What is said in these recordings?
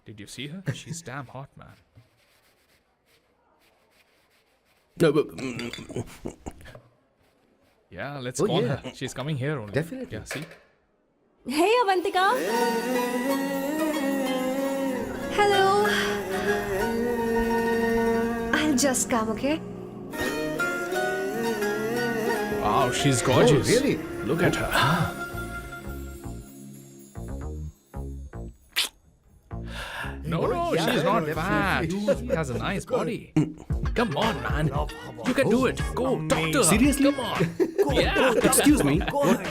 Did you see her? She's damn hot, man. Yeah, let's call her. She's coming here only. Definitely. Yeah, see? Hey, Avantika. Hello. I'll just come, okay? Wow, she's gorgeous. Oh, really? Look at her. No, yeah, she's not fat. definitely. She has a nice body. Come on, man. You can do it. Go, talk to her. Seriously? Come on. Yeah. Excuse me,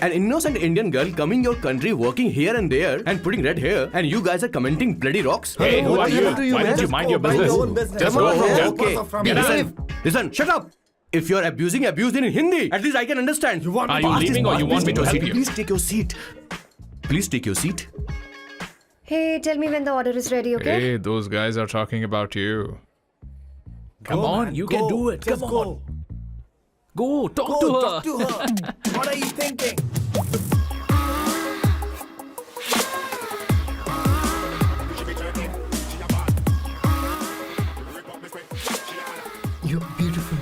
an innocent Indian girl coming your country, working here and there, and putting red hair, and you guys are commenting bloody rocks? Hey, who are What you? happened to you, Why man? don't you mind your Mind business? your own business. Just Come go on, from man. here. Okay. Listen, shut up. If you're abusing in Hindi, at least I can understand. Are you leaving or you want me to help you? Please take your seat. Please take your seat. Hey, tell me when the order is ready, okay? Hey, those guys are talking about you. Come on, you can do it. Come on. Go, talk to her. What are you thinking? You're beautiful.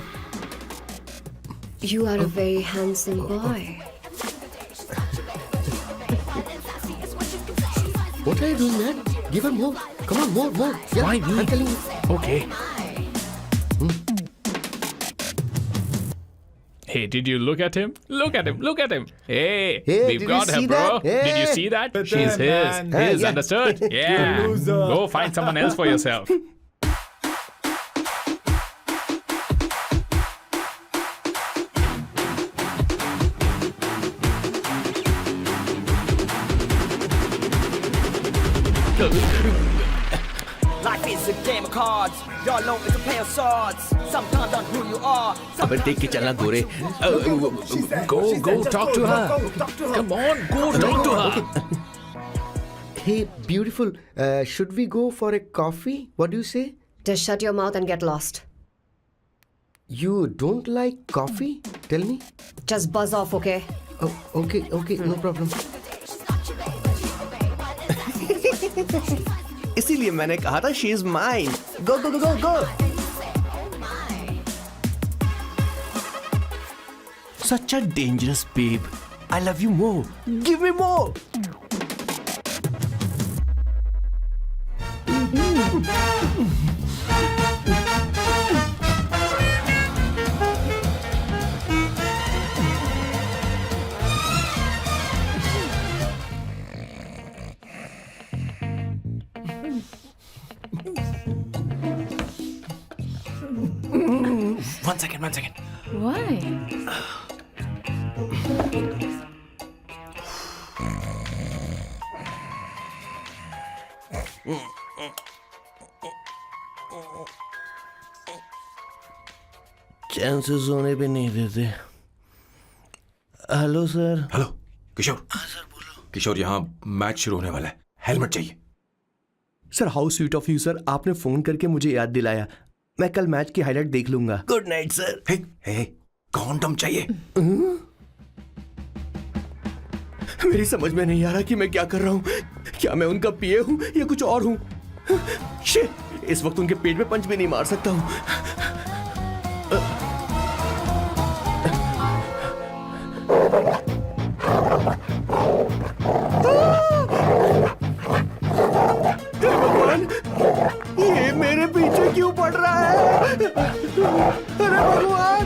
You are a very handsome boy. What are you doing, man? Give her more. Come on, more. Yeah, Why me? I'm telling you. Okay. Hey, did you look at him? Look at him. Hey, Hey, we've did got you her, see bro. that? Hey. Did you see that? Better, She's man. his. Yeah. Understood? Yeah. Go find someone else for yourself. Life is a game of cards. Y'all know it's a play of swords. Sometimes on who you are. अबे देख के चलना गोरे. Go, talk to her. Come on, go talk to her. Hey, beautiful. Should we go for a coffee? What do you say? Just shut your mouth and get lost. You don't like coffee? Tell me. Just buzz off, okay? Oh, okay, no problem. इसीलिए मैंने कहा था she is mine. Go. Such a dangerous babe. I love you more. Give me more. One second. Why? चैन से सोने पे नहीं देते. Hello sir. Hello किशोर. किशोर, यहाँ मैच शुरू होने वाला है. हेलमेट चाहिए. Sir how sweet of you sir. आपने फोन करके मुझे याद दिलाया. मैं कल मैच की हाईलाइट देख लूंगा. Good night sir. Hey, condom चाहिए. मेरी समझ में नहीं आ रहा कि मैं क्या कर रहा हूँ. क्या मैं उनका पीए हूँ या कुछ और हूँ. शिट, इस वक्त उनके पेट में पंच भी नहीं मार सकता हूँ. हे भगवान, ये मेरे पीछे क्यों पड़ रहा है. अरे भगवान,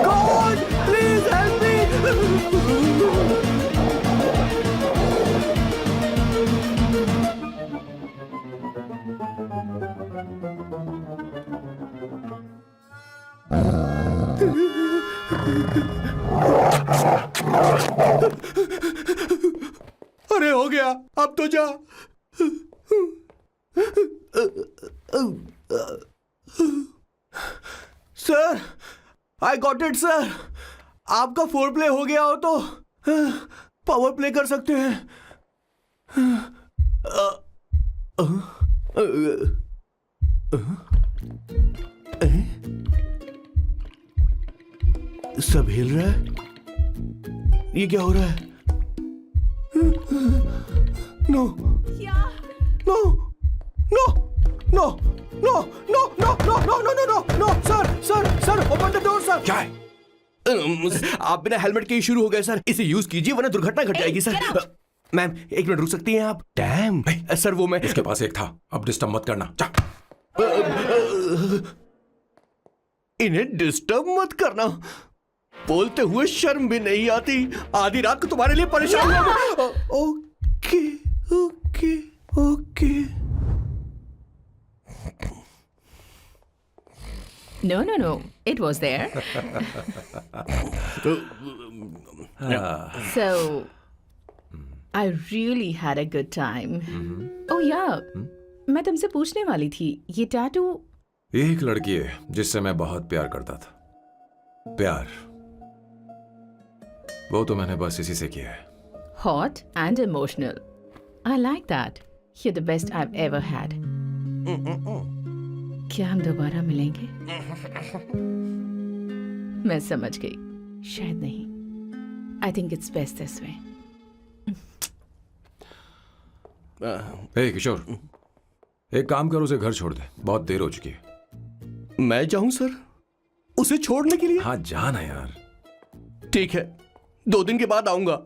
गॉड प्लीज हेल्प मी. अरे हो गया, अब तो जा. Sir, I got it sir. आपका फोर प्ले हो गया हो तो पावर प्ले कर सकते हैं. सब हिल रहा है. ये क्या हो रहा है. No no no no no no no no no no no no no sir open the door sir. क्या है? आप बिना हेलमेट के ही शुरू हो गए सर। इसे यूज कीजिए वरना दुर्घटना घट जाएगी सर। मैम 1 मिनट रुक सकती हैं आप? डैम सर वो मैं उसके पास एक था, अब डिस्टर्ब मत करना। जा। इन्हें डिस्टर्ब मत करना। बोलते हुए शर्म भी नहीं आती। आधी रात को तुम्हारे लिए परेशान हो। Okay okay okay. No. It was there. So, I really had a good time. Oh yeah, मैं तुमसे पूछने वाली थी, ये टैटू। एक लड़की है जिससे मैं बहुत प्यार करता था। प्यार वो तो मैंने बस इसी से किया है। Hot and emotional. I like that. You're the best I've ever had. क्या हम दोबारा मिलेंगे? मैं समझ गई, शायद नहीं। I think it's best this way. हे किशोर, एक काम कर, उसे घर छोड़ दे, बहुत देर हो चुकी है। मैं जाऊं सर उसे छोड़ने के लिए? हाँ जाना यार। ठीक है, 2 दिन के बाद आऊंगा।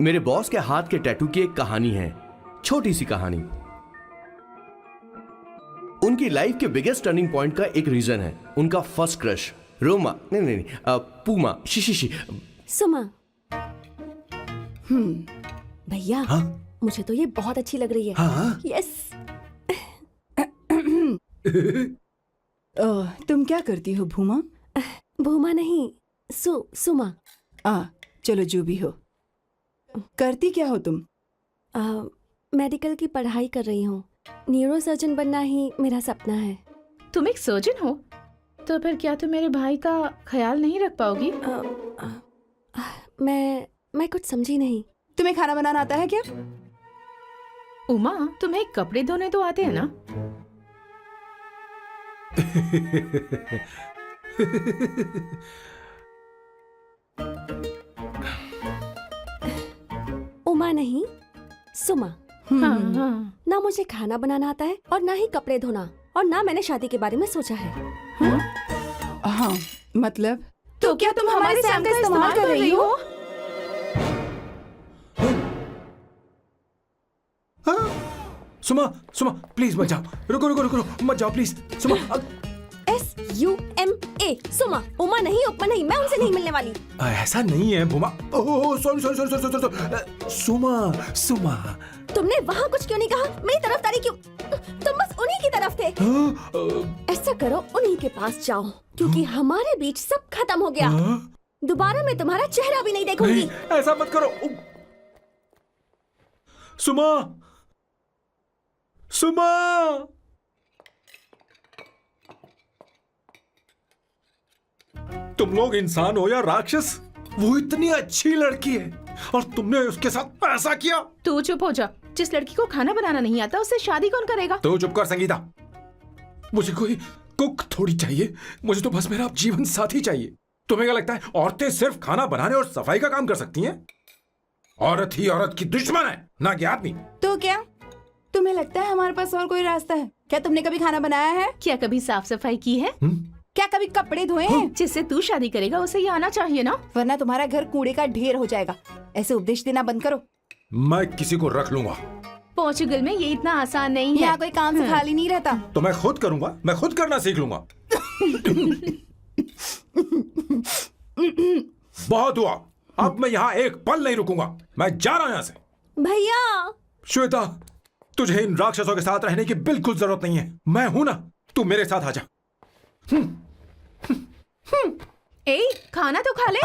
मेरे बॉस के हाथ के टैटू की एक कहानी है, छोटी सी कहानी। उनकी लाइफ के बिगेस्ट टर्निंग पॉइंट का एक रीजन है उनका फर्स्ट क्रश रोमा नहीं पूमा शी। सुमा। भैया मुझे तो ये बहुत अच्छी लग रही है। यस। तुम क्या करती हो भूमा? भूमा नहीं, सुमा। चलो जो भी हो। करती क्या हो तुम? मेडिकल की पढ़ाई कर रही हूँ। न्यूरो सर्जन बनना ही मेरा सपना है। तुम एक सर्जन हो तो फिर क्या तुम मेरे भाई का ख्याल नहीं रख पाओगी? मैं कुछ समझी नहीं। तुम्हें खाना बनाना आता है क्या? उमा, तुम्हें कपड़े धोने तो आते हैं ना? उमा नहीं, सुमा। हाँ। ना मुझे खाना बनाना आता है और ना ही कपड़े धोना, और ना मैंने शादी के बारे में सोचा है। हाँ मतलब? तो क्या तुम हमारे सैम का इस्तेमाल कर रही हो? सुमा प्लीज मत जाओ। रुको मत जाओ प्लीज। सुमा SUMA, सुमा। उमा नहीं, उपमा नहीं, मैं उनसे नहीं मिलने वाली। ऐसा नहीं है भूमा। Oh sorry. सुमा तुमने वहाँ कुछ क्यों नहीं कहा? मेरी तरफदारी क्यों? तुम बस उन्हीं की तरफ थे। ऐसा करो, उन्हीं के पास जाओ, क्योंकि हमारे बीच सब खत्म हो गया। दोबारा मैं तुम्हारा चेहरा भी नहीं देखूंगी। नहीं, ऐसा मत करो। सुमा तुम लोग इंसान हो या राक्षस? वो इतनी अच्छी लड़की है और तुमने उसके साथ ऐसा किया। तू चुप हो जा। जिस लड़की को खाना बनाना नहीं आता उससे शादी कौन करेगा? तो चुप कर संगीता। मुझे कोई कुक थोड़ी चाहिए, मुझे तो बस मेरा जीवन साथी चाहिए। तुम्हें क्या लगता है औरतें सिर्फ खाना बनाने और सफाई का काम कर सकती हैं? औरत ही औरत की दुश्मन है, ना कि आदमी। तो क्या तुम्हें लगता है हमारे पास और कोई रास्ता है? क्या तुमने कभी खाना बनाया है? क्या कभी साफ सफाई की है? क्या कभी कपड़े धोए हैं? जिससे तू शादी करेगा उसे ये आना चाहिए ना, वरना तुम्हारा घर कूड़े का ढेर हो जाएगा। ऐसे उपदेश देना बंद करो। मैं किसी को रख लूंगा। पोर्चुगल में ये इतना आसान नहीं है। यहाँ कोई काम से खाली नहीं रहता। तो मैं खुद करूंगा, मैं खुद करना सीख लूंगा। बहुत हुआ, अब मैं यहाँ एक पल नहीं रुकूंगा। मैं जा रहा हूँ यहाँ से। भैया श्वेता, तुझे इन राक्षसों के साथ रहने की बिल्कुल जरूरत नहीं है। मैं हूं ना, तू मेरे साथ आ जा। ए, खाना तो खा ले।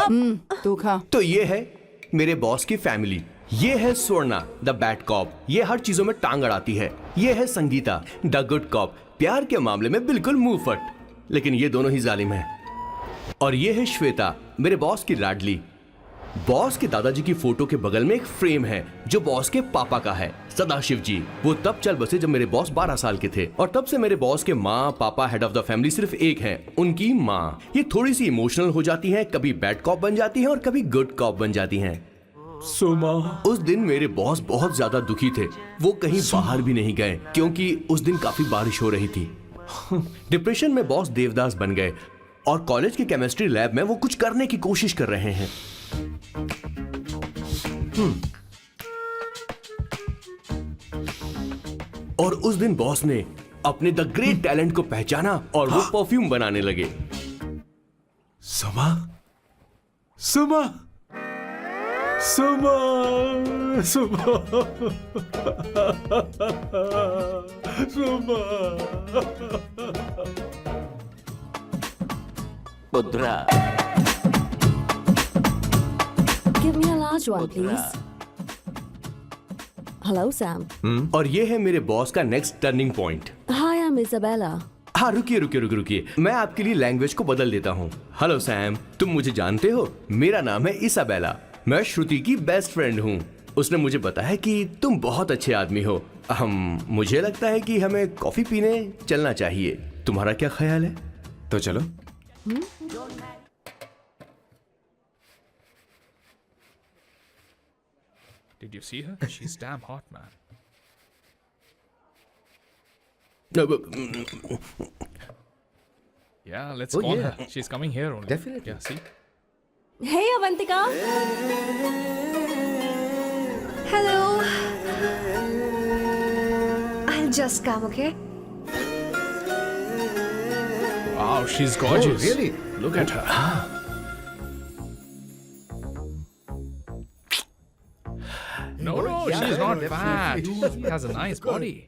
तू खा। तो ये है मेरे बॉस की फैमिली। ये है स्वर्णा द बैड कॉप, ये हर चीजों में टांग अड़ाती है। ये है संगीता द गुड कॉप, प्यार के मामले में बिल्कुल मुंह फट, लेकिन ये दोनों ही जालिम है। और ये है श्वेता, मेरे बॉस की लाडली। बॉस के दादाजी की फोटो के बगल में एक फ्रेम है जो बॉस के पापा का है, सदाशिव जी। वो तब चल बसे जब मेरे बॉस 12 साल के थे, और तब से मेरे बॉस के माँ पापा हेड ऑफ द फैमिली सिर्फ एक है, उनकी माँ। ये थोड़ी सी इमोशनल हो जाती हैं, कभी बैड कॉप बन जाती हैं और कभी गुड कॉप बन जाती हैं। सुमा। उस दिन मेरे बॉस बहुत ज्यादा दुखी थे। वो कहीं बाहर भी नहीं गए क्योंकि उस दिन काफी बारिश हो रही थी। डिप्रेशन में बॉस देवदास बन गए और कॉलेज की केमिस्ट्री लैब में वो कुछ करने की कोशिश कर रहे हैं। और उस दिन बॉस ने अपने द ग्रेट टैलेंट को पहचाना और वो परफ्यूम बनाने लगे। सुमा, सुमा, सुमा, सुमा, सुमा। Pudra. Give me a large one, please. Hello, Sam. और ये है मेरे बॉस का next turning point. Hi, I'm Isabella. हाँ, रुकिए, मैं आपके लिए लैंग्वेज को बदल देता हूँ। हेलो सैम, तुम मुझे जानते हो? मेरा नाम है इसाबेला। मैं श्रुति की बेस्ट फ्रेंड हूँ। उसने मुझे बताया कि तुम बहुत अच्छे आदमी हो। मुझे लगता है कि हमें कॉफी पीने चलना चाहिए। तुम्हारा क्या ख्याल है? तो चलो। Did you see her? She's damn hot, man. Yeah, let's call yeah. her. She's coming here only. Definitely. Yeah, see? Hey, Avantika. Hello. I'll just come, okay? Wow, she's gorgeous. Oh, really? Look at her. No, she's not fat. She has a nice body.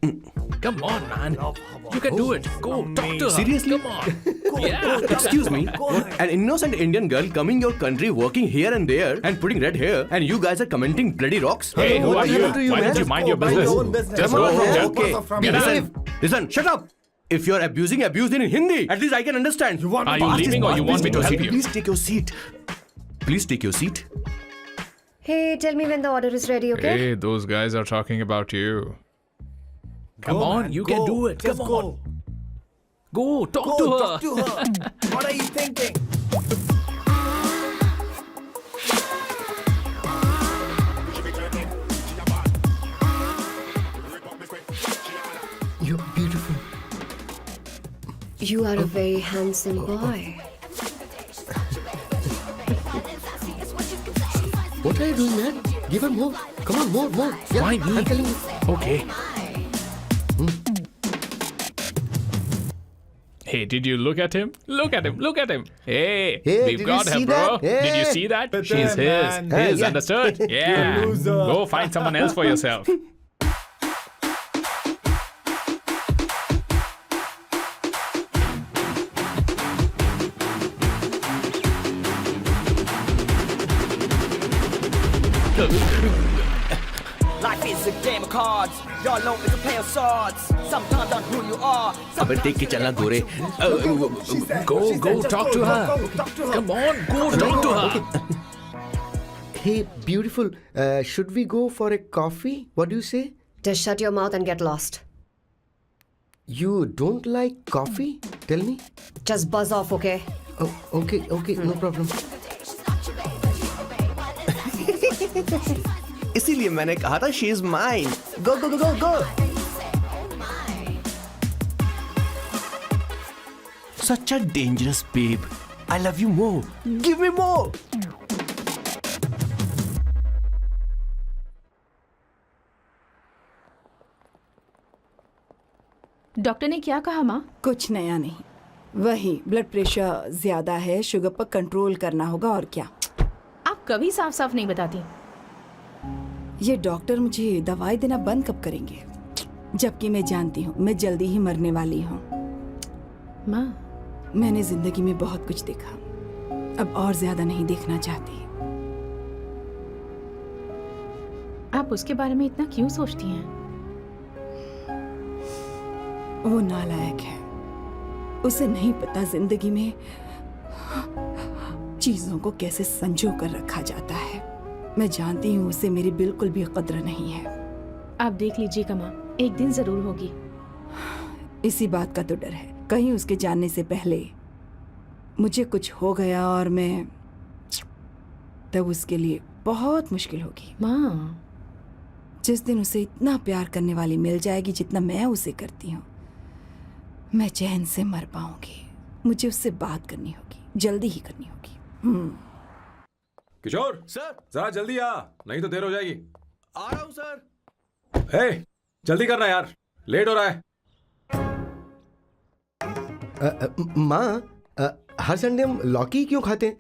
Come on, man. You can do it. Go, talk to her. Seriously? Come on. Yeah. Excuse me, an innocent Indian girl coming your country, working here and there, and putting red hair, and you guys are commenting bloody rocks? Hey, who are you? happened to you, Why man? don't you mind your business? Just Come go on, from man. here. Okay. Get out. Listen, shut up. If you're abuse it in Hindi. At least I can understand. Are you leaving or you want me to help you? Please take your seat. Please take your seat. Hey, tell me when the order is ready, okay? Hey, those guys are talking about you. Come on, you can do it. Come on. Go, talk to her. What are you thinking? You're beautiful. You are a very handsome boy. What are you doing, man? Give her more. Come on, more. Yeah, Why me? I'm telling you. Okay. Hey, did you look at him? Look at him. Hey, Hey, we've did got you her, see bro. that? Hey. Did you see that? But She's then, his. man. His, Yeah. understood? Yeah. Go find someone else for yourself. Life is a game of cards. Y'all know it's a play of swords. Sometimes on who you are. अबे देख के चलना गोरे। Go, talk to her. Come on, go, talk to her. Hey, beautiful. Should we go for a coffee? What do you say? Just shut your mouth and get lost. You don't like coffee? Tell me. Just buzz off, okay? Oh, okay, no problem. इसीलिए मैंने कहा था she is mine. Go. Such a dangerous babe. I love you more. Give me more. Doctor ने क्या कहा माँ? कुछ नया नहीं, वही ब्लड प्रेशर ज्यादा है, शुगर पर कंट्रोल करना होगा और क्या। आप कभी साफ साफ नहीं बताती। ये डॉक्टर मुझे दवाई देना बंद कब करेंगे, जबकि मैं जानती हूँ मैं जल्दी ही मरने वाली हूँ। माँ, मैंने जिंदगी में बहुत कुछ देखा, अब और ज्यादा नहीं देखना चाहती। आप उसके बारे में इतना क्यों सोचती हैं? वो नालायक है, उसे नहीं पता जिंदगी में चीजों को कैसे संजो कर रखा जाता है। मैं जानती हूँ उसे मेरी बिल्कुल भी कद्र नहीं है। आप देख लीजिएगा माँ, एक दिन जरूर होगी। इसी बात का तो डर है, कहीं उसके जानने से पहले मुझे कुछ हो गया और मैं तब उसके लिए बहुत मुश्किल होगी। माँ, जिस दिन उसे इतना प्यार करने वाली मिल जाएगी जितना मैं उसे करती हूँ, मैं चैन से मर पाऊंगी। मुझे उससे बात करनी होगी, जल्दी ही करनी होगी। किशोर सर जरा जल्दी आ, नहीं तो देर हो जाएगी। आ रहा हूँ सर। हे, जल्दी करना यार, लेट हो रहा है। माँ, हर संडे हम लौकी क्यों खाते हैं?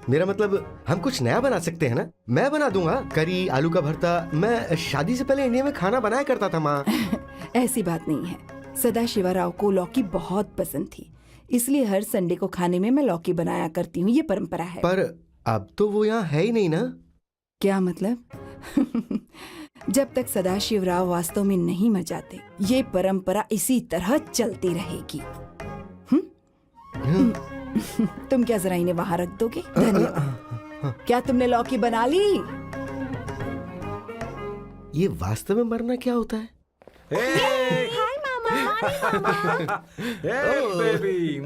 मेरा मतलब हम कुछ नया बना सकते हैं ना? मैं बना दूंगा करी, आलू का भरता। मैं शादी से पहले इंडिया में खाना बनाया करता था माँ। ऐसी बात नहीं है। सदाशिवराव को लौकी बहुत पसंद थी, इसलिए हर संडे को खाने में मैं लौकी बनाया करती हूँ। ये परंपरा है। पर अब तो वो यहाँ है ही नहीं ना। क्या मतलब? जब तक सदाशिवराव वास्तव में नहीं मर जाते, ये परंपरा इसी तरह चलती रहेगी। तुम क्या जरा इन्हें वहां रख दोगे? धन्यवाद। क्या तुमने लौकी बना ली? ये वास्तव में मरना क्या होता है? हाय मामा। बेबी।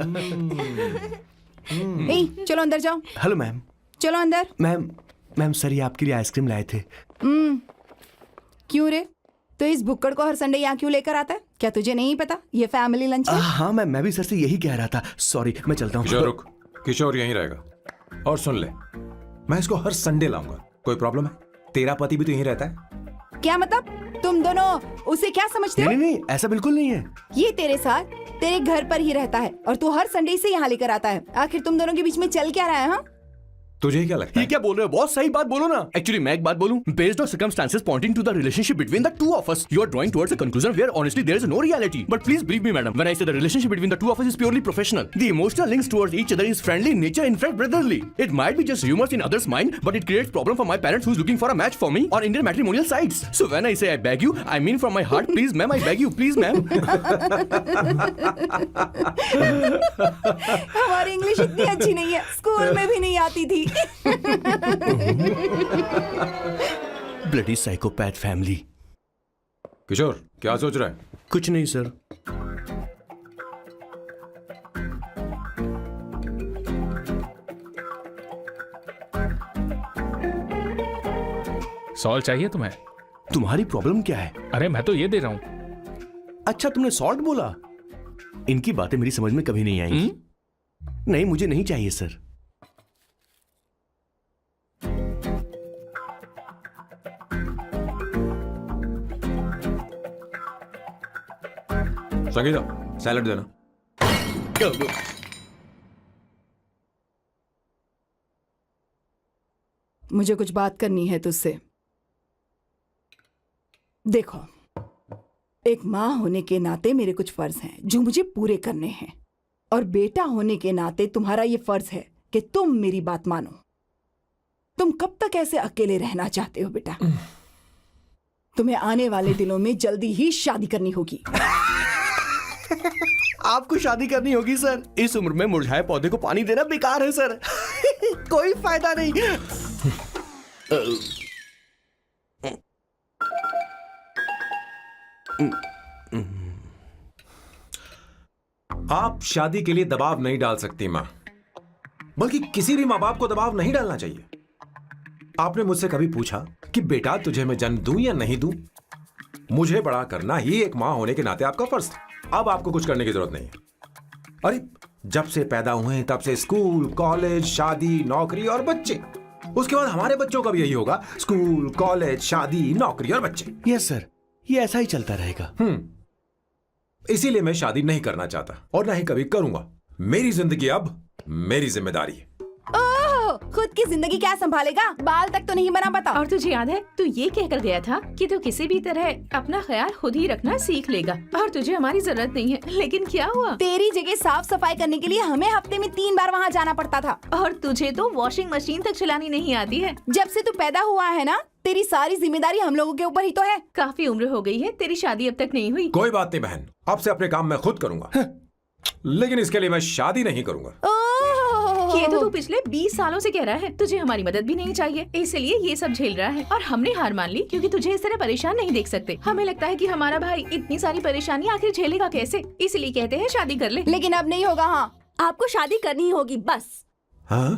ए, चलो अंदर जाओ। Hello ma'am. चलो अंदर। मैम सर ये आपके लिए आइसक्रीम लाए थे। क्यों रे? तो इस भुक्कड़ को हर संडे यहाँ क्यों लेकर आता है? क्या तुझे नहीं पता ये फैमिली लंच है? हाँ मैम, मैं भी सर से यही कह रहा था। सॉरी, मैं चलता हूँ। किशोर रुक, किशोर यहीं रहेगा। और सुन ले, मैं इसको हर संडे लाऊंगा। कोई प्रॉब्लम है? तेरा पति भी तो यहीं रहता है। क्या मतलब? तुम दोनों उसे क्या समझते हो? नहीं, ऐसा बिल्कुल नहीं है। ये तेरे साथ तेरे घर पर ही रहता है और तू हर संडे से यहाँ लेकर आता है। आखिर तुम दोनों के बीच में चल क्या रहा है? हाँ, तुझे क्या लगता ये है? क्या बोल रहे हो बॉस? सही बात बोलो ना। एक्चुअली मैं एक बात बोलूं, based on circumstances pointing to the relationship between the two of us, you are drawing towards a conclusion where honestly there is no reality. But please believe me madam, when I से the relationship between the two of us is purely professional. The emotional links towards each other is friendly in nature, in fact brotherly. It might be just rumors in others' mind, but it creates problem for my parents who is looking for a match for me on Indian matrimonial sites. So when I say I beg you, I mean from my heart, please ma'am, I beg you, please ma'am. हमारी English इतनी अच्छी नहीं है, school में भी नहीं आती थी। Bloody psychopath family. किशोर क्या सोच रहा है? कुछ नहीं सर। सॉल्व चाहिए तुम्हें? तुम्हारी प्रॉब्लम क्या है? अरे मैं तो ये दे रहा हूँ। अच्छा तुमने सॉल्ट बोला। इनकी बातें मेरी समझ में कभी नहीं आएंगी। नहीं, मुझे नहीं चाहिए सर। संगीता, सैलड देना। मुझे कुछ बात करनी है तुझसे। देखो, एक माँ होने के नाते मेरे कुछ फर्ज हैं जो मुझे पूरे करने हैं, और बेटा होने के नाते तुम्हारा ये फर्ज है कि तुम मेरी बात मानो। तुम कब तक ऐसे अकेले रहना चाहते हो बेटा? तुम्हें आने वाले दिनों में जल्दी ही शादी करनी होगी। आपको शादी करनी होगी सर? इस उम्र में मुरझाए पौधे को पानी देना बेकार है सर। कोई फायदा नहीं। आप शादी के लिए दबाव नहीं डाल सकती माँ, बल्कि किसी भी माँ बाप को दबाव नहीं डालना चाहिए। आपने मुझसे कभी पूछा कि बेटा तुझे मैं जन्म दूं या नहीं दूं? मुझे बड़ा करना ही एक माँ होने के नाते आपका फर्ज था। अब आपको कुछ करने की जरूरत नहीं है। अरे जब से पैदा हुए तब से स्कूल, कॉलेज, शादी, नौकरी और बच्चे। उसके बाद हमारे बच्चों का भी यही होगा, स्कूल, कॉलेज, शादी, नौकरी और बच्चे। यस सर, ये ऐसा ही चलता रहेगा। इसीलिए मैं शादी नहीं करना चाहता और ना ही कभी करूंगा। मेरी जिंदगी अब मेरी जिम्मेदारी है। ओह, खुद की जिंदगी क्या संभालेगा? बाल तक तो नहीं बना बता। और तुझे याद है तू ये कहकर गया था कि तू किसी भी तरह अपना ख्याल खुद ही रखना सीख लेगा और तुझे हमारी जरूरत नहीं है। लेकिन क्या हुआ? तेरी जगह साफ सफाई करने के लिए हमें हफ्ते में 3 बार वहाँ जाना पड़ता था। और तुझे तो वॉशिंग मशीन तक चलानी नहीं आती है। जब से तू पैदा हुआ है ना, तेरी सारी जिम्मेदारी हम लोगों के ऊपर ही तो है। काफी उम्र हो गई है, तेरी शादी अब तक नहीं हुई। कोई बात नहीं बहन, अब से अपने काम मैं खुद करूंगा। लेकिन इसके लिए मैं शादी नहीं करूंगा। ये तो तू पिछले 20 सालों से कह रहा है। तुझे हमारी मदद भी नहीं चाहिए, इसलिए ये सब झेल रहा है। और हमने हार मान ली क्योंकि तुझे इस तरह परेशान नहीं देख सकते। हमें लगता है कि हमारा भाई इतनी सारी परेशानी आखिर झेलेगा कैसे, इसलिए कहते हैं शादी कर ले। लेकिन अब नहीं होगा। हाँ, आपको शादी करनी होगी बस। हाँ?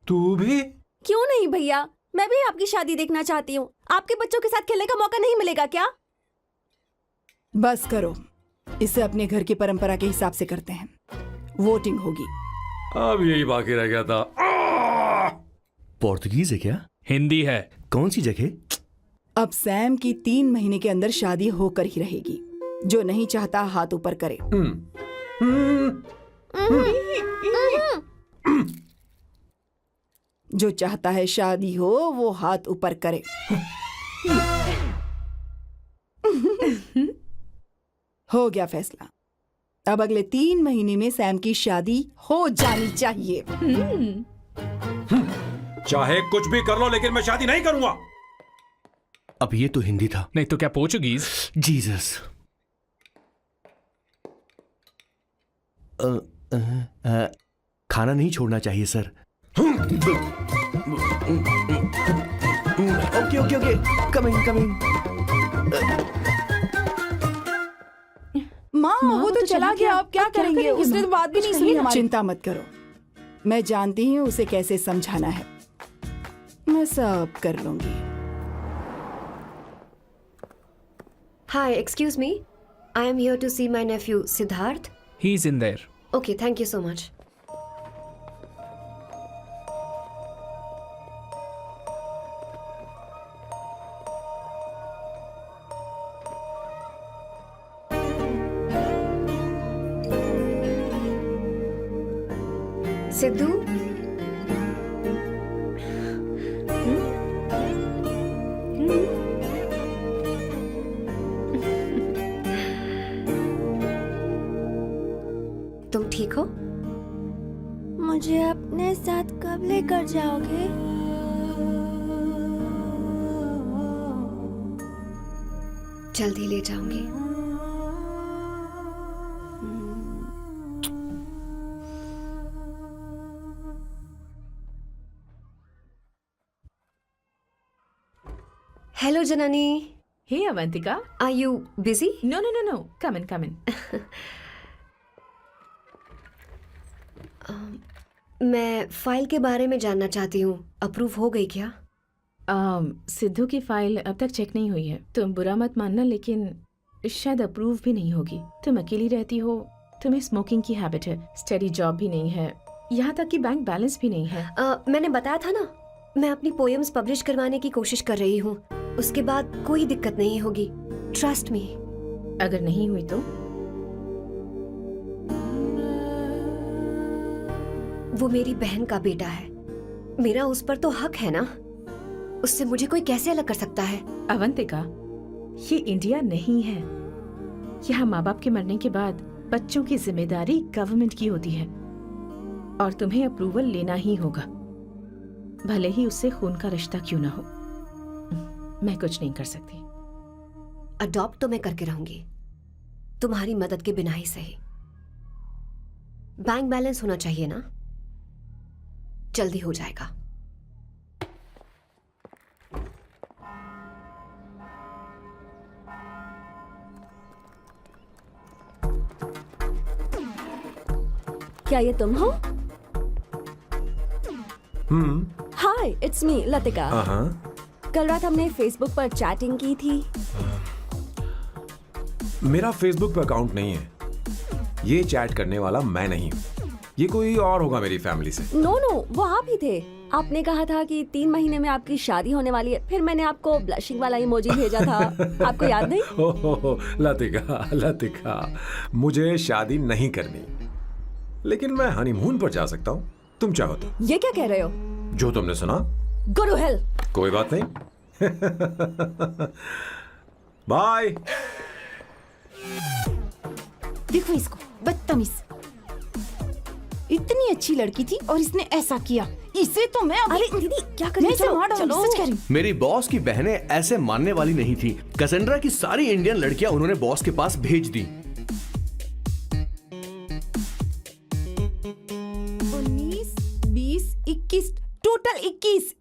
तू भी? क्यों नहीं भैया, मैं भी आपकी शादी देखना चाहती हूँ। आपके बच्चों के साथ खेलने का मौका नहीं मिलेगा क्या? बस करो, इसे अपने घर की परंपरा के हिसाब से करते हैं। वोटिंग होगी। अब यही बाकी रह गया था। पोर्तुगीज है क्या? हिंदी है। कौन सी जगह? अब सैम की 3 महीने के अंदर शादी होकर ही रहेगी। जो नहीं चाहता हाथ ऊपर करे। जो चाहता है शादी हो वो हाथ ऊपर करे। हो गया फैसला। अब अगले 3 महीने में सैम की शादी हो जानी चाहिए। चाहे कुछ भी कर लो, लेकिन मैं शादी नहीं करूंगा। अब ये तो हिंदी था। नहीं तो क्या पोर्चुगीज? जीसस। खाना नहीं छोड़ना चाहिए sir. Okay okay okay, coming coming. माँ वो तो चला गया, अब क्या करेंगे? उसने तो बात भी नहीं सुनी हमारी। चिंता मत करो, मैं जानती हूँ उसे कैसे समझाना है। मैं सब कर लूंगी। Hi, excuse me. I am here to see my nephew Siddharth. He's in there. Okay, thank you so much. Sidhu? तुम ठीक हो? मुझे अपने साथ कब लेकर जाओगे? जल्दी ले जाऊंगी। Hello Janani. Hey Avantika. Are you busy? No no no no. Come in come in. मैं फाइल के बारे में जानना चाहती हूँ। अप्रूव हो गई क्या? सिद्धू की फाइल अब तक चेक नहीं हुई है। तुम बुरा मत मानना, लेकिन शायद अप्रूव भी नहीं होगी। तुम अकेली रहती हो, तुम्हें स्मोकिंग की हैबिट है, स्टडी जॉब भी नहीं है, यहाँ तक कि बैंक बैलेंस भी नहीं है। मैंने बताया था ना, मैं अपनी पोएम्स पब्लिश करवाने की कोशिश कर रही हूँ। उसके बाद कोई दिक्कत नहीं होगी, ट्रस्ट मी। अगर नहीं हुई तो? वो मेरी बहन का बेटा है, मेरा उस पर तो हक है ना। उससे मुझे कोई कैसे अलग कर सकता है? अवंतिका, ये इंडिया नहीं है। यहाँ माँ बाप के मरने के बाद बच्चों की जिम्मेदारी गवर्नमेंट की होती है और तुम्हें अप्रूवल लेना ही होगा, भले ही उससे खून का रिश्ता क्यों ना हो। मैं कुछ नहीं कर सकती। अडॉप्ट तो मैं करके रहूंगी, तुम्हारी मदद के बिना ही सही। बैंक बैलेंस होना चाहिए ना, जल्दी हो जाएगा। क्या ये तुम हो? हाय, इट्स मी लतिका। कल रात हमने फेसबुक पर चैटिंग की थी। मेरा फेसबुक पे अकाउंट नहीं है। ये चैट करने वाला मैं नहीं हूँ, ये कोई और होगा मेरी फैमिली से। नो, वो आप ही थे। आपने कहा था कि 3 महीने में आपकी शादी होने वाली है, फिर मैंने आपको ब्लशिंग वाला इमोजी भेजा था। आपको याद नहीं? ओहो, लतिका, मुझे शादी नहीं करनी, लेकिन मैं हनीमून पर जा सकता हूँ, तुम चाहो तो। ये क्या कह रहे हो? जो तुमने सुना। Go to hell. कोई बात नहीं। बाय। देखो इसको, बदतमीज। इतनी अच्छी लड़की थी और इसने ऐसा किया। इसे तो मैं अभी... अरे दीदी, क्या कर रही हो? चलो, सच कह रही हूं। मेरी बॉस की बहनें ऐसे मानने वाली नहीं थी। कैसेंड्रा की सारी इंडियन लड़कियां उन्होंने बॉस के पास भेज दी। 19, 20, 21, टोटल 21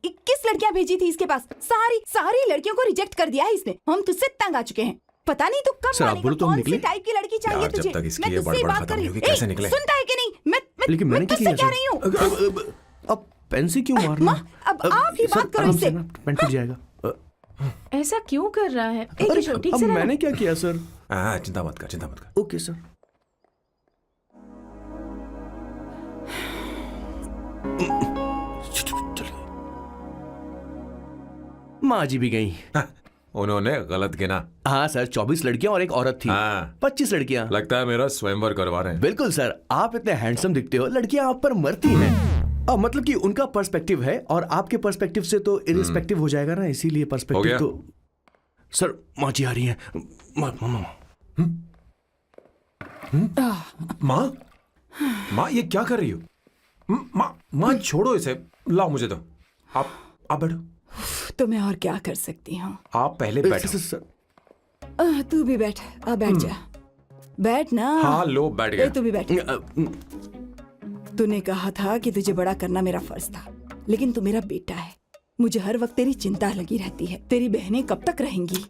लड़कियां भेजी थी इसके पास। सारी लड़कियों को रिजेक्ट कर दिया है इसने। हम तुझसे तंग आ चुके हैं। पता नहीं तू कब सर, आप बोलो तो हम कौन सी निकले। टाइप की लड़की चाहिए यार, तुझे? जब तक इसकी मैं ये तुझसे ही बड़बड़ बात खत्म कर नहीं रही होगी, हूँ। कैसे निकले? सुनता है कि नहीं? मैं लेकिन मैंने तुझसे क्या कह किया, रही हूँ। अब पेन से क्यों मारना? अब आप ही बात करो इससे। पेन टूट जाएगा। ऐसा क्यों कर रहा है? एक किशोर, ठीक अब से रहना। मैंने क्या किया सर? चिंता मत कर, चिंता मत कर। Okay sir. माँ जी भी गई। उन्होंने गलत गिना। हाँ सर, 24 लड़कियां और एक औरत थी। हाँ। 25 लड़कियां। लगता है मेरा स्वयंवर करवा रहे हैं। बिल्कुल सर, आप इतने हैंडसम दिखते हो, लड़कियां आप पर मरती हैं। मतलब कि उनका पर्सपेक्टिव है और आपके पर्सपेक्टिव से तो इरिस्पेक्टिव हो जाएगा ना, इसीलिए हो पर्सपेक्टिव गया? तो। सर माँ जी आ रही हैं। माँ, माँ ये क्या कर रही हो? माँ छोड़ो इसे, लाओ मुझे दो। आप बैठो। तो मैं और क्या कर सकती हूँ? आप पहले बैठो। तू भी बैठ, बैठ जा, बैठ ना। हाँ लो, बैठ गया। तू भी बैठ। तूने कहा था कि तुझे बड़ा करना मेरा फर्ज था, लेकिन तू मेरा बेटा है। मुझे हर वक्त तेरी चिंता लगी रहती है। तेरी बहनें कब तक रहेंगी?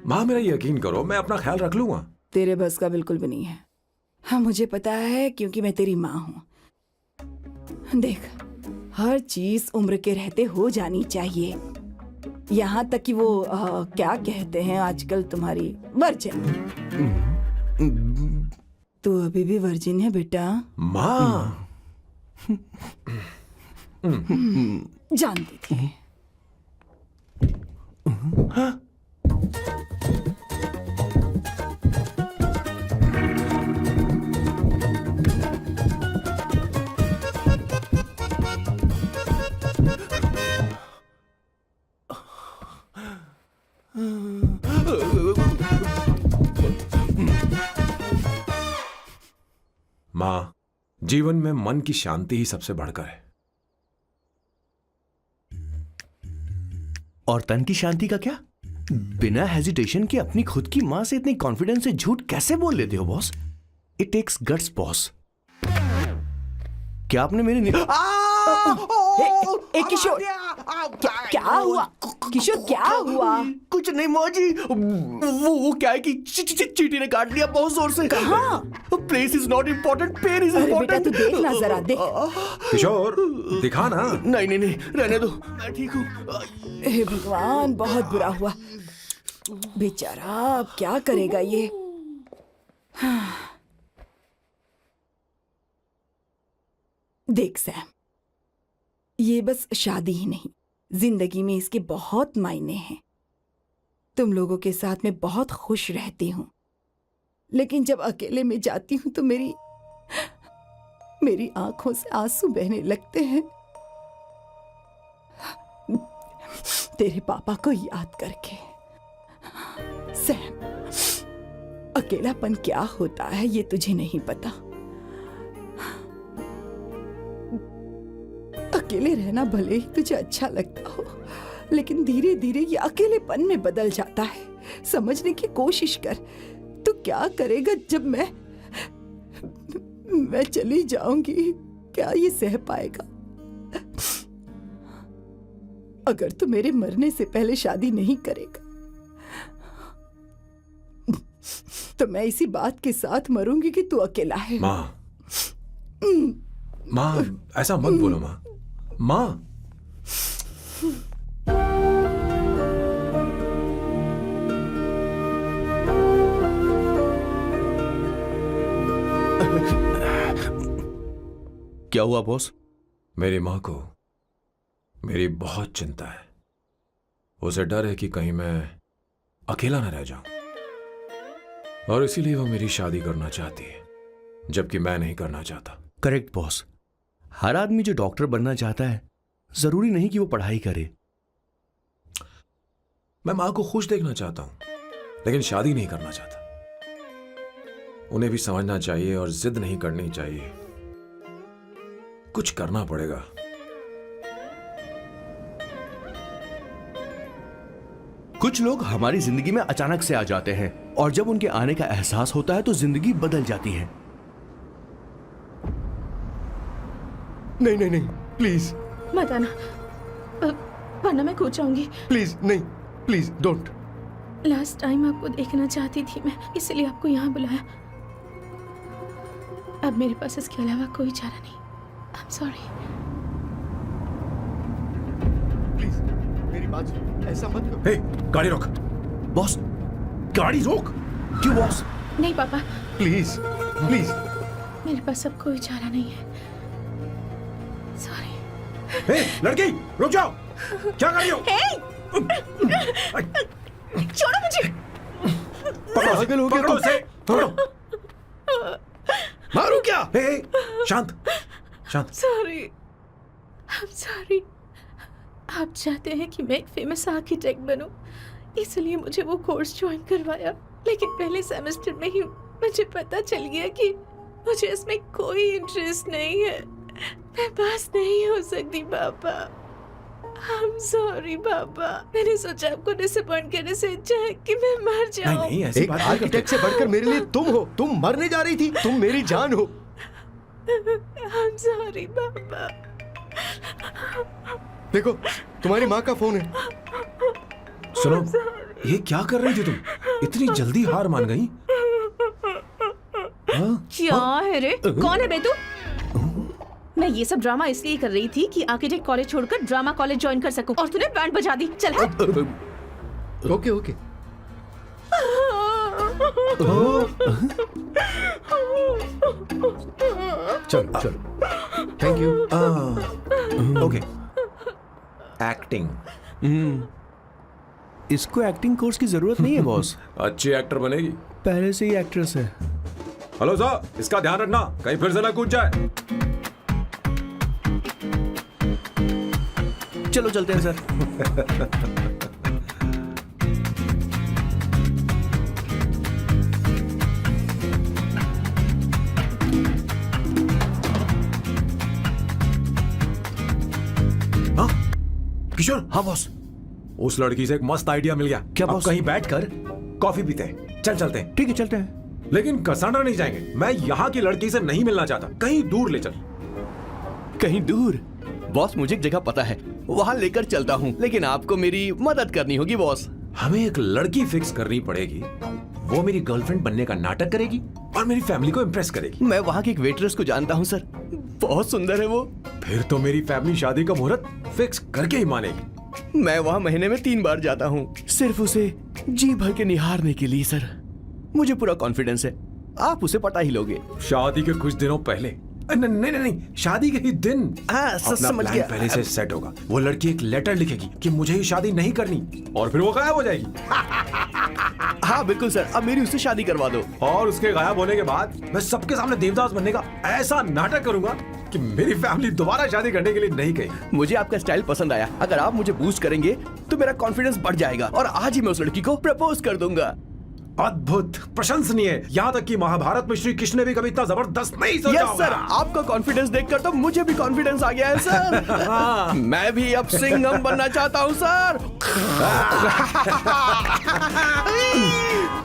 माँ मेरा यकीन करो, मैं अपना ख्याल रख लूंगा। तेरे बस का बिल्कुल भी नहीं है। हाँ मुझे पता है, क्योंकि मैं तेरी माँ हूँ। देख, हर चीज उम्र के रहते हो जानी चाहिए, यहाँ तक कि वो क्या कहते हैं आजकल तुम्हारी वर्जिन। तू अभी भी वर्जिन है बेटा? माँ जानती थी। माँ, जीवन में मन की शांति ही सबसे बढ़कर है। और तन की शांति का क्या? बिना हेजिटेशन के अपनी खुद की मां से इतनी कॉन्फिडेंस से झूठ कैसे बोल लेते हो boss? It takes guts boss. क्या आपने मेरे किशोर, क्या हुआ? किशोर क्या हुआ? कुछ नहीं माँ जी, वो क्या है कि चींटी ने काट लिया बहुत जोर से। कहाँ? Place is not important, pen is अरे बेटा इम्पोर्टेंट। तू देख ना जरा, देख। किशोर दिखा ना। नहीं नहीं नहीं, रहने दो, मैं ठीक हूँ। हे भगवान, बहुत बुरा हुआ बेचारा। अब क्या करेगा ये? देख सैम, ये बस शादी ही नहीं, जिंदगी में इसके बहुत मायने हैं। तुम लोगों के साथ मैं बहुत खुश रहती हूँ, लेकिन जब अकेले में जाती हूँ तो मेरी आंखों से आंसू बहने लगते हैं, तेरे पापा को याद करके। सैम, अकेलापन क्या होता है ये तुझे नहीं पता। अकेले रहना भले ही तुझे अच्छा लगता हो, लेकिन धीरे धीरे ये अकेलेपन में बदल जाता है। समझने की कोशिश कर। तू क्या करेगा जब मैं चली जाऊंगी? क्या ये सह पाएगा? अगर तू मेरे मरने से पहले शादी नहीं करेगा तो मैं इसी बात के साथ मरूंगी कि तू अकेला है। माँ, माँ ऐसा मत बोलो माँ। माँ, क्या हुआ बॉस? मेरी माँ को मेरी बहुत चिंता है। उसे डर है कि कहीं मैं अकेला न रह जाऊं, और इसीलिए वो मेरी शादी करना चाहती है, जबकि मैं नहीं करना चाहता। Correct boss. हर आदमी जो डॉक्टर बनना चाहता है, जरूरी नहीं कि वो पढ़ाई करे। मैं माँ को खुश देखना चाहता हूं, लेकिन शादी नहीं करना चाहता। उन्हें भी समझना चाहिए और जिद नहीं करनी चाहिए। कुछ करना पड़ेगा। कुछ लोग हमारी जिंदगी में अचानक से आ जाते हैं, और जब उनके आने का एहसास होता है तो जिंदगी बदल जाती है। नहीं नहीं नहीं, प्लीज मत आना, वरना मैं खो जाऊंगी। प्लीज नहीं, प्लीज डोंट। लास्ट टाइम आपको देखना चाहती थी मैं, इसलिए आपको यहाँ बुलाया। अब मेरे पास इसके अलावा कोई चारा नहीं। आई एम सॉरी। बाजी ऐसा मत करो। हे, गाड़ी रोक। बॉस, गाड़ी रोक। क्यों बॉस? नहीं पापा, प्लीज प्लीज। मेरे पास अब कोई चारा नहीं है। सॉरी। हे, लड़की, रुक जाओ। क्या कर रही हो? छोड़ो मुझे। पागल हो गया पकड़ो तुम। उसे, पकड़ो। मारो क्या? हे, शांत, शांत। Sorry, I'm sorry। आप चाहते हैं कि मैं एक फेमस आर्किटेक्ट बनूं, इसलिए मुझे वो कोर्स ज्वाइन करवाया, लेकिन पहले सेमेस्टर में ही मुझे पता चल गया कि मुझे इसमें कोई इंटरेस्ट नहीं है। मैं पास नहीं हो सकती पापा। I'm sorry पापा। मैंने सोचा आपको डिसअपॉइंट करने से अच्छा है कि मैं मर जाऊं। नहीं, ऐसी एक बात नहीं करते। आर्किटेक्ट से बढ़कर मेरे लिए तुम हो। तुम मरने जा रही थी, तुम मेरी जान हो। I'm sorry पापा। देखो, तुम्हारी माँ का फोन है। सुनो, ये क्या कर रही थी तुम? इतनी जल्दी हार मान गई? हाँ? क्या है रे? कौन है बे तू? मैं ये सब ड्रामा इसलिए कर रही थी कि आर्किटेक्ट कॉलेज छोड़कर ड्रामा कॉलेज ज्वाइन कर सकूं, और तूने बैंड बजा दी। चल हट। Okay okay. चलो चलो, थैंक यू। ओके। एक्टिंग। इसको एक्टिंग कोर्स की जरूरत नहीं है बॉस। अच्छी एक्टर बनेगी। पहले से ही एक्ट्रेस है। हेलो सर, इसका ध्यान रखना, कहीं फिर से ना कूद जाए। चलो चलते हैं सर। हाँ? किशोर। हाँ बॉस। उस लड़की से एक मस्त आइडिया मिल गया। क्या अब बॉस? कहीं बैठकर कॉफी पीते हैं। चल चलते हैं। ठीक है, चलते हैं। लेकिन कसांड्रा नहीं जाएंगे। मैं यहाँ की लड़की से नहीं मिलना चाहता। कहीं दूर ले चल। कहीं दूर? बॉस, मुझे एक जगह पता है, वहां लेकर चलता हूँ, लेकिन आपको मेरी मदद करनी होगी बॉस। हमें एक लड़की फिक्स करनी पड़ेगी। वो मेरी गर्लफ्रेंड बनने का नाटक करेगी और मेरी फैमिली को इम्प्रेस करेगी। मैं वहां की एक वेट्रेस को जानता हूँ सर, बहुत सुंदर है वो। फिर तो मेरी फैमिली शादी का मुहूर्त फिक्स करके ही मानेगी। मैं वहां महीने में 3 बार जाता हूँ, सिर्फ उसे जी भर के निहारने के लिए सर। मुझे पूरा कॉन्फिडेंस है आप उसे पटा ही लोगे। शादी के कुछ दिनों पहले। नहीं, शादी के ही दिन। हाँ, अपना समझ प्लान गया। पहले से सेट होगा। वो लड़की एक लेटर लिखेगी कि मुझे ही शादी नहीं करनी, और फिर वो गायब हो जाएगी। हाँ बिल्कुल सर, अब मेरी उससे शादी करवा दो। और उसके गायब होने के बाद मैं सबके सामने देवदास बनने का ऐसा नाटक करूंगा कि मेरी फैमिली दोबारा शादी करने के लिए नहीं कहेगी। मुझे आपका स्टाइल पसंद आया। अगर आप मुझे बूस्ट करेंगे तो मेरा कॉन्फिडेंस बढ़ जाएगा और आज ही मैं उस लड़की को प्रपोज कर दूंगा। अद्भुत, प्रशंसनीय। यहाँ तक कि महाभारत में श्री कृष्ण ने भी कभी इतना जबरदस्त नहीं सोचा यस होगा। सर, आपका कॉन्फिडेंस देखकर तो मुझे भी कॉन्फिडेंस आ गया है सर। मैं भी अब सिंघम बनना चाहता हूँ सर।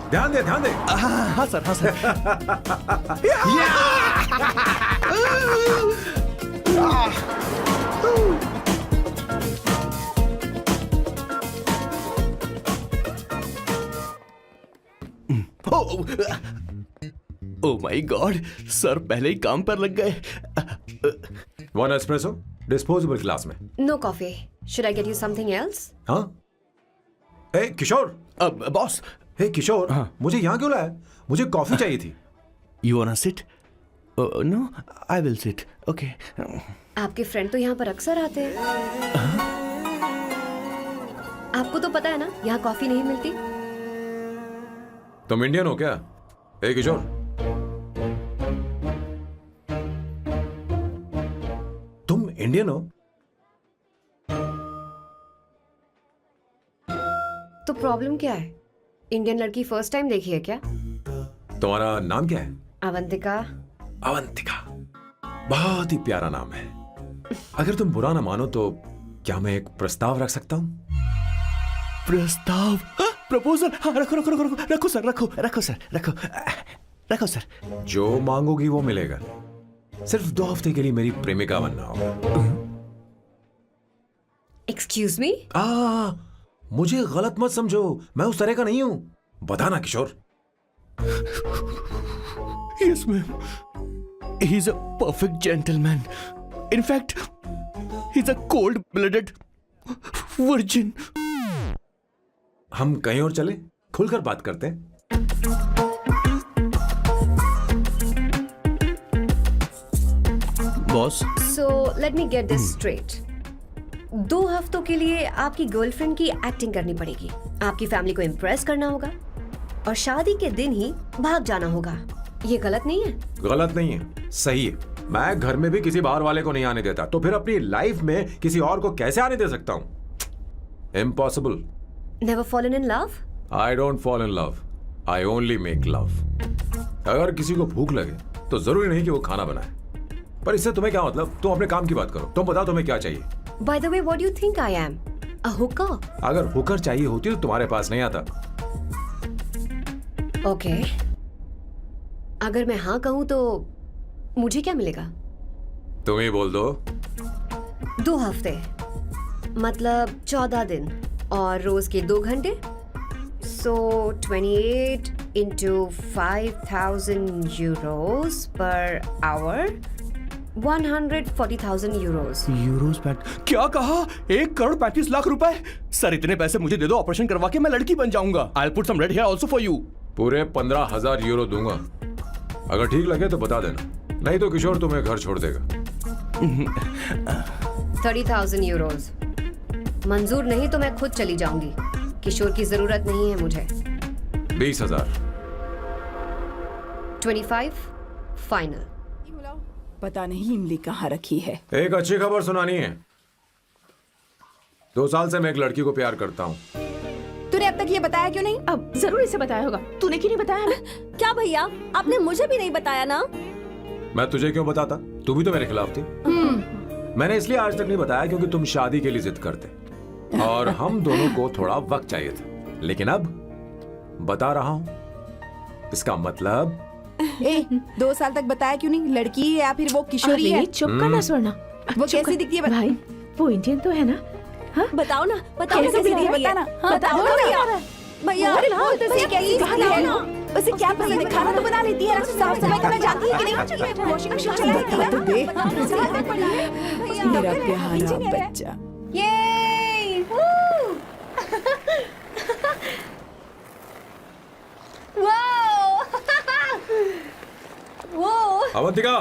ध्यान दे, ध्यान दे। हाँ सर, हाँ sir. Oh my god, sir पहले ही काम पर लग गए। 1 एस्प्रेसो डिस्पोजेबल ग्लास में। No coffee. Should I get you something else? हाँ? ए किशोर। अब बॉस। हे किशोर, मुझे यहाँ क्यों लाया? मुझे कॉफी चाहिए थी। You want to sit? No, I will sit. Okay. आपके फ्रेंड तो यहाँ पर अक्सर आते हैं। आपको तो पता है ना, यहाँ कॉफी नहीं मिलती। तुम इंडियन हो क्या? ए किशोर, तुम इंडियन हो? तो प्रॉब्लम क्या है? इंडियन लड़की फर्स्ट टाइम देखी है क्या? तुम्हारा नाम क्या है? अवंतिका। अवंतिका, बहुत ही प्यारा नाम है। अगर तुम बुरा ना मानो तो क्या मैं एक प्रस्ताव रख सकता हूँ? प्रस्ताव? प्रपोजल? हाँ, रखो रखो रखो रखो रखो सर, रखो रखो सर, रखो रखो सर। जो मांगोगी वो मिलेगा। सिर्फ 2 हफ्ते के लिए मेरी प्रेमिका बनना होगा। Excuse me? मुझे गलत मत समझो, मैं उस तरह का नहीं हूं। बताना किशोर। Yes, ma'am. He's a perfect gentleman. In fact, he's a cold-blooded virgin. हम कहीं और चले, खुलकर बात करते हैं। Boss, so let me get this straight. 2 हफ्तों के लिए आपकी गर्लफ्रेंड की एक्टिंग करनी पड़ेगी, आपकी फैमिली को इम्प्रेस करना होगा और शादी के दिन ही भाग जाना होगा। ये गलत नहीं है? गलत नहीं है, सही है। मैं घर में भी किसी बाहर वाले को नहीं आने देता, तो फिर अपनी लाइफ में किसी और को कैसे आने दे सकता हूँ? Impossible. Never fallen in love? I don't fall in love, I only make love. अगर किसी को भूख लगे तो जरूरी नहीं कि वो खाना बनाए, पर इससे तुम्हें क्या मतलब? तुम अपने काम की बात करो। तुम बताओ तुम्हें क्या चाहिए? Bye the way, what do you think I am? A Hooker? अगर हुकर चाहिए होती तो तुम्हारे पास नहीं आता। ओके, अगर मैं हाँ कहूँ तो मुझे क्या मिलेगा? तुम ही बोल दो। 2 हफ्ते मतलब 14 दिन और रोज के 2 घंटे। सो 28 into 5,000 euros per hour, 140,000 euros. Euros PAT क्या कहा? 1,35,00,000 रुपए? सर इतने पैसे मुझे दे दो, ऑपरेशन करवा के मैं लड़की बन जाऊंगा। I'll put some red hair also for you. पूरे 15,000 यूरो दूंगा। अगर ठीक लगे तो बता देना, नहीं तो किशोर तुम्हें घर छोड़ देगा। 30,000 euros मंजूर नहीं तो मैं खुद चली जाऊंगी। किशोर की जरूरत नहीं है मुझे। 20,000। 25 फाइनल। पता नहीं इमली कहाँ रखी है। एक अच्छी खबर सुनानी है। 2 साल से मैं एक लड़की को प्यार करता हूँ। तूने अब तक ये बताया क्यों नहीं? अब जरूर इसे बताया होगा। तूने क्यों नहीं बताया हमें? क्या भैया, आपने मुझे भी नहीं बताया ना? मैं तुझे क्यों बताता? तू भी तो मेरे खिलाफ थी। मैंने इसलिए आज तक नहीं बताया क्योंकि तुम शादी के लिए जिद करते और हम दोनों को थोड़ा वक्त चाहिए था। लेकिन अब बता रहा हूँ। इसका मतलब 2 साल तक बताया क्यों नहीं? लड़की है या फिर वो किशोरी है? अरे चुप करना स्वर्णा। वो चुप कैसी कर। दिखती है? भाई वो इंडियन तो है ना? हाँ? बताओ ना, बताओ कैसी दिखती है? बताना, बताओ ना भैया। भैया भैया कैसी दिखती है ना? उसे क्या पसंद है? खाना तो बना लेती है, साफ सफाई करना जानती है कि नहीं? वॉशिंग मशीन चला लेती है? बता तो दे मेरा प्यारा बच्चा। ये अवंतिका,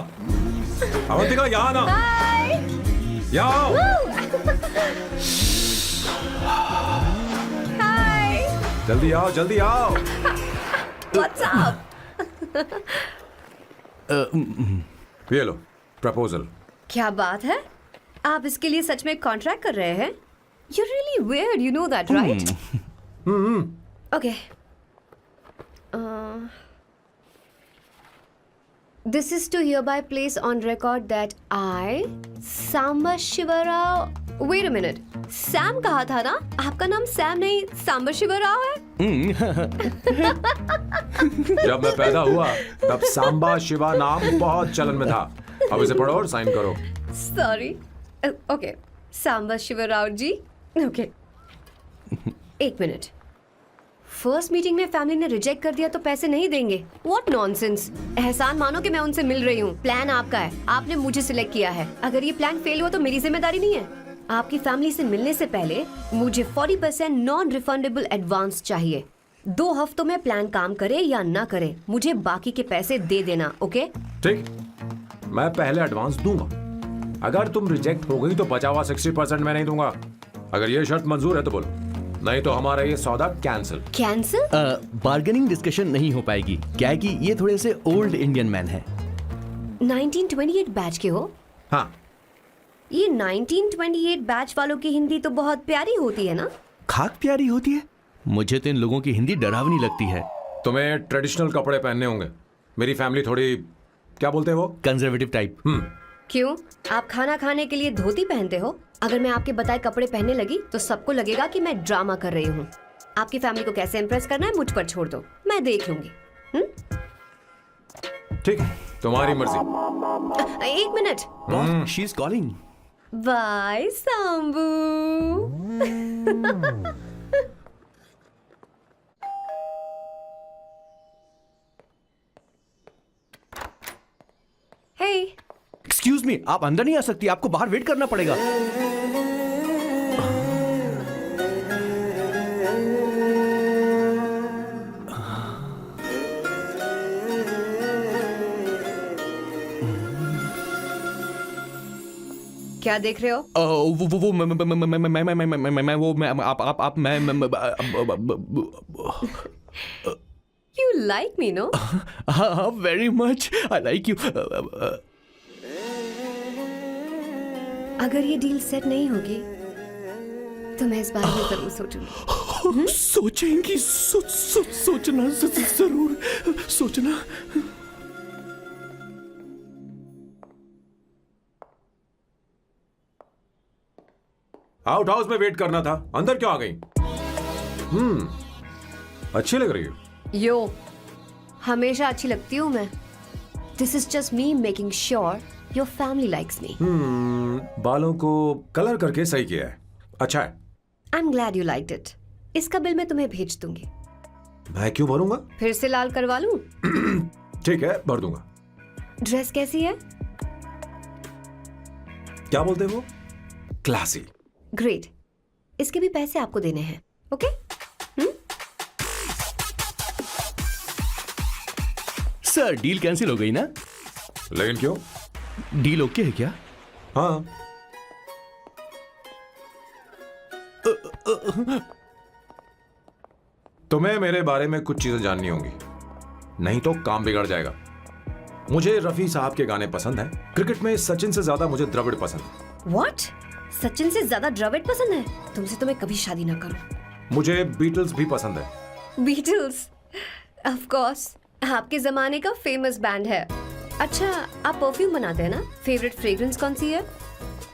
अवंतिका यहाँ ना, यहाँ आओ। जल्दी आओ, जल्दी आओ। What's up? ये लो प्रपोजल। क्या बात है? आप इसके लिए सच में कॉन्ट्रैक्ट कर रहे हैं? You're really weird, you know that, right? Okay. This is to hereby place on record that I, Samba Shivarao. Wait a minute. Sam कहा था ना? आपका नाम सैम नहीं सांबा शिवराव है? जब मैं पैदा हुआ तब सांबा शिवा नाम बहुत चलन में था। अब इसे पढ़ो और साइन करो। Sorry. Okay. सांबा शिवराव जी. Okay. 1 मिनट। फर्स्ट मीटिंग में फैमिली ने रिजेक्ट कर दिया तो पैसे नहीं देंगे? What nonsense! एहसान मानो कि मैं उनसे मिल रही हूँ। प्लान आपका है, आपने मुझे सिलेक्ट किया है। अगर ये प्लान फेल हुआ तो मेरी जिम्मेदारी नहीं है। आपकी फैमिली से मिलने से पहले मुझे 40% नॉन रिफंडेबल एडवांस चाहिए। 2 हफ्तों में प्लान काम करे या ना करे, मुझे बाकी के पैसे दे देना। ओके? ठीक, मैं पहले एडवांस दूंगा। अगर तुम रिजेक्ट हो गई तो बचा हुआ 60% मैं नहीं दूंगा। अगर ये शर्त मंजूर है तो बोलो, नहीं तो हमारा ये सौदा कैंसिल। कैंसिल? बार्गेनिंग डिस्कशन नहीं हो पाएगी। क्या है कि ये थोड़े से ओल्ड इंडियन मैन है। 1928 बैच के हो? हाँ। ये 1928 बैच वालों की हिंदी तो बहुत प्यारी होती है ना? खाक प्यारी होती है? मुझे तो इन लोगों की हिंदी डरावनी लगती है। तुम्हें ट्रेडिशनल कपड़े पहनने होंगे। मेरी फैमिली थोड़ी, क्या बोलते हैं वो, कंजर्वेटिव टाइप। क्यों? आप खाना खाने के लिए धोती पहनते हो? अगर मैं आपके बताए कपड़े पहनने लगी तो सबको लगेगा कि मैं ड्रामा कर रही हूँ। आपकी फैमिली को कैसे इम्प्रेस करना है मुझ पर छोड़ दो, मैं देख लूंगी। ठीक, तुम्हारी मर्जी। 1 minute. She is calling. Bye Sambu. Hey, excuse me, आप अंदर नहीं आ सकती, आपको बाहर वेट करना पड़ेगा। क्या देख रहे हो? वो मैं वो मैं आप मैं You like me, no? हाँ very much I like you. अगर ये डील सेट नहीं होगी तो मैं इस बारे में जरूर सोचूंगी। सोचेंगी सोचना जरूर सोचना। आउट हाउस में वेट करना था, अंदर क्यों आ गई? अच्छी लग रही हो। यो, हमेशा अच्छी लगती हूँ मैं। This is just me making sure your family likes me. बालों को कलर करके सही किया है, अच्छा है। I am glad you liked it. इसका बिल मैं तुम्हें भेज दूंगी। मैं क्यों भरूंगा? फिर से लाल करवा लूं? ठीक है, भर दूंगा। ड्रेस कैसी है? क्या बोलते हो? क्लासी। ग्रेट। इसके भी पैसे आपको देने हैं, ओके? सर डील कैंसिल हो गई ना? लेकिन क्यों? डील ओके है क्या? हाँ। तुम्हें मेरे बारे में कुछ चीजें जाननी होंगी, नहीं तो काम बिगड़ जाएगा। मुझे रफी साहब के गाने पसंद हैं। क्रिकेट में सचिन से ज्यादा मुझे द्रविड़ पसंद है। What? सचिन से ज्यादा द्रविड़ पसंद है? तुमसे तो मैं कभी शादी ना करूं। मुझे बीटल्स भी पसंद है। बीटल्स? ऑफ कोर्स, आपके जमाने का फेमस बैंड है। अच्छा, आप परफ्यूम बनाते हैं ना? फेवरेट फ्रेग्रेंस कौन सी है?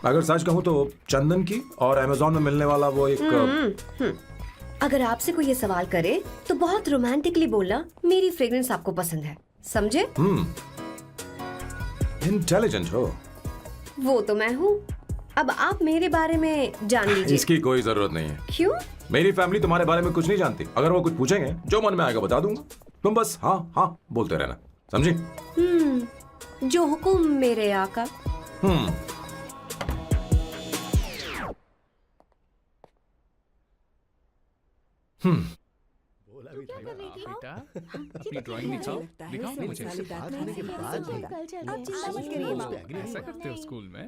अगर सच कहूं तो चंदन की, और अमेज़न में मिलने वाला वो एक अगर आपसे कोई ये सवाल करे तो बहुत रोमांटिकली बोलना मेरी फ्रेग्रेंस आपको पसंद है, समझे? इंटेलिजेंट हो। वो तो मैं हूँ। अब आप मेरे बारे में जान लीजिए। इसकी कोई जरूरत नहीं है। क्यों? मेरी फैमिली तुम्हारे बारे में कुछ नहीं जानती। अगर वो कुछ पूछेंगे, जो मन में आएगा बता दूंगा। तुम बस हाँ हाँ बोलते रहना, समझी? जो हुकुम मेरे आका। बेटा अपनी ड्राइंग दिखाओ मुझे। ऐसा करते हो स्कूल में?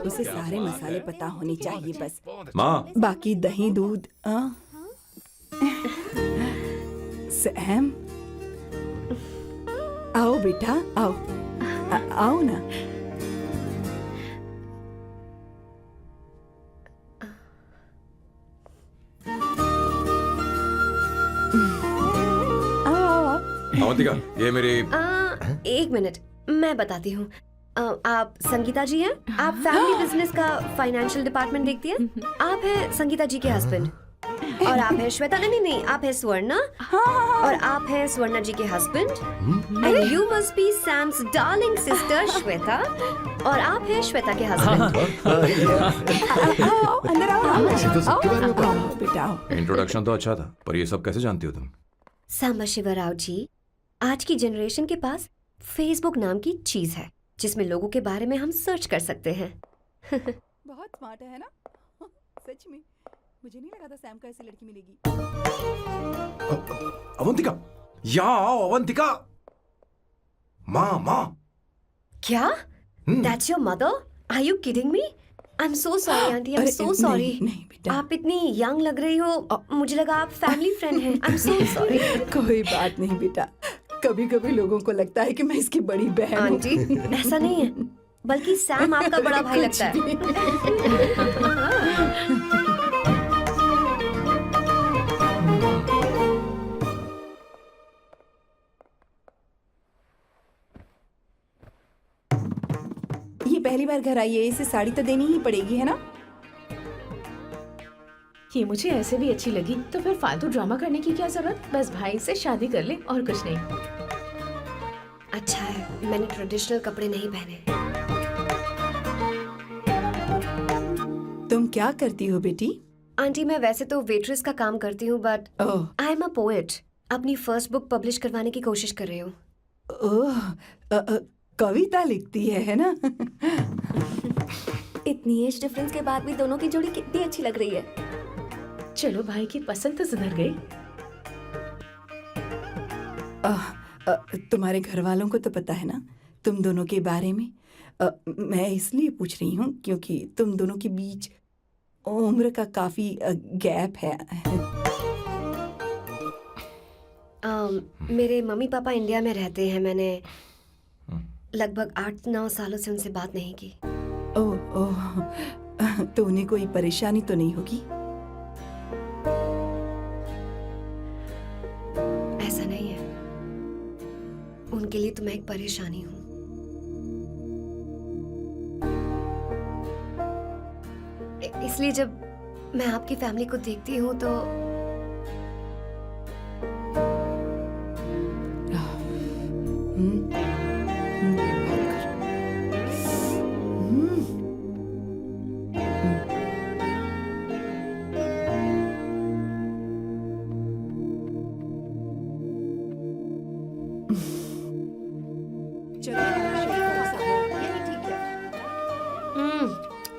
उसे सारे मसाले पता होने चाहिए बस। माँ, बाकी दही दूध। सैम, आओ बेटा, आओ। आओ ना। अवंतिका, ये मेरी। एक मिनट, मैं बताती हूँ। आप संगीता जी हैं? आप फैमिली बिजनेस का फाइनेंशियल डिपार्टमेंट देखती हैं? आप हैं संगीता जी के हस्बैंड। और आप हैं श्वेता। नहीं, आप हैं स्वर्णा। और आप हैं स्वर्णा जी के husband. And you must be Sam's darling sister Shweta. और आप हैं श्वेता के हस्बैंड। आओ, अंदर आओ बेटा। इंट्रोडक्शन तो अच्छा था, पर ये सब कैसे जानती हो तुम? सांबा शिवराव जी, आज की जनरेशन के पास फेसबुक नाम की चीज है जिसमें लोगों के बारे में हम सर्च कर सकते हैं। बहुत स्मार्ट है ना? सच में मुझे नहीं लगा था सैम को ऐसी लड़की मिलेगी। अवंतिका, यहाँ आओ अवंतिका। माँ। क्या? That's your mother? Are you kidding me? I'm so sorry, auntie. I'm so sorry. नहीं बेटा। आप इतनी यंग लग रही हो। मुझे लगा आप फैमिली फ्रेंड हैं। I'm so sorry. कोई बात नहीं बेटा। कभी कभी लोगों को लगता है कि मैं इसकी बड़ी बहन हूँ। आंटी, ऐसा नहीं है, बल्कि सैम आपका बड़ा भाई लगता है। ये पहली बार घर आई है, इसे साड़ी तो देनी ही पड़ेगी, है ना? ये मुझे ऐसे भी अच्छी लगी, तो फिर फालतू ड्रामा करने की क्या जरूरत? बस भाई से शादी कर ले और कुछ नहीं। अच्छा है, मैंने ट्रेडिशनल कपड़े नहीं पहने। तुम क्या करती हो बेटी? आंटी, मैं वैसे तो वेट्रेस का काम करती हूँ, but oh, I am a poet. अपनी फर्स्ट बुक पब्लिश करवाने की कोशिश कर रही हूँ। ओह, कविता लिखती है ना? इतनी एज डिफरेंस के बाद भी दोनों की जोड़ी कितनी अच्छी लग रही है। चलो, भाई की पसंद तो सुधर गई। तुम्हारे घर वालों को तो पता है ना तुम दोनों के बारे में? मैं इसलिए पूछ रही हूँ क्योंकि तुम दोनों के बीच उम्र का काफी गैप है। मेरे मम्मी पापा इंडिया में रहते हैं। मैंने लगभग 8-9 सालों से उनसे बात नहीं की। ओह, तो उन्हें कोई परेशानी तो नहीं होगी? ऐसा नहीं है, उनके लिए तो मैं एक परेशानी हूँ। इसलिए जब मैं आपकी फैमिली को देखती हूँ तो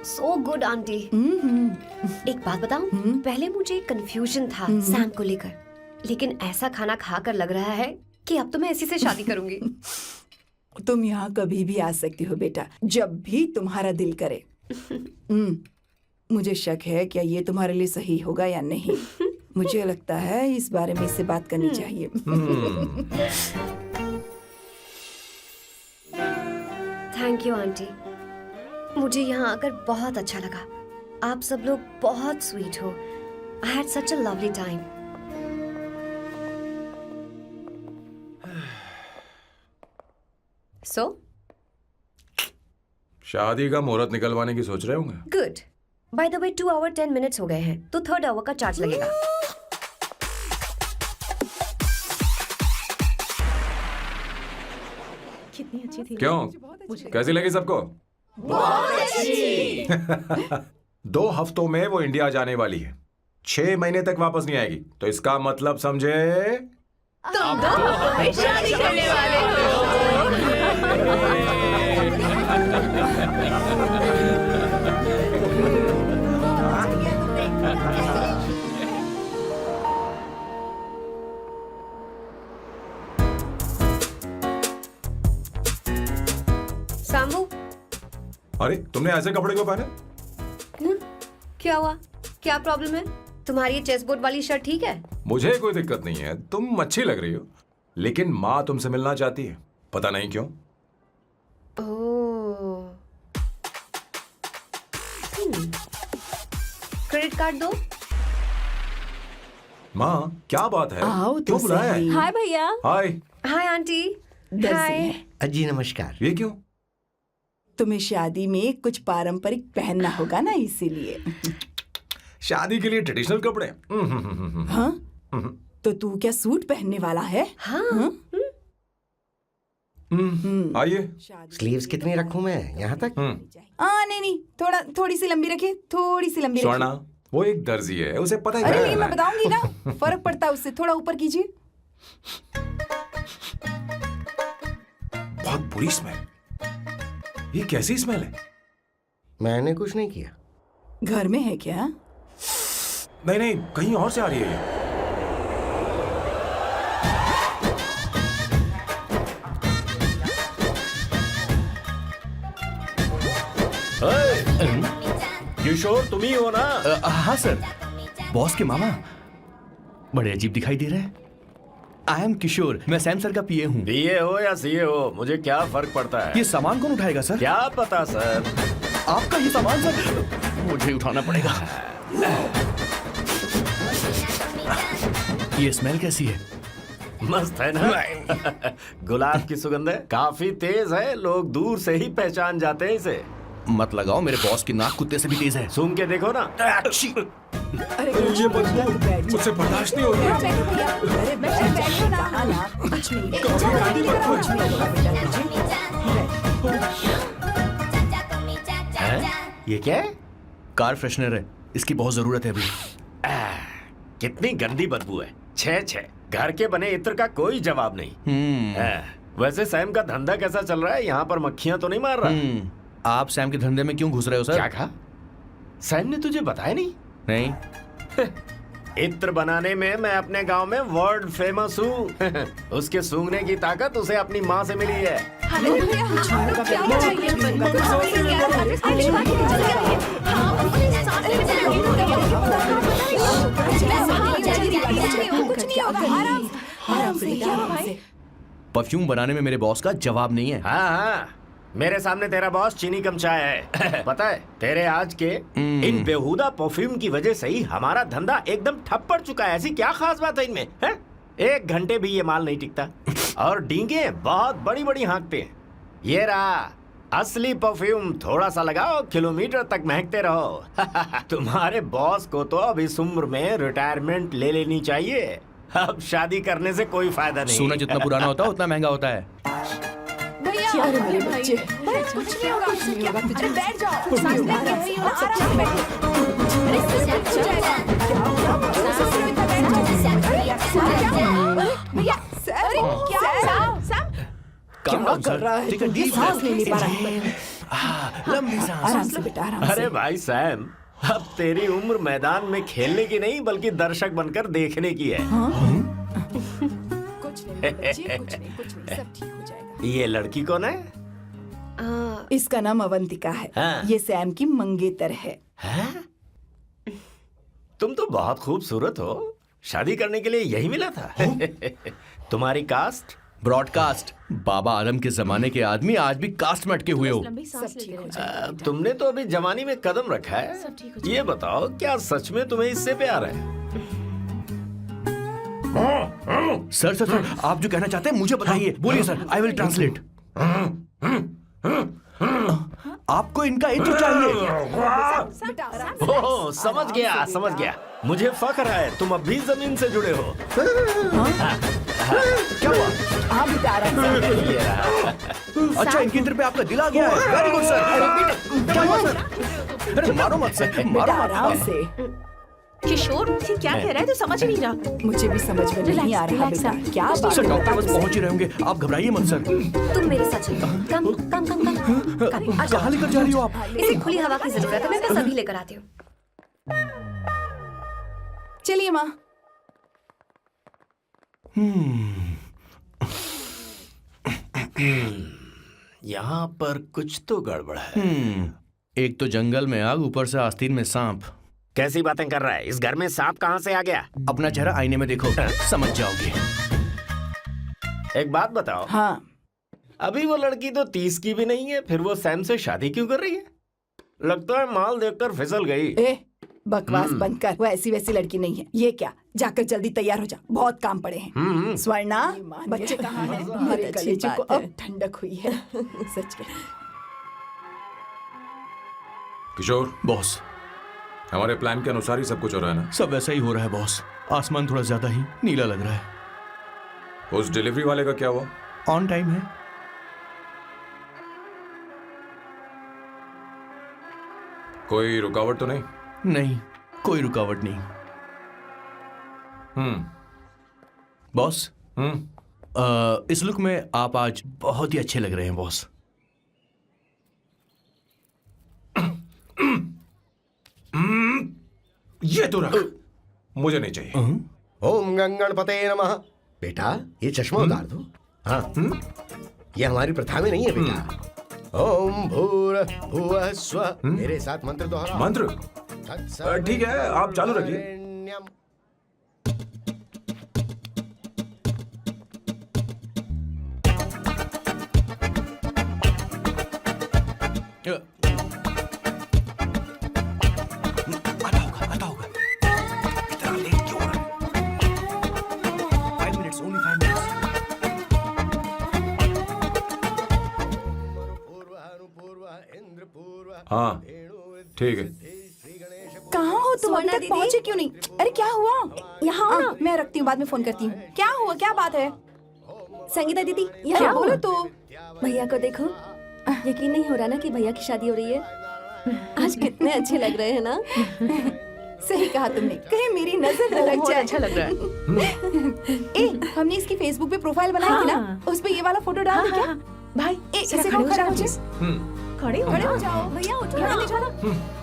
सो गुड आंटी। एक बात बताऊं, पहले मुझे कंफ्यूजन था सैम को लेकर, लेकिन ऐसा खाना खाकर लग रहा है कि अब तो मैं इसी से शादी करूंगी। तुम यहाँ कभी भी आ सकती हो बेटा, जब भी तुम्हारा दिल करे। मुझे शक है क्या ये तुम्हारे लिए सही होगा या नहीं। मुझे लगता है इस बारे में इससे बात करनी चाहिए। थैंक यू आंटी, मुझे यहाँ आकर बहुत अच्छा लगा। आप सब लोग बहुत स्वीट हो। I had such a lovely time. So शादी का मुहूर्त निकलवाने की सोच रहे होंगे। Good. By the way 2 hour 10 minutes हो गए हैं, तो 3rd आवर का चार्ज लगेगा। कितनी अच्छी थी। क्यों, कैसी लगी सबको? बहुत अच्छी। 2 हफ्तों में वो इंडिया जाने वाली है, 6 महीने तक वापस नहीं आएगी। तो इसका मतलब समझे, तुम दोनों शादी करने वाले सांबू, अरे तुमने ऐसे कपड़े क्यों पहने? क्या हुआ? क्या प्रॉब्लम है? तुम्हारी ये चेस्ट वाली शर्ट ठीक है? मुझे कोई दिक्कत नहीं है, तुम अच्छी लग रही हो, लेकिन माँ तुमसे मिलना चाहती है, पता नहीं क्यों। ओह। क्रेडिट कार्ड दो। माँ क्या बात है, आओ तो क्यों बुलाया है? सही। हाय भैया। हाय। Hi aunty. दर्जी हाय। है। जी नमस्कार। ये क्यों? तुम्हें शादी में कुछ पारंपरिक पहनना होगा ना, इसीलिए। शादी के लिए ट्रेडिशनल कपड़े? हाँ, तो तू क्या सूट पहनने वाला है? हाँ। आइए। स्लीव्स कितनी रखूं मैं, यहाँ तक? नहीं, थोड़ी सी लंबी रखे, थोड़ी सी लंबी स्वर्णा, रखे। वो एक दर्जी है, उसे पता ही अरे क्या नहीं, करना मैं है। बताऊंगी ना, फर्क पड़ता है उससे। थोड़ा ऊपर कीजिए। बहुत बुरी स्मेल। ये कैसी स्मेल है? मैंने कुछ नहीं किया। घर में है क्या? नहीं, कहीं और से आ रही है ये। किशोर तुम ही हो ना? हाँ सर, बॉस के मामा। बड़े अजीब दिखाई दे रहे हैं। आई एम किशोर, मैं सैम सर का पीए हूँ। पीए हो या सीए हो, मुझे क्या फर्क पड़ता है? ये सामान कौन उठाएगा सर? क्या पता सर। आपका ये सामान सर मुझे उठाना पड़ेगा। ये स्मेल कैसी है? मस्त है ना? गुलाब की सुगंध है, काफी तेज है, लोग दूर से ही पहचान जाते हैं इसे। मत लगाओ, मेरे बॉस की नाक कुत्ते से भी तेज है। सूंघ के देखो ना। अरे ये बदबू मुझसे बर्दाश्त नहीं हो रही। अरे बैठो ना। कहा ना, कुछ नहीं। कुछ नहीं होगा बेटा तुझे। ये क्या है? कार फ्रेशनर है, इसकी बहुत जरूरत है अभी। कितनी गंदी बदबू है। छे घर के बने इत्र का कोई जवाब नहीं। वैसे सैम का धंधा कैसा चल रहा है? यहाँ पर मक्खियां तो नहीं मार रहा? आप सैम के धंधे में क्यों घुस रहे हो सर? क्या कहा? सैम ने तुझे बताया नहीं? नहीं। इत्र बनाने में मैं अपने गांव में वर्ल्ड फेमस हूँ। उसके सूंघने की ताकत उसे अपनी माँ से मिली है। हमें क्या चाहिए? परफ्यूम बनाने में मेरे बॉस का जवाब नहीं है। हाँ हाँ, मेरे सामने तेरा बॉस चीनी कम चाय है। पता है तेरे आज के इन बेहुदा परफ्यूम की वजह से ही हमारा धंधा एकदम ठप पड़ चुका है। ऐसी क्या खास बात है इनमें है? 1 घंटे भी ये माल नहीं टिकता और डींगे बहुत बड़ी बड़ी हाँकते हैं। ये रहा असली परफ्यूम, थोड़ा सा लगाओ किलोमीटर तक महकते रहो। तुम्हारे बॉस को तो अब इस उम्र में रिटायरमेंट ले लेनी चाहिए। अब शादी करने से कोई फायदा नहीं। सोना जितना पुराना होता है उतना महंगा होता है। क्या रे मेरे बच्चे, कुछ नहीं होगा, कुछ नहीं होगा, तुझे बैठ जाओ, कुछ नहीं होगा, आराम से बैठो। भैया, अरे क्या कर रहा है? तू सांस ले नहीं पा रहा है। लंबी सांस। आराम से बेटा, आराम से। अरे भाई सैम, अब तेरी उम्र मैदान में खेलने की नहीं बल्कि दर्शक बनकर देखने की है। कुछ नहीं बच्चे, कुछ नहीं, सब ठीक हो जाएगा। ये लड़की कौन है? इसका नाम अवंतिका है। हाँ। ये सैम की मंगेतर है। हैं? तुम तो बहुत खूबसूरत हो, शादी करने के लिए यही मिला था। तुम्हारी कास्ट? ब्रॉडकास्ट। बाबा आदम के जमाने के आदमी आज भी कास्ट में अटके हुए हो। सब ठीक हो जाएगा। तुमने तो अभी जवानी में कदम रखा है। ये बताओ क्या सच में तुम्हें इससे प्यार है? सर सर सर, आप जो कहना चाहते हैं मुझे बताइए। बोलिए सर, आई विल ट्रांसलेट। आपको इनका इत्र चाहिए। ओह, समझ गया समझ गया। मुझे फख्र है तुम अब भी जमीन से जुड़े हो। क्या हुआ? हाँ बेटा, आराम से। अच्छा, इनके इत्र पे आपका दिल आ गया है। Very good sir. क्या हुआ सर? अरे मारो मत सर, बेटा मारो मत। आराम से। किशोर, ये क्या कह रहा है? तू समझ नहीं रहा। मुझे भी समझ में नहीं आ रहा बेटा, क्या बात सर है? डॉक्टर बस पहुंच ही रहे होंगे, आप घबराइए मत सर। तुम मेरे साथ चलो। कम कम कम कम। कहाँ लेकर जा रही हो आप? इसे खुली हवा की जरूरत है, मैं बस अभी लेकर आती हूँ। चलिए माँ। यहाँ पर कुछ तो गड़बड़ है। एक तो जंगल में आग, ऊपर से आस्तीन में सांप। कैसी बातें कर रहा है? इस घर में सांप कहाँ से आ गया? अपना चेहरा आईने में देखो, समझ जाओगे। एक बात बताओ। हाँ, अभी वो लड़की तो 30 की भी नहीं है, फिर वो सैम से शादी क्यों कर रही है? लगता है माल देखकर फिसल गई। ए बकवास बंद कर, वो ऐसी वैसी लड़की नहीं है। ये क्या, जाकर जल्दी तैयार हो जा, बहुत काम पड़े हैं। स्वर्णा, बच्चे कहाँ हैं? मेरे कलेजे को अब ठंडक हुई है। सच कह। किशोर, बॉस, हमारे प्लान के अनुसार ही सब कुछ हो रहा है ना? सब वैसा ही हो रहा है बॉस। आसमान थोड़ा ज्यादा ही नीला लग रहा है। उस डिलीवरी वाले का क्या हुआ? ऑन टाइम है। कोई रुकावट तो नहीं? नहीं, कोई रुकावट नहीं। बॉस, इस लुक में आप आज बहुत ही अच्छे लग रहे हैं बॉस। ये तो रख, मुझे नहीं चाहिए। ओम गंगणपते नमः। बेटा ये चश्मा उतार दो। हाँ, ये हमारी प्रथा में नहीं है बेटा। ओम भूर भुवः स्वः। मेरे साथ मंत्र दोहराओ। मंत्र? ठीक है, आप चालू रखिए। आता होगा। इतना लेट क्यों हो रहा है? 5 minutes, only 5 minutes। हाँ, ठीक है। कहाँ हो तुम? अभी तक पहुँचे क्यों नहीं? अरे क्या हुआ? यहाँ आओ ना। मैं रखती हूँ, बाद में फोन करती हूँ। क्या हुआ, क्या बात है? संगीता दीदी, क्या यहाँ आओ। बोलो तो? भैया को देखो, यकीन नहीं हो रहा ना कि भैया की शादी हो रही है। आज कितने अच्छे लग रहे हैं ना। सही कहा तुमने, कहीं मेरी नजर न लग जाए। अच्छा लग रहा है। ए, हमने इसकी फेसबुक पे प्रोफाइल बनाई थी ना, उस पे ये वाला फोटो डाल दे क्या? भाई, ए, इसे खड़ा हो जा। खड़े हो खड़े ना। हो जाओ भैया, उठो यहाँ ना। ले जाना।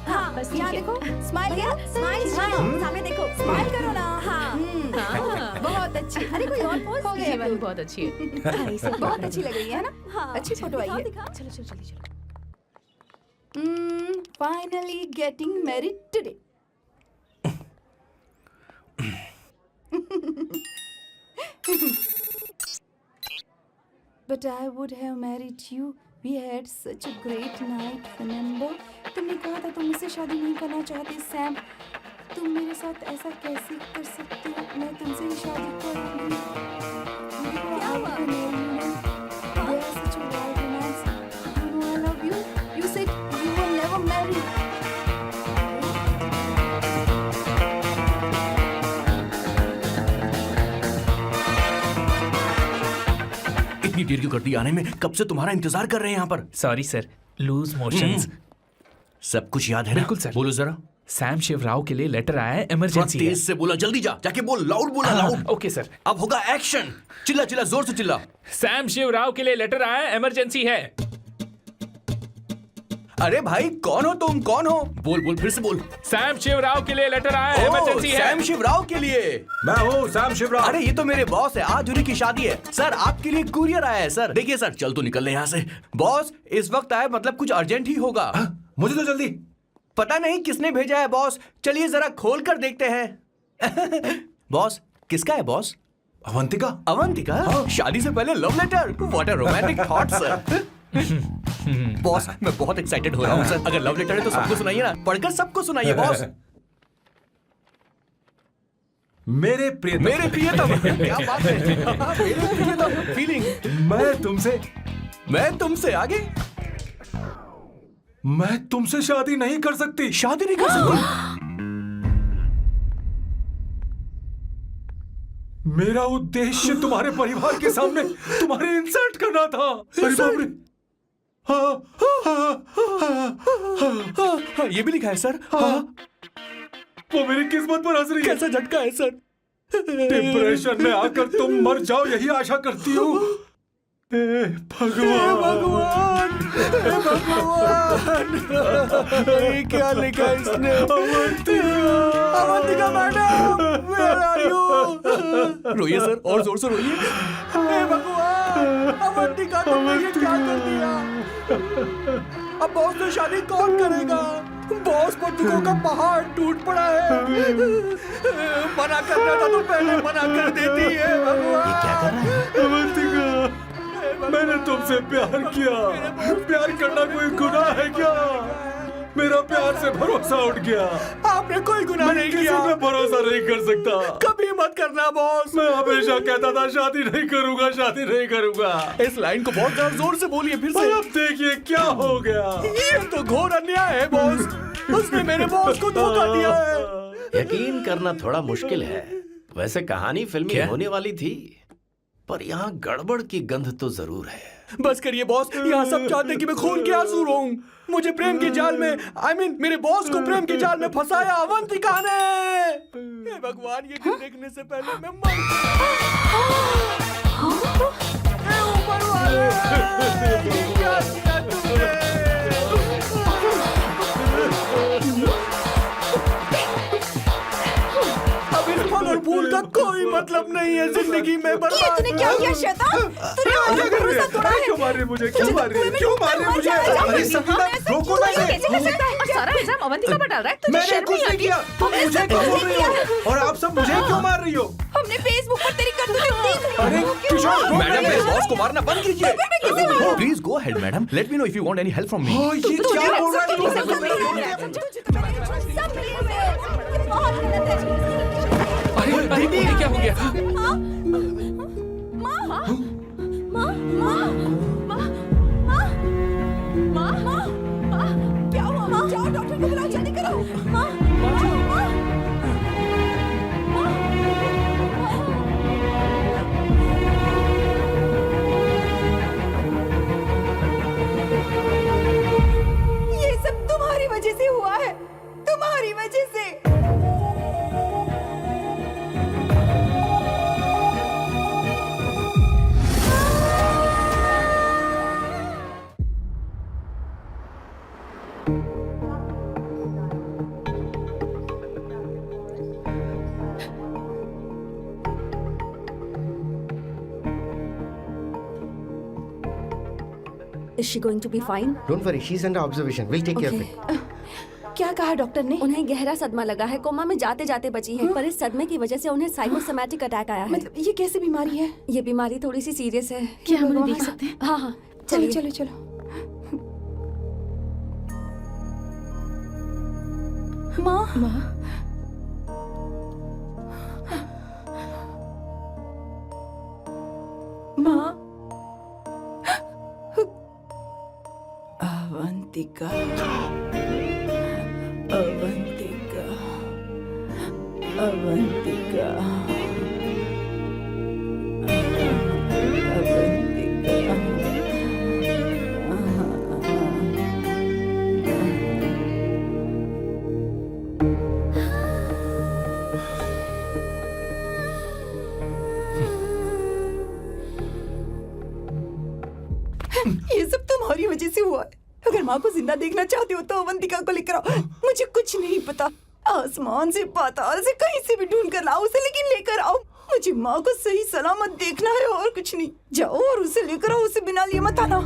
हाँ, बस यहाँ ठीक है। देखो, स्माइल किया, स्माइल, सामने देखो, स्माइल करो ना। हाँ, बहुत अच्छी। अरे कोई और पोज हो ये गया। वाली बहुत अच्छी है। बहुत अच्छी लग रही है ना। हाँ, अच्छी फोटो आई है। दिखाओ। चलो चलो जल्दी चलो। Finally getting married today. But I would have married you. We had such a great night, remember? तुमने कहा था तुम मुझसे शादी नहीं करना चाहते, सैम। तुम मेरे साथ ऐसा कैसे कर सकते हो? मैं तुमसे ही शादी करूंगी। क्या हुआ? We are such a wild romance. You know I love you. You said you will never marry. इतनी देर क्यों कर दी आने में? कब से तुम्हारा इंतजार कर रहे हैं यहाँ पर। Sorry sir, loose motions. सब कुछ याद है ना? बिल्कुल सर। बोलो जरा। सैम शिवराव के लिए लेटर आया है, थोड़ा इमरजेंसी है। तेज से बोला, जल्दी जा, जाके बोल, लाउड बोला, लाउड। Okay sir. अब होगा एक्शन। चिल्ला चिल्ला, जोर से चिल्ला। सैम शिवराव के लिए लेटर आया है, इमरजेंसी है। अरे भाई, कौन हो तुम? कौन हो? बोल बोल, फिर से बोल। सैम शिवराव के लिए लेटर आया है, इमरजेंसी है। सैम शिवराव के लिए। मैं हूँ सैम शिवराव। अरे ये तो मेरे बॉस है, आज उन्हीं की शादी है। सर आपके लिए कुरियर आया है सर। देखिए सर, चल तो निकल ले यहाँ से। बॉस इस वक्त आए, मतलब कुछ अर्जेंट ही होगा। मुझे तो जल्दी। पता नहीं किसने भेजा है बॉस, चलिए जरा खोल कर देखते हैं। बॉस किसका है बॉस? अवंतिका। अवंतिका? शादी से पहले love letter? What a romantic thought sir. Boss मैं बहुत एक्साइटेड हो रहा हूँ सर। अगर लव लेटर है तो सबको सुनाइए ना, पढ़कर सबको सुनाइए बॉस। मेरे प्रियतम। मेरे प्रियतम। क्या बात है। मेरे प्रियतम फीलिंग। मैं तुमसे आगे। मैं तुमसे शादी नहीं कर सकती। शादी नहीं कर सकती? मेरा उद्देश्य तुम्हारे परिवार के सामने तुम्हारे इंसल्ट करना था। अरे बाप रे। हाँ, ये भी लिखा है सर। वो मेरी किस्मत पर हंस रही है। कैसा झटका है सर। डिप्रेशन में आकर तुम मर जाओ, यही आशा करती हूँ। भगवान, ये क्या लिखा है इसने? Avantika madam, where are you? रोइए सर, और जोर से रोइए। हे भगवान, अवंतिका तुमने ये क्या कर दिया? अब बॉस से शादी कौन करेगा? बॉस पर दुखों का पहाड़ टूट पड़ा है। मना करना था तो पहले मना कर देती है। भगवान, ये क्या कर रहा है? अवंतिका, मैंने तुमसे प्यार किया। प्यार करना कोई गुनाह है क्या? मेरा प्यार से भरोसा उठ गया। आपने कोई गुनाह नहीं किसी किया। पे भरोसा नहीं कर सकता। कभी मत करना बॉस। मैं हमेशा कहता था शादी नहीं करूंगा, शादी नहीं करूंगा। इस लाइन को बहुत ज्यादा जोर से बोलिए फिर और से। अब देखिए क्या हो गया। ये तो घोर अन्याय है बॉस। उसने मेरे बॉस को धोखा दिया है। यकीन करना थोड़ा मुश्किल है। वैसे कहानी फिल्मी क्या? होने वाली थी, पर यहाँ गड़बड़ की गंध तो जरूर है। बस करिए बॉस, यहाँ सब चाहते हैं कि मैं खून के आंसू रोऊं। मुझे प्रेम के जाल में, मेरे बॉस को प्रेम के जाल में फंसाया अवंतिका ने। हे भगवान, ये दिन देखने से पहले मैं मर हे ऊपर वाले, ये क्या किया तुमने? अब इस फल और फूल का कोई मतलब नहीं है जिंदगी में। ये बर्बाद। तूने क्या किया शैतान? तूने हमारा भरोसा तोड़ा है। क्यों मार रहे मुझे? क्यों मार रहे? क्यों मार रहे मुझे? अरे संगीता, रोको ना इसे। कैसे कर सकता है? और सारा इल्जाम अवंतिका पर डाल रहा है। तुझे मैंने शर्म कुछ नहीं नहीं आती? किया। हमने मुझे सब क्यों कुछ बोल नहीं रही हो? किया। और आप सब मुझे क्यों मार रही हो? हमने फेसबुक पर तेरी करतूतें देख रही अरे हो। किशोर, मैडम, मेरे बॉस को मारना बंद कीजिए। Please go ahead madam, let me know if you want any help from me. ये क्या बोल रहा है? सब मिले हुए हैं। ये बहुत गलत है। अरे अरे, ये क्या हो गया? माँ, माँ, माँ, माँ, माँ, माँ, माँ, माँ, क्या हुआ? माँ, जाओ डॉक्टर को बुलाओ, जल्दी करो। माँ, माँ, माँ, ये सब तुम्हारी वजह से हुआ है, तुम्हारी वजह से। Is she going to be fine? Don't worry, she's under observation. We'll take care of it. क्या कहा डॉक्टर ने? उन्हें गहरा सदमा लगा है, कोमा में जाते जाते बची है, पर इस सदमे की वजह से उन्हें साइकोसोमैटिक अटैक आया है। मतलब ये कैसी बीमारी है? ये बीमारी थोड़ी सी सीरियस है। क्या हम उन्हें देख सकते हैं? हाँ हाँ, चलो चलिए। चलो चलो। माँ माँ अवंतिका अवंतिका अवंतिका ये सब तुम्हारी वजह से हुआ है। अगर माँ को जिंदा देखना चाहते हो तो अवंतिका को लेकर आओ। मुझे कुछ नहीं पता, आसमान से पाताल से कहीं से भी ढूंढ कर लाओ उसे, लेकिन लेकर आओ। मुझे माँ को सही सलामत देखना है और कुछ नहीं। जाओ और उसे लेकर आओ, उसे बिना लिए मत आना।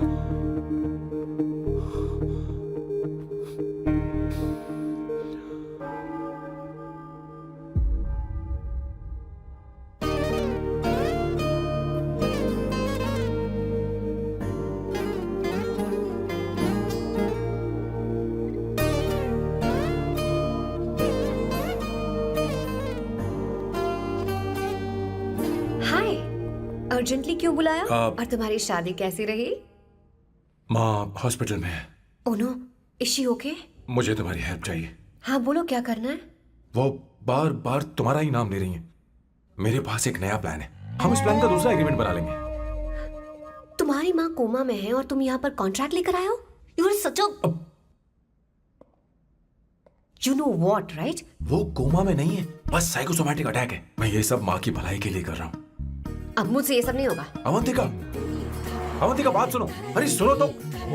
हाय, अर्जेंटली क्यों बुलाया? आप- और तुम्हारी शादी कैसी रही? माँ हॉस्पिटल में है। Oh no, is she okay? मुझे तुम्हारी हेल्प चाहिए। हाँ बोलो, क्या करना है? वो बार बार तुम्हारा ही नाम ले रही हैं। मेरे पास एक नया प्लान है, हम इस प्लान का दूसरा एग्रीमेंट बना लेंगे। तुम्हारी माँ कोमा में है और तुम यहाँ पर कॉन्ट्रैक्ट लेकर आए हो? You are such a you know what, right? वो कोमा में नहीं है, बस साइकोसोमैटिक अटैक है। मैं ये सब माँ की भलाई के लिए कर रहा हूँ। अब मुझसे ये सब नहीं होगा। अवंतिका, अवंतिका बात सुनो। अरे सुनो तो।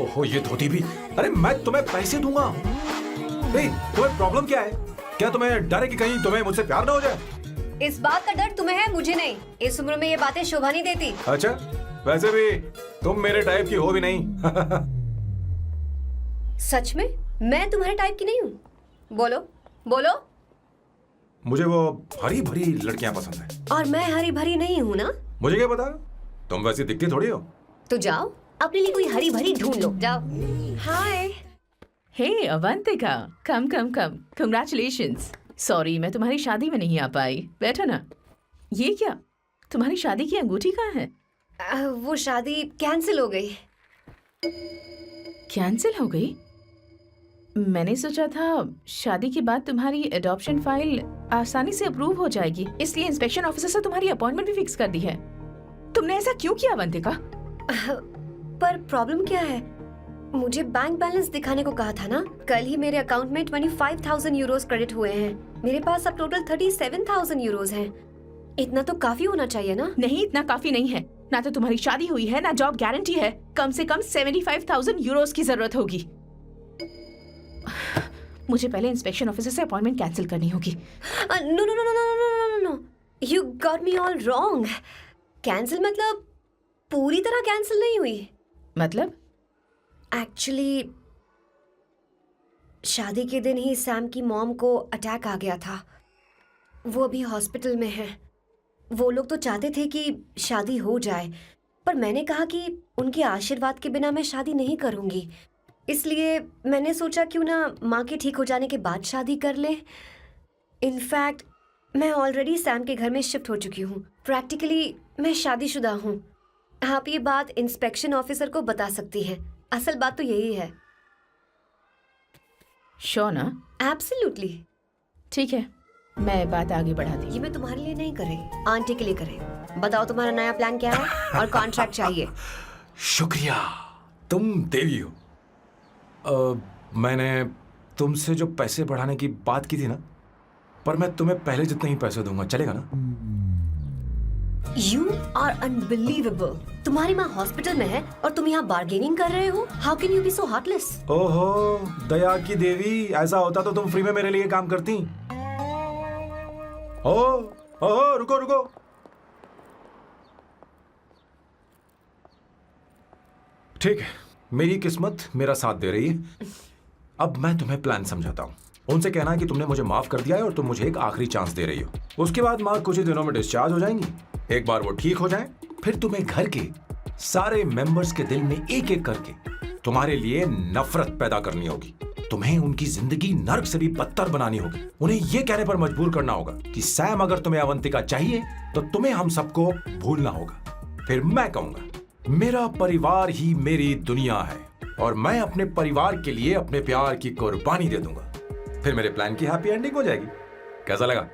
ओहो ये धोती भी। अरे मैं तुम्हें पैसे दूंगा। तुम्हें प्रॉब्लम क्या है? क्या तुम्हें डर है कि कहीं तुम्हें मुझसे प्यार ना हो जाए? इस बात का डर तुम्हें है, मुझे नहीं। इस उम्र में ये बातें शोभा नहीं देती। अच्छा, वैसे भी तुम मेरे टाइप की हो भी नहीं। सच में मैं तुम्हारे टाइप की नहीं हूँ? बोलो बोलो। मुझे वो हरी भरी लड़कियां पसंद है। और मैं हरी भरी नहीं हूँ ना? मुझे क्या पता, तुम वैसी दिखती थोड़ी हो। तो जाओ अपने लिए कोई हरी भरी ढूंढ लो, जाओ। हाय। हे अवंतिका, कम कम कम, कंग्रेचुलेशंस। सॉरी मैं तुम्हारी शादी में नहीं आ पाई। बैठो ना। ये क्या, तुम्हारी शादी की अंगूठी कहाँ है? वो शादी कैंसिल हो गई। कैंसिल हो गई? मैंने सोचा था शादी के बाद तुम्हारी एडॉप्शन फाइल आसानी से अप्रूव हो जाएगी, इसलिए इंस्पेक्शन ऑफिसर से तुम्हारी अपॉइंटमेंट भी फिक्स कर दी है। तुमने ऐसा क्यों किया अवंतिका? पर प्रॉब्लम क्या है? मुझे बैंक बैलेंस दिखाने को कहा था ना। कल ही मेरे अकाउंट में 25,000 यूरोस क्रेडिट हुए हैं। मेरे पास अब टोटल 37,000 यूरोस हैं। इतना तो काफी होना चाहिए ना? नहीं, इतना काफी नहीं है। ना तो तुम्हारी शादी हुई है, ना जॉब गारंटी है। कम से कम 75,000 यूरोस की जरूरत होगी। मुझे पहले इंस्पेक्शन ऑफिसर से अपॉइंटमेंट कैंसिल करनी होगी। No no no no no no no, you got me all wrong. Cancel मतलब पूरी तरह कैंसिल नहीं हुई। मतलब? एक्चुअली शादी के दिन ही सैम की मॉम को अटैक आ गया था। वो अभी हॉस्पिटल में है। वो लोग तो चाहते थे कि शादी हो जाए, पर मैंने कहा कि उनके आशीर्वाद के बिना मैं शादी नहीं करूंगी। इसलिए मैंने सोचा क्यों ना माँ के ठीक हो जाने के बाद शादी कर ले। इनफैक्ट मैं ऑलरेडी सैम के घर में शिफ्ट हो चुकी हूँ। प्रैक्टिकली मैं शादीशुदा हूँ। आप ये बात इंस्पेक्शन ऑफिसर को बता सकती हैं। असल बात तो यही है। श्योर ना? एब्सोल्युटली। ठीक है, मैं बात आगे बढ़ाती हूँ। ये मैं तुम्हारे लिए नहीं कर रही, आंटी के लिए कर रही। बताओ तुम्हारा नया प्लान क्या है और कॉन्ट्रैक्ट चाहिए। शुक्रिया, तुम देवी हो। मैंने तुमसे जो पैसे बढ़ाने की बात की थी ना, पर मैं तुम्हें पहले जितने ही पैसे दूंगा, चलेगा ना? You are unbelievable. तुम्हारी माँ हॉस्पिटल में है और तुम यहाँ बार्गेनिंग कर रहे हो? How can you be so heartless? ओहो दया की देवी, ऐसा होता तो तुम फ्री में मेरे लिए काम करती। ओहो रुको रुको। ठीक है, मेरी किस्मत मेरा साथ दे रही है। अब मैं तुम्हें प्लान समझाता हूँ। उनसे कहना है कि तुमने मुझे माफ कर दिया है और तुम मुझे एक आखिरी चांस दे रही हो। उसके बाद माँ कुछ ही दिनों में डिस्चार्ज हो जाएंगी। एक बार वो ठीक हो जाए, फिर तुम्हें घर के सारे मेंबर्स के दिल में एक एक करके तुम्हारे लिए नफरत पैदा करनी होगी। तुम्हें उनकी जिंदगी नर्क से भी बदतर बनानी होगी। उन्हें यह कहने पर मजबूर करना होगा कि सैम अगर तुम्हें अवंतिका चाहिए तो तुम्हें हम सबको भूलना होगा। फिर मैं कहूंगा मेरा परिवार ही मेरी दुनिया है और मैं अपने परिवार के लिए अपने प्यार की कुर्बानी दे दूंगा। फिर मेरे प्लान की हैप्पी एंडिंग हो जाएगी। कैसा लगा?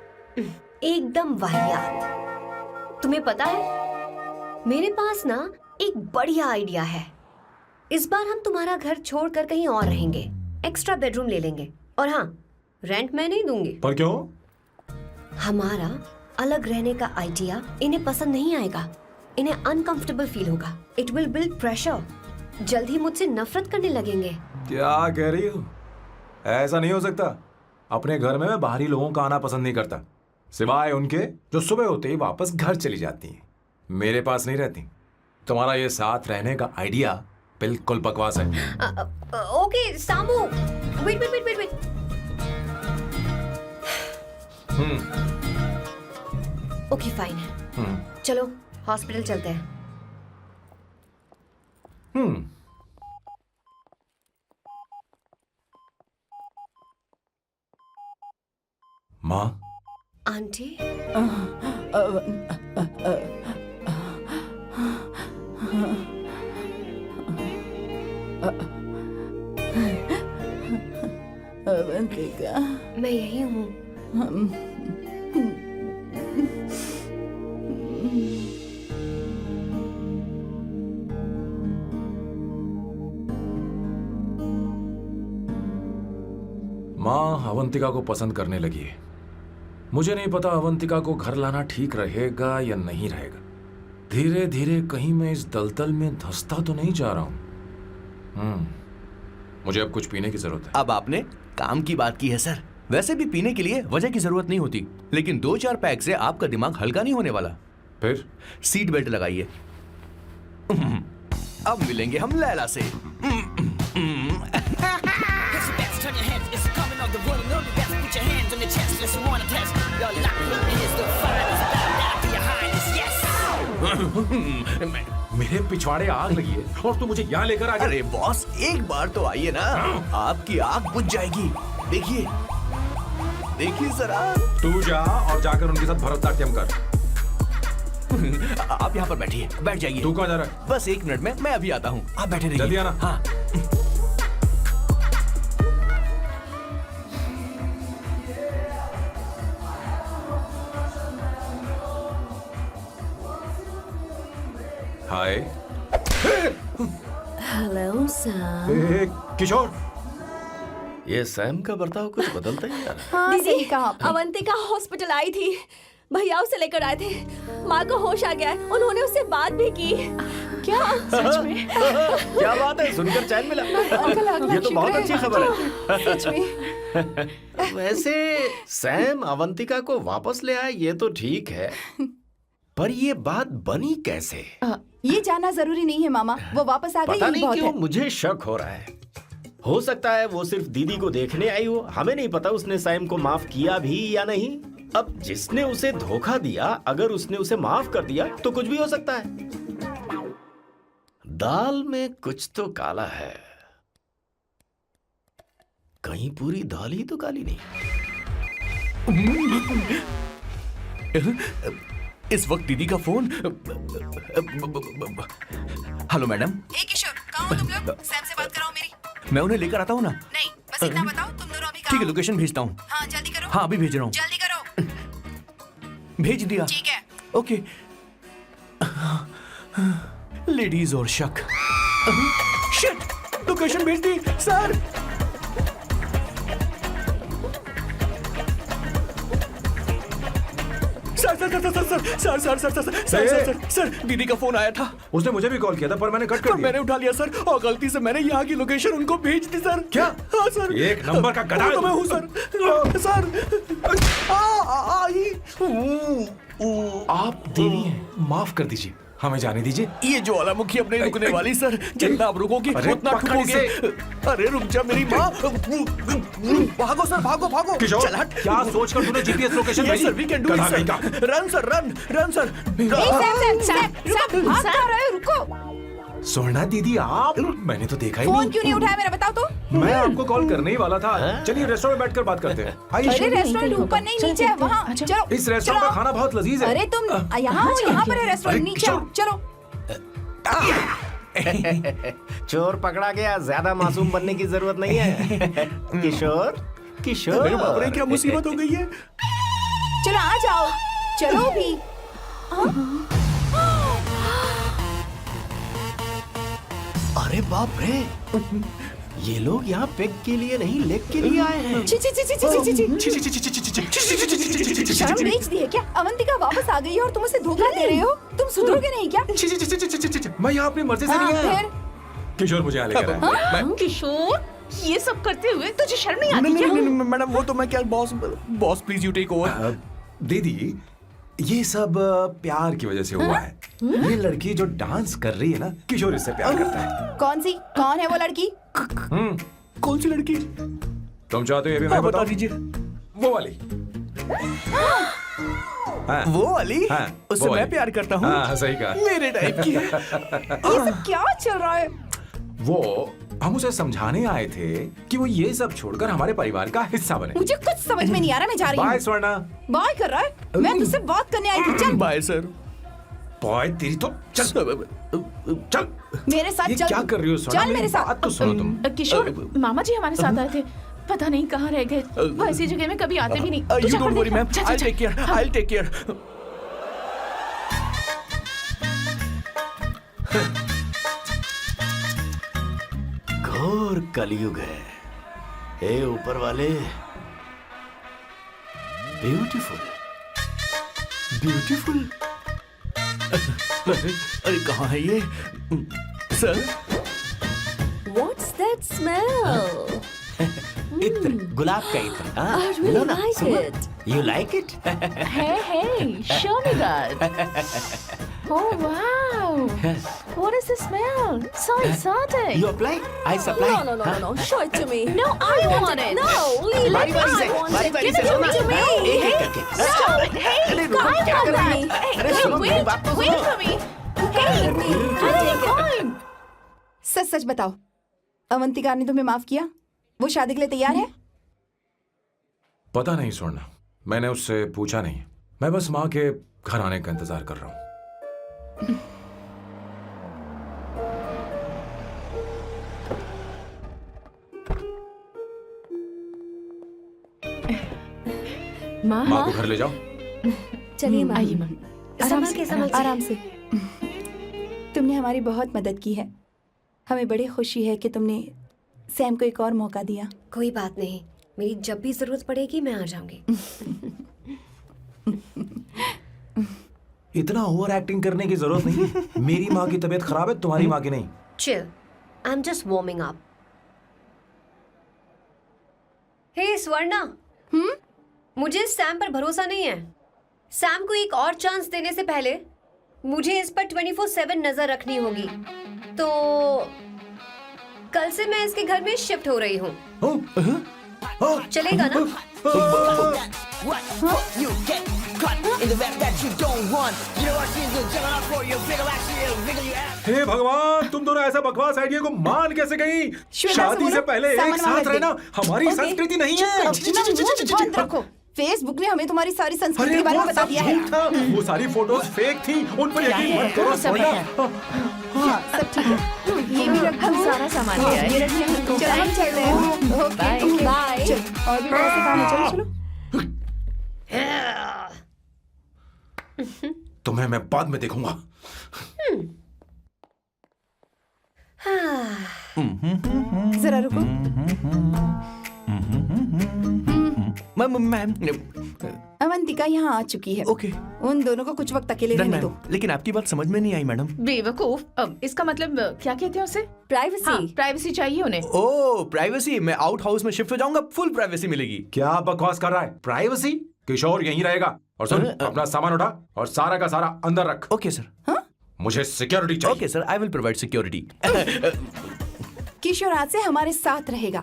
एकदम वाहियात। तुम्हें पता है मेरे पास ना एक बढ़िया आइडिया है। इस बार हम तुम्हारा घर छोड़कर कहीं और रहेंगे, एक्स्ट्रा बेडरूम ले लेंगे। और हाँ, रेंट मैं नहीं दूंगी। पर क्यों? हमारा अलग रहने का आइडिया इन्हें पसंद नहीं आएगा। इन्हें अनकंफर्टेबल फील होगा। It will build pressure. जल्द ही मुझसे नफरत करने लगेंगे। क्या कह रही हो? ऐसा नहीं हो सकता। अपने घर में मैं बाहरी लोगों का आना पसंद नहीं करता, सिवाय उनके जो सुबह होते ही वापस घर चली जाती हैं। मेरे पास नहीं रहती। तुम्हारा ये साथ रहने का आइडिया बिल्कुल बकवास है। Okay Samu, wait wait wait wait wait. Okay fine. चलो हॉस्पिटल चलते हैं। माँ, आंटी, अवंतिका, मैं यही हूँ। माँ अवंतिका को पसंद करने लगी है। मुझे नहीं पता अवंतिका को घर लाना ठीक रहेगा या नहीं रहेगा। धीरे धीरे कहीं मैं इस दलदल में धंसता तो नहीं जा रहा हूं। मुझे अब कुछ पीने की जरूरत है। अब आपने काम की बात की है सर। वैसे भी पीने के लिए वजह की जरूरत नहीं होती, लेकिन 2-4 पैक से आपका दिमाग हल्का नहीं होने वाला। फिर सीट बेल्ट लगाइए। अब मिलेंगे हम लैला से। Turn your heads, it's coming of the room. Know the best, put your hands on your chest. Let's want to test. Your lock is the finest. That for your highness, yes. मेरे पिछवाड़े आग लगी है और तू मुझे यहाँ लेकर आ गया। अरे बॉस, एक बार तो आइए ना, आपकी आग बुझ जाएगी। देखिए देखिए जरा। तू जा और जाकर उनके साथ भरतनाट्यम कर। आप यहाँ पर बैठिए, बैठ जाइए। तू कहाँ जा रहा है? बस 1 मिनट में मैं अभी आता हूँ, आप बैठे रहिए। जल्दी आना। हाँ। हाय। Hello sir. किशोर, ये सैम का बर्ताव कुछ बदलता ही जा रहा है। हाँ, दीदी, सही कहा आपने। अवंतिका हॉस्पिटल आई थी, भैया उसे लेकर आए थे। माँ को होश आ गया है, उन्होंने उससे बात भी की। क्या सच में? क्या बात है, सुनकर चैन मिला। ये तो बहुत अच्छी खबर है। सच में। वैसे सैम अवंतिका को वापस ले आए ये तो ठीक है, पर ये बात बनी कैसे? ये जानना जरूरी नहीं है मामा, वो वापस आ गई पता यही नहीं बहुत क्यों है। मुझे शक हो रहा है। हो सकता है वो सिर्फ दीदी को देखने आई हो। हमें नहीं पता उसने सैम को माफ किया भी या नहीं। अब जिसने उसे धोखा दिया, अगर उसने उसे माफ कर दिया तो कुछ भी हो सकता है। दाल में कुछ तो काला है, कहीं पूरी दाल ही तो काली नहीं। इस वक्त दीदी का phone. Hello madam. Hey Kishore, कहाँ हो तुम लोग? सैम से बात कराओ मेरी। मैं उन्हें लेकर आता हूँ ना। नहीं, बस इतना बताओ तुम दोनों अभी ठीक कहाँ है, हो? लोकेशन भेजता हूँ। हाँ जल्दी करो। हाँ अभी भेज रहा हूँ। जल्दी करो। भेज दिया। ठीक है। ओके। लेडीज और शक। शिट, लोकेशन भेज दी सर। सर दीदी का फोन आया था। उसने मुझे भी कॉल किया था पर मैंने कट कर दिया। मैंने उठा लिया सर, और गलती से मैंने यहाँ की लोकेशन उनको भेज दी सर। क्या? हाँ सर। एक नंबर का गधा है तो मैं तू। हूँ सर। आप देवी हैं, माफ कर दीजिए। हमें जाने दीजिए। ये ज्वालामुखी अपने रुकने वाली सर, जितना आप रुकोगे अरे उतना पकड़ ठुकोगे। इसे। अरे रुक जा मेरी माँ। भागो सर, भागो भागो। किशोर, चल हट। क्या सोचकर तूने जीपीएस लोकेशन Yes, भेजी? sir, we can do it, गधा sir. नहीं का। Run sir, run sir. भाग क्या रहे हो? रुको। स्वर्णा दीदी आप, मैंने तो देखा ही फोन नहीं। क्यों नहीं उठाया मेरा, बताओ तो। मैं आपको कॉल करने ही वाला था। चलिए रेस्टोरेंट में बैठकर बात करते हैं। अरे आइए। रेस्टोरेंट ऊपर नहीं, नीचे है, वहाँ चलो। इस रेस्टोरेंट का खाना बहुत लजीज है। अरे तुम यहाँ हो, यहाँ पर है रेस्टोरेंट, अरे नीचे आओ, चलो। चोर पकड़ा गया, ज्यादा मासूम बनने की जरूरत नहीं है। किशोर, किशोर। मेरे बाप रे, क्या मुसीबत हो गई है। चलो आ जाओ, चलो भी। अरे बाप रे, ये लोग यहाँ पेग के लिए नहीं, लेग के लिए आए हैं। ची ची ची ची ची ची। शर्म बेच दी है क्या? अवंतिका वापस आ गई है और तुम उसे धोखा दे रहे हो। तुम सुधरोगे नहीं क्या? मैं यहाँ अपनी मर्जी से नहीं आया। फिर किशोर मुझे यहाँ लेकर आया। किशोर, ये सब करते हुए तुझे शर्म नहीं आती नहीं क्या? नहीं मैडम, वो तो मैं क्या, boss please you take over. दीदी, ये सब प्यार की वजह से हुआ है। ये लड़की जो डांस कर रही है ना, किशोर इससे प्यार करता है। कौन है वो लड़की? कौन सी लड़की? तुम चाहते हो ये भी मैं बता बताऊं? दीजिए। वो वाली। हाँ, वो वाली? हाँ, उससे वो वाली। मैं प्यार करता हूँ। हाँ, सही कहा। मेरे टाइप की। ये सब क्या चल रहा है? वो हम उसे समझाने आए थे कि वो ये सब छोड़कर हमारे परिवार का हिस्सा बने। मुझे कुछ समझ में नहीं आ रहा, मैं जा रही बाय हूँ। स्वर्णा। बाय कर रहा है? मैं तुझसे बात करने आई थी, चल। Bye sir. बॉय तेरी तो चल चल। मेरे साथ ये चल। क्या कर रही हो स्वर्णा? चल मेरे साथ। बात तो सुनो तुम। किशोर, मामा जी हमारे साथ आए थे, पता नहीं कहाँ रह गए। वो ऐसी जगह में कभी आते भी नहीं। तू यू जाकर डोंट वरी देख। मैम, चल, चल, आई चल। Take care, I take care. घोर कलयुग है। हे ऊपर वाले, ब्यूटीफुल, ब्यूटीफुल। अरे कहाँ है ये सर? What's that smell? इत्र, गुलाब का इत्र। हाँ, I really लो ना, like सुनो। it. You like it? Hey, show me that. Oh wow! What is the smell? So exotic. You apply? I supply. No. Show it to me. No, I want it. No, leave बारी it. बारी से, I want बारी it. बारी Give से, it सुनो to ना। me. एक एक करके। Stop it. Hey, अरे रुको, I क्या want कर रही that. हो? Hey, अरे hey, सुनो, मेरी बात तो wait सुनो। for me. Hey, I take mine. सच सच बताओ, अवंतिका ने तुम्हें माफ किया? वो शादी के लिए तैयार है? पता नहीं स्वर्णा, मैंने उससे पूछा नहीं। मैं बस माँ के घर आने का इंतजार कर रहा हूँ। माँ, माँ को घर ले जाओ। चलिए माँ। आइए माँ। संभल के, संभल के। आराम से। तुमने हमारी बहुत मदद की है। हमें बड़ी खुशी है कि तुमने सैम को एक और मौका दिया। कोई बात नहीं, मेरी जब भी जरूरत पड़ेगी मैं आ जाऊंगी। इतना ओवर एक्टिंग करने की जरूरत नहीं है। मेरी माँ की तबीयत खराब है, तुम्हारी माँ की नहीं। Chill. I'm just warming up. Hey Swarna, मुझे सैम पर भरोसा नहीं है। सैम को एक और चांस देने से पहले मुझे इस पर 24/7 नजर रखनी होगी। तो कल से मैं इसके घर में शिफ्ट हो रही हूँ। चलेगा ना? What? You get caught in the web that you don't want. You know what she's doing? Jumping off for your wiggle, actually, wiggle your ass. हे भगवान, तुम दोनों ऐसा बकवास आइडिया को मान कैसे गई? श्वेता से शादी बोलो, से पहले एक सामान वहाँ साथ रख दे। रहना हमारी ओके। संस्कृति नहीं चुप है। करो, अपना मुंह बंद रखो। फेसबुक ने हमें तुम्हारी सारी संस्कृति के बारे में बता दिया है। था, वो सारी फोटोज फेक थी, उन पर यकीन मत करो स्वर्णा। हाँ, सब ठीक है। ये भी रख, हम सारा सामान ले आए। ये रखिए। चलो हम चलते हैं। Okay, bye. चलो, और भी बहुत से काम है, चलो चलो। तुम्हें मैं बाद में देखूंगा। जरा रुको। मैम अवंतिका यहाँ आ चुकी है। ओके। उन दोनों को कुछ वक्त अकेले रहने दो। लेकिन आपकी बात समझ में नहीं आई मैडम। बेवकूफ। अब इसका मतलब क्या कहते हैं उसे? प्राइवेसी। हाँ, प्राइवेसी चाहिए उन्हें। ओह प्राइवेसी, मैं आउट हाउस में शिफ्ट हो जाऊंगा, फुल प्राइवेसी मिलेगी। क्या बकवास कर रहा है? प्राइवेसी? किशोर यहीं रहेगा। और सुन, अपना सामान उठा और सारा का सारा अंदर रख। Okay sir. मुझे सिक्योरिटी चाहिए। Okay sir, I will provide security. Kishore आज से हमारे साथ रहेगा,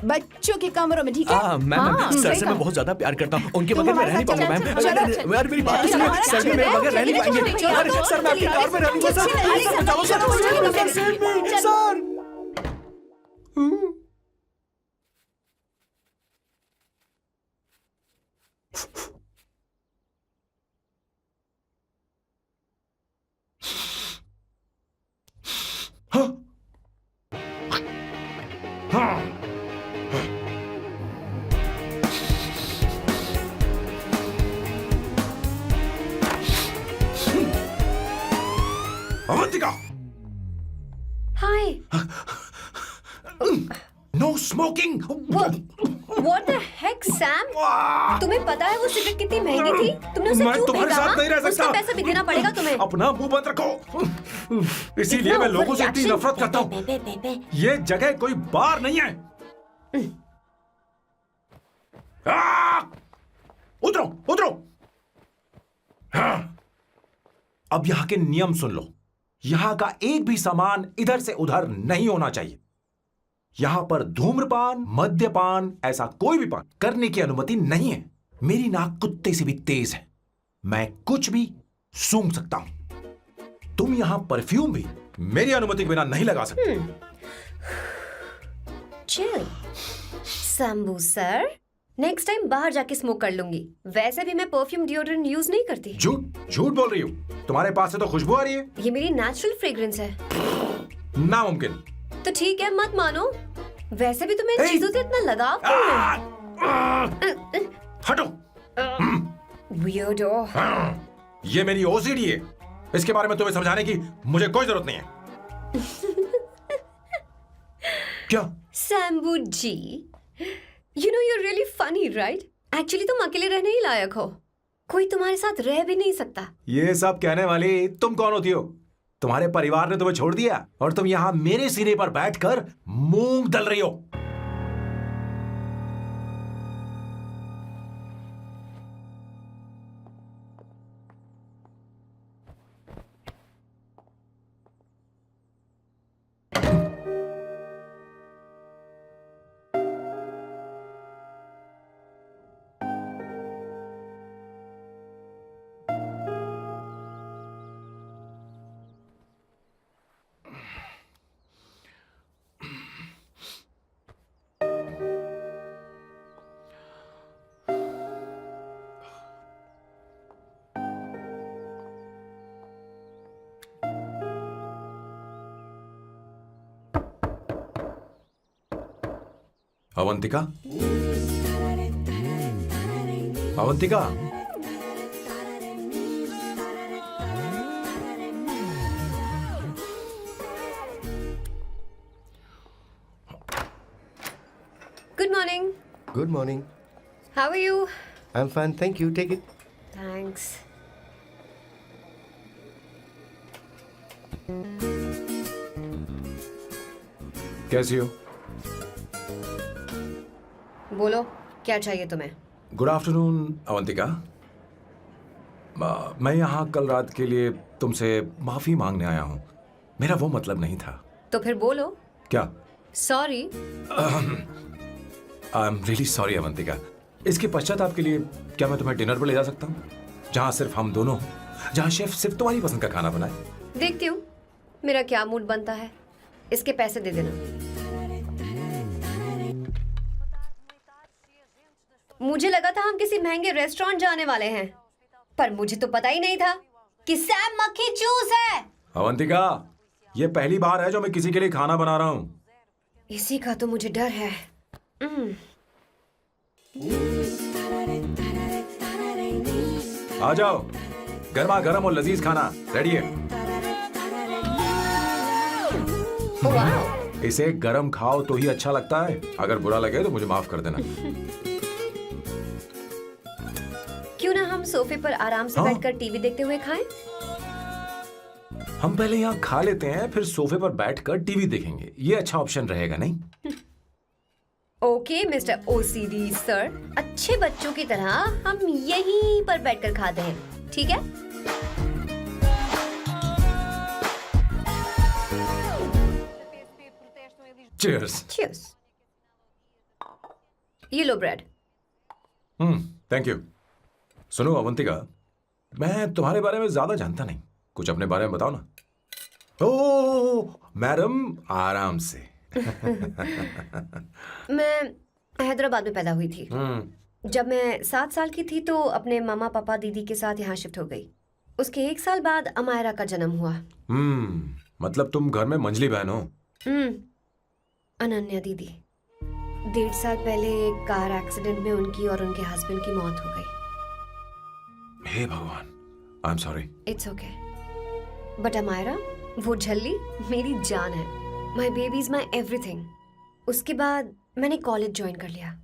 बच्चों के कमरों में, ठीक है? मैम सर सही से कहा। मैं बहुत ज्यादा प्यार करता हूँ, उनके तुम बगैर मैं हमारे रह नहीं साथ पाऊंगा चलो, मैम। चलो, अरे, चलो, यार मेरी बात तो चलो, सुनिए, चलो, सर भी मेरे चलो, बगैर रह नहीं चलो, पाएंगे। चलो, अरे चलो, सर मैं आपकी चलो, कार में रह लूंगा सर, चलो, प्लीज सर बचाओ सर, चलो, Avantika, hi. No smoking. What the heck Sam, तुम्हें पता है वो सिगरेट कितनी महंगी थी? तुमने उसे मैं क्यों तुम्हारे फेंका? साथ नहीं रह सकता। उसका पैसा भी देना पड़ेगा तुम्हें। अपना मुंह बंद रखो। इसीलिए मैं लोगों से इतनी नफरत करता हूँ। ये जगह कोई बार नहीं है। उतरो उतरो। अब यहाँ के नियम सुन लो। यहाँ का एक भी सामान इधर से उधर नहीं होना चाहिए। यहाँ पर धूम्रपान, मद्यपान, ऐसा कोई भी पान करने की अनुमति नहीं है। मेरी नाक कुत्ते से भी तेज है, मैं कुछ भी सूंघ सकता हूं। तुम यहाँ परफ्यूम भी मेरी अनुमति के बिना नहीं लगा सकते। Chill Shambhu sir, next time बाहर जाके स्मोक कर लूंगी। वैसे भी मैं परफ्यूम डिओड्रेंट यूज नहीं करती। झूठ झूठ बोल रही हो। तुम्हारे पास से तो खुशबू आ रही है। ये मेरी नेचुरल फ्रेग्रेंस है। नामुमकिन। तो ठीक है, मत मानो। वैसे भी तुम्हें इन चीजों से इतना लगाव क्यों है? हटो। वियर्डो। ये मेरी ओसीडी है। इसके बारे में तुम्हें समझाने की मुझे कोई जरूरत नहीं है। क्या? शंभू जी, you know you're really funny, right? Actually तुम अकेले रहने ही लायक हो। कोई तुम्हारे साथ रह भी नहीं सकता। ये सब कहने वाली तुम कौन होती हो? तुम्हारे परिवार ने तुम्हें छोड़ दिया और तुम यहाँ मेरे सीने पर बैठकर मूंग दल रही हो। Avantika, Avantika, Good morning. Good morning. How are you? I am fine, thank you, take it. Thanks. कैसी हो? बोलो, क्या चाहिए तुम्हें? Good afternoon Avantika. मैं यहाँ कल रात के लिए तुमसे माफी मांगने आया हूँ। मेरा वो मतलब नहीं था। तो फिर बोलो। क्या? Sorry. I am really sorry Avantika. इसके पश्चाताप के लिए क्या मैं तुम्हें डिनर पर ले जा सकता हूँ, जहाँ सिर्फ हम दोनों, जहाँ शेफ सिर्फ तुम्हारी पसंद का खाना बनाए? देखती हूँ मेरा क्या मूड बनता है। इसके पैसे दे देना। मुझे लगा था हम किसी महंगे रेस्टोरेंट जाने वाले हैं, पर मुझे तो पता ही नहीं था कि सैम मक्खी चूस है। अवंतिका, ये पहली बार है जो मैं किसी के लिए खाना बना रहा हूँ। इसी का तो मुझे डर है। आ जाओ, गर्मा गर्म और लजीज खाना रेडी है। वाह। इसे गरम खाओ तो ही अच्छा लगता है। अगर बुरा लगे तो मुझे माफ कर देना। क्यों ना हम सोफे पर आराम से हाँ। बैठकर टीवी देखते हुए खाएं? हम पहले यहाँ खा लेते हैं, फिर सोफे पर बैठकर टीवी देखेंगे। ये अच्छा ऑप्शन रहेगा, नहीं? ओके मिस्टर ओसीडी सर, अच्छे बच्चों की तरह हम यहीं पर बैठकर खाते हैं, ठीक है? चीयर्स। Cheers. ये लो ब्रेड। Thank you. सुनो अवंतिका, मैं तुम्हारे बारे में ज्यादा जानता नहीं, कुछ अपने बारे में बताओ ना। ओ मैडम, आराम से। मैं हैदराबाद में पैदा हुई थी। जब मैं 7 साल की थी तो अपने मामा पापा दीदी के साथ यहाँ शिफ्ट हो गई। उसके 1 साल बाद अमायरा का जन्म हुआ। मतलब तुम घर में मंझली बहन हो? अनन्या दीदी। 1.5 साल पहले एक कार एक्सीडेंट में उनकी और उनके हस्बैंड की मौत हो गई। हे भगवान, I am sorry. It's okay. But Amaira, वो झल्ली मेरी जान है। My baby is my everything. उसके बाद मैंने कॉलेज ज्वाइन कर लिया।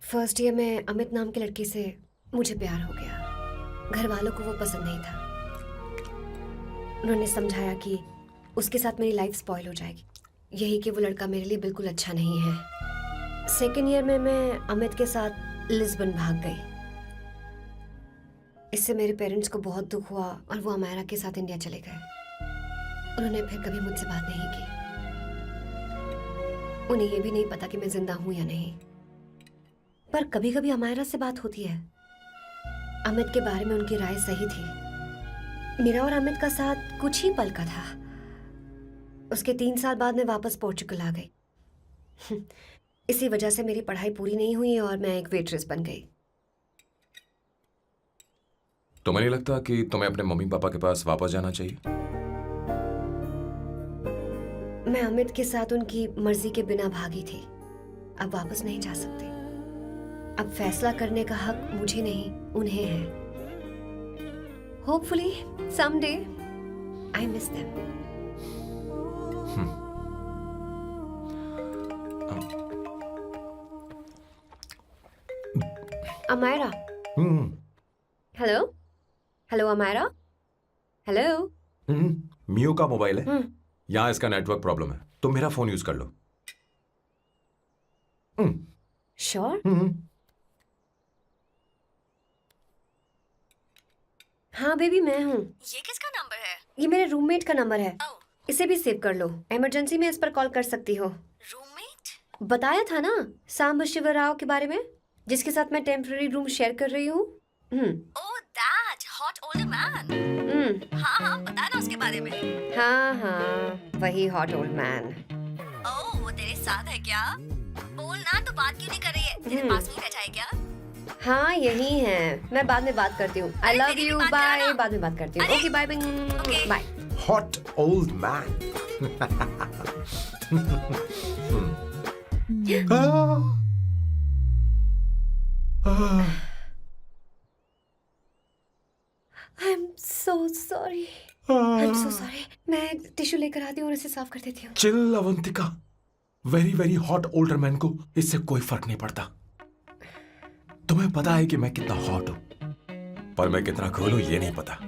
फर्स्ट ईयर में अमित नाम के लड़के से मुझे प्यार हो गया। घर वालों को वो पसंद नहीं था। उन्होंने समझाया कि उसके साथ मेरी लाइफ स्पॉइल हो जाएगी, यही कि वो लड़का मेरे लिए बिल्कुल अच्छा नहीं है। सेकेंड ईयर में मैं अमित के साथ लिस्बन भाग गई। इससे मेरे पेरेंट्स को बहुत दुख हुआ और वो अमायरा के साथ इंडिया चले गए। उन्होंने फिर कभी मुझसे बात नहीं की। उन्हें ये भी नहीं पता कि मैं जिंदा हूं या नहीं। पर कभी कभी अमायरा से बात होती है। अमित के बारे में उनकी राय सही थी। मेरा और अमित का साथ कुछ ही पल का था। उसके 3 साल बाद मैं वापस पोर्चुगल आ गई। इसी वजह से मेरी पढ़ाई पूरी नहीं हुई और मैं एक वेट्रेस बन गई। तुम्हें नहीं लगता कि तुम्हें अपने मम्मी पापा के पास वापस जाना चाहिए? मैं अमित के साथ उनकी मर्जी के बिना भागी थी। अब वापस नहीं जा सकती। अब फैसला करने का हक मुझे नहीं, उन्हें है। Hopefully someday I miss them. Amayra. Hello hello Amayra. Hello. मियो का मोबाइल है। यहाँ इसका नेटवर्क प्रॉब्लम है, तुम मेरा फोन यूज कर लो। श्योर? हाँ बेबी, मैं हूँ। ये किसका नंबर है? ये मेरे रूममेट का नंबर है। इसे भी सेव कर लो। इमरजेंसी में इस पर कॉल कर सकती हो। रूममेट? बताया था ना सांब शिव राव के बारे में, जिसके साथ मैं टेम्पररी रूम शेयर कर रही हूँ। Oh that hot older man. हाँ हाँ, बता ना उसके बारे में। हाँ, वही हॉट ओल्ड मैन। ओह, वो तेरे साथ है क्या? बोल ना, तो बात क्यों नहीं कर रही है? तेरे पास में बैठा है क्या? हाँ, यही है। मैं बाद में बात करती हूँ। I love you, bye. बाद में बात करती हूँ। Okay bye bye. Hot old man. I am so sorry. I am so sorry. मैं टिश्यू लेकर आती हूँ और इसे साफ कर देती हूँ। Chill Avantika, very very hot older man को इससे कोई फर्क नहीं पड़ता। तुम्हें पता है कि मैं कितना हॉट हूं, पर मैं कितना कूल हूं ये नहीं पता।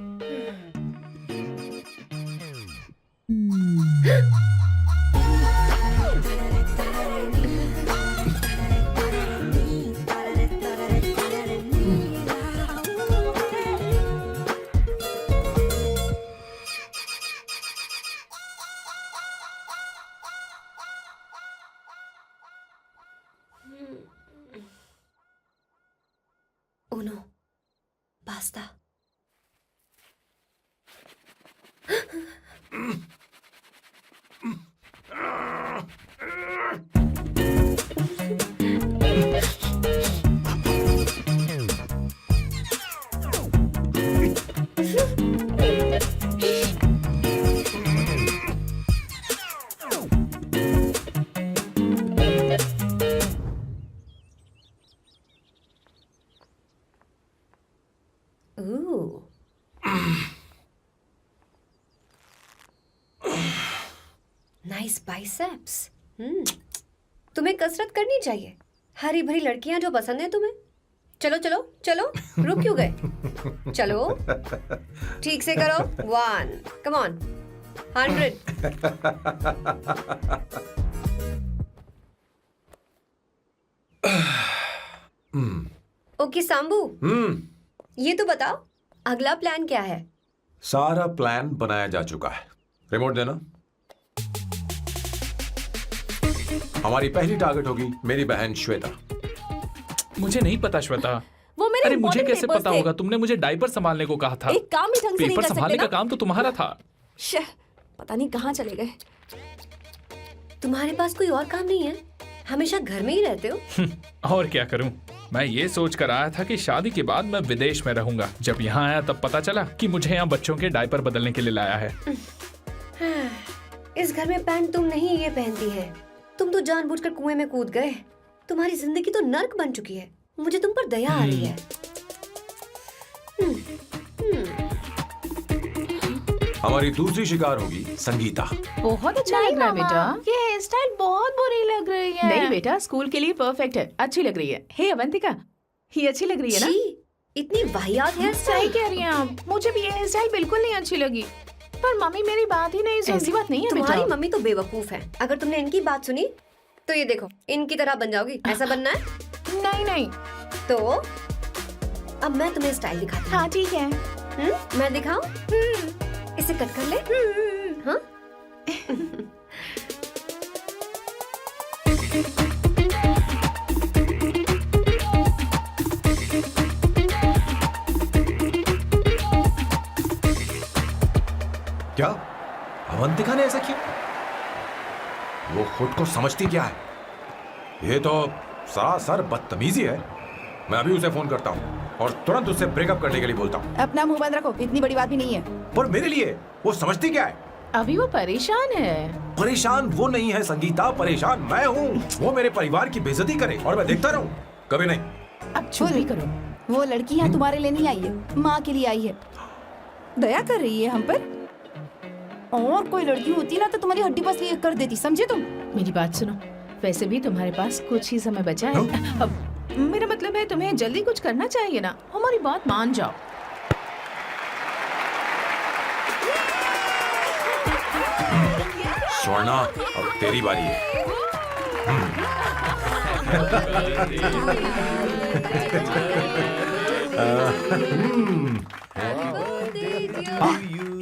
Uno, basta. Ooh. Nice biceps. तुम्हें कसरत करनी चाहिए। हरी भरी लड़कियां जो पसंद है तुम्हें। चलो चलो चलो, रुक क्यों गए? चलो, ठीक से करो। 1, come on, 100. ओके सांबू, ये तो बताओ अगला प्लान क्या है? सारा प्लान बनाया जा चुका है। रिमोट देना। हमारी पहली टारगेट होगी मेरी बहन श्वेता। मुझे नहीं पता श्वेता। वो मेरे अरे मुझे important कैसे papers पता थे। होगा? तुमने मुझे डायपर संभालने को कहा था। एक काम भी ढंग से नहीं पेपर कर सकते संभालने का ना? काम तो तुम्हारा था। शे, पता नहीं कहाँ चले गए। तुम्हारे पास कोई और काम नहीं है? हमेशा घर में ही रहते हो? और क्या करूं? मैं ये सोच कर आया था कि शादी के बाद मैं विदेश में रहूंगा। जब यहाँ आया तब पता चला कि मुझे यहाँ बच्चों के डायपर बदलने के लिए लाया है। इस घर में पैंट तुम नहीं ये पहनती है। तुम तो जानबूझकर कुएं में कूद गए। तुम्हारी जिंदगी तो नर्क बन चुकी है। मुझे तुम पर दया आ रही है। हमारी दूसरी शिकार होगी संगीता। बहुत अच्छा लग रहा है बेटा। ये हेयर स्टाइल बहुत बुरी लग रही है। नहीं बेटा, स्कूल के लिए परफेक्ट है, अच्छी लग रही है। हे अवंतिका, ये अच्छी लग रही है ना? छी, इतनी वाहियात हेयर सही स्टाइल। कह रही हैं आप। मुझे भी ये हेयर स्टाइल बिल्कुल नहीं अच्छी लगी। पर मम्मी मेरी बात ही नहीं सुनती। ऐसी बात नहीं है तुम्हारी बेटा। मम्मी तो बेवकूफ है। अगर तुमने इनकी बात सुनी तो ये देखो इनकी तरह बन जाओगी। ऐसा बनना है? नहीं नहीं। तो अब मैं तुम्हें स्टाइल दिखाती हूँ। हाँ ठीक है। मैं दिखाऊं? इसे कट कर ले। हाँ? क्या अवंतिका ने ऐसा किया? वो खुद को समझती क्या है? ये तो सरासर बदतमीजी है। मैं अभी उसे फोन करता हूँ और तुरंत उससे ब्रेकअप करने के लिए बोलता हूँ। अपना मुंह बंद रखो, इतनी बड़ी बात भी नहीं है। पर मेरे लिए वो समझती क्या है? अभी वो परेशान है। परेशान वो नहीं है संगीता, परेशान मैं हूँ। वो मेरे परिवार की बेइज्जती करे और मैं देखता रहूँ? कभी नहीं। अब चुप भी करो। वो लड़की यहाँ तुम्हारे लिए नहीं आई है, माँ के लिए आई है। दया कर रही है हम पर। और कोई लड़की होती ना तो तुम्हारी हड्डी पसली कर देती, समझे तुम? मेरी बात सुनो, वैसे भी तुम्हारे पास कुछ ही समय बचा है। अब मेरा मतलब है तुम्हें जल्दी कुछ करना चाहिए ना। हमारी बात मान जाओ। स्वर्णा, अब तेरी बारी है।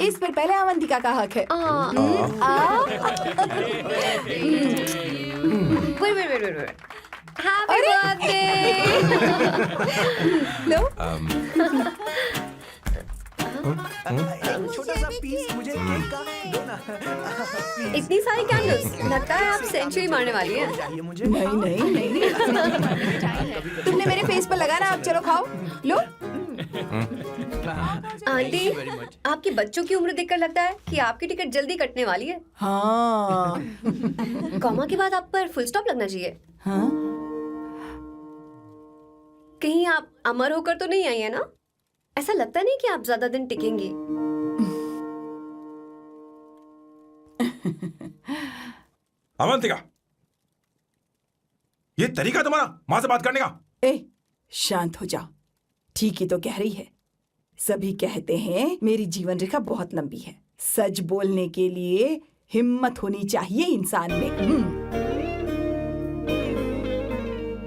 इस पर पहले अवंतिका का हक है। Wait. Happy birthday! लो, छोटा सा पीस मुझे केक का दो ना। इतनी सारी कैंडल्स, लगता है आप सेंचुरी मारने वाली है। नहीं। तुमने मेरे फेस पर लगाना, अब चलो खाओ। लो। आंटी, आपके बच्चों की उम्र देखकर लगता है कि आपकी टिकट जल्दी कटने वाली है। हाँ। कॉमा के बाद आप पर फुल स्टॉप लगना चाहिए। हाँ? कहीं आप अमर होकर तो नहीं आई है ना? ऐसा लगता नहीं कि आप ज्यादा दिन टिकेंगी। अवंतिका, ये तरीका तुम्हारा माँ से बात करने का? ए, शांत हो जाओ। ठीक ही तो कह रही है। सभी कहते हैं मेरी जीवन रेखा बहुत लंबी है। सच बोलने के लिए हिम्मत होनी चाहिए इंसान में।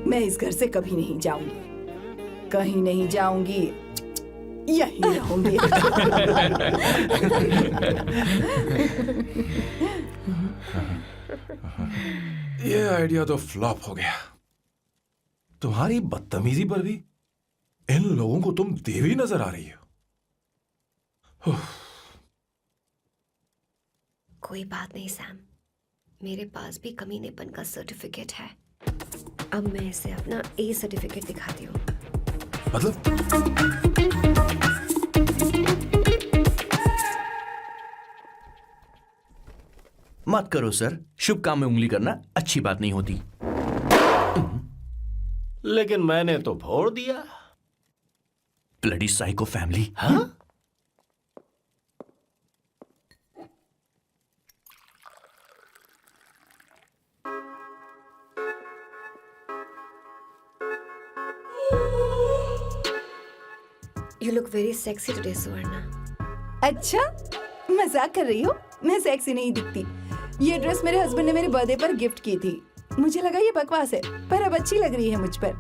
मैं इस घर से कभी नहीं जाऊंगी, कहीं नहीं जाऊंगी, यहीं रहूंगी। ये आइडिया तो फ्लॉप हो गया। तुम्हारी बदतमीजी पर भी इन लोगों को तुम देवी नजर आ रही हो। कोई बात नहीं सैम, मेरे पास भी कमीनेपन का सर्टिफिकेट है। अब मैं इसे अपना ए सर्टिफिकेट दिखाती हूँ। मतलब मत करो सर, शुभ काम में उंगली करना अच्छी बात नहीं होती। लेकिन मैंने तो फोड़ दिया। Bloody psycho family. हाँ? You look very sexy today, सुवर्णा। अच्छा, मजाक कर रही हो? मैं सेक्सी नहीं दिखती। ये ड्रेस मेरे हस्बैंड ने मेरे बर्थडे पर गिफ्ट की थी। मुझे लगा ये बकवास है, पर अब अच्छी लग रही है मुझ पर।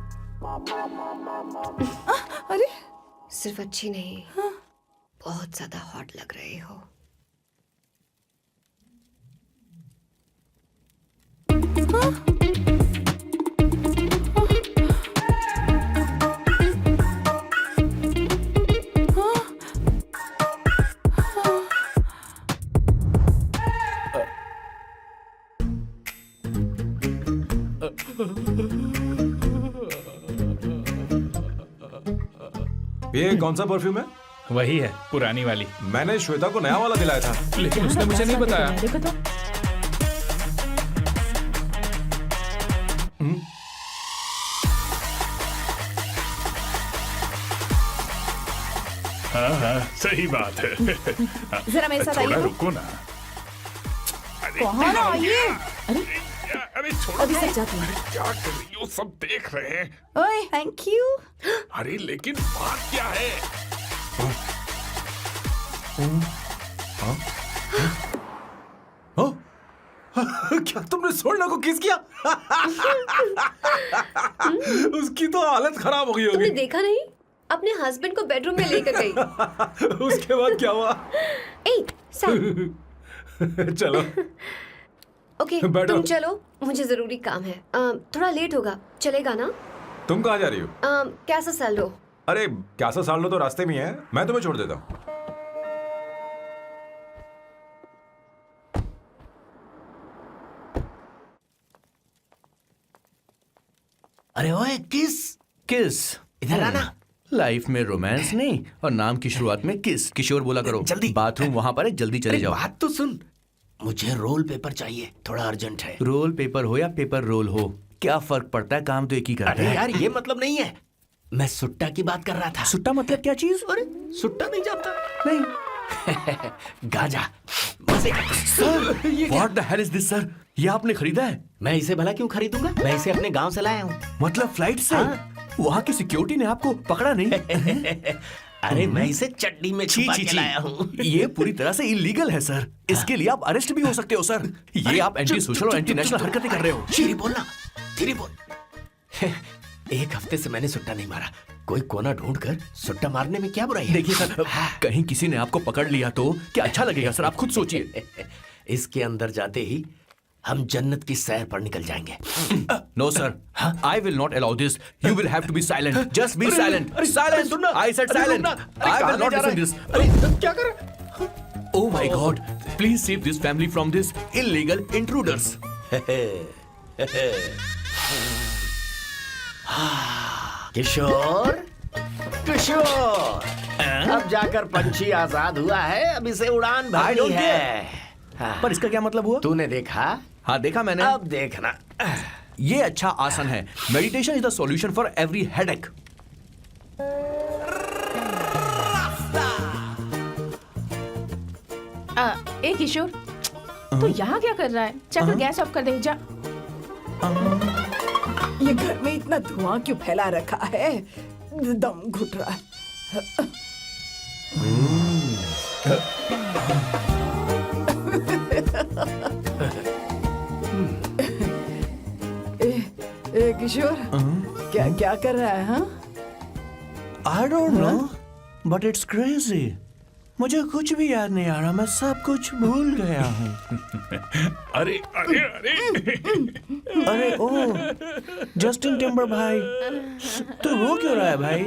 अरे, सिर्फ अच्छी नहीं, बहुत ज्यादा हॉट लग रही हो। हाँ? ये कौन सा परफ्यूम है? वही है, पुरानी वाली। मैंने श्वेता को नया वाला दिलाया था। लेकिन उसने मुझे नहीं बताया। देखो तो। हाँ, सही बात है। जरा मेरे साथ थोड़ा आइए। रुको ना। अरे कहाँ ना आइए? अरे छोड़ो। अभी सच जाती हूँ। अरे क्या कर रही हो, सब देख रहे हैं। ओए, थैंक यू। अरे लेकिन बात क्या है? क्या तुमने सोना को किस किया? उसकी तो हालत खराब हो गई तुमने होगी। देखा नहीं? अपने हस्बैंड को बेडरूम में लेकर गई। उसके बाद क्या हुआ? ए, सैम। चलो ओके, बैठो। तुम चलो, मुझे जरूरी काम है। थोड़ा लेट होगा, चलेगा ना? तुम कहाँ जा रही हो? कैसा सैलो? अरे कैसा साल लो तो रास्ते में ही है, मैं तुम्हें छोड़ देता हूँ। अरे ओए किस किस इधर आना। लाइफ में रोमांस नहीं और नाम की शुरुआत में किस। किशोर बोला करो। जल्दी। बाथरूम वहां पर है, जल्दी चले अरे जाओ। बात तो सुन, मुझे रोल पेपर चाहिए, थोड़ा अर्जेंट है। रोल पेपर हो या पेपर रोल हो, क्या फर्क पड़ता है, काम तो एक ही करता अरे है। यार ये मतलब नहीं है, मैं सुट्टा की बात कर रहा था। सुट्टा मतलब क्या चीज? अरे सुट्टा नहीं जानता? नहीं। गांजा मजे। What the hell is this, sir? ये आपने खरीदा है? मैं इसे भला क्यों खरीदूंगा, मैं इसे अपने गांव से लाया हूँ। मतलब फ्लाइट से? वहाँ की सिक्योरिटी ने आपको पकड़ा नहीं? अरे मैं इसे चड्डी में छुपा के लाया हूँ। ये पूरी तरह से इलीगल है सर। इसके लिए आप अरेस्ट भी हो सकते हो सर। ये आप एंटी सोशल और एंटी नेशनल हरकतें कर रहे हो। धीरे बोलना, धीरे बोल। एक हफ्ते से मैंने सुट्टा नहीं मारा, कोई कोना ढूंढकर सुट्टा मारने में क्या बुराई है? देखिए सर, कहीं किसी ने आपको पकड़ लिया तो क्या अच्छा लगेगा सर? आप खुद सोचिए। इसके अंदर जाते ही हम जन्नत की सैर पर निकल जाएंगे। No sir, I will not allow this. You will have to be silent. Just be silent. Silent. I said silent. I will not listen this. क्या कर? Oh my God! Please save this family from this illegal intruders. किशोर, किशोर, अब जाकर पंछी आजाद हुआ है, अब इसे उड़ान भरनी don't है। पर इसका क्या मतलब हुआ? तूने देखा? हाँ देखा मैंने। अब देखना। ये अच्छा आसन है। Meditation is the solution for every headache. ए किशोर, तू यहाँ क्या कर रहा है? चल गैस ऑफ कर दे जा। ये घर में इतना धुआं क्यों फैला रखा है? दम घुट रहा है। ए किशोर, क्या क्या कर रहा है? हाँ, I don't know, but it's crazy. मुझे कुछ भी याद नहीं आ रहा, मैं सब कुछ भूल गया हूँ। अरे अरे अरे अरे ओ, जस्टिन टिम्बर भाई, तू रो क्यों रहा है भाई?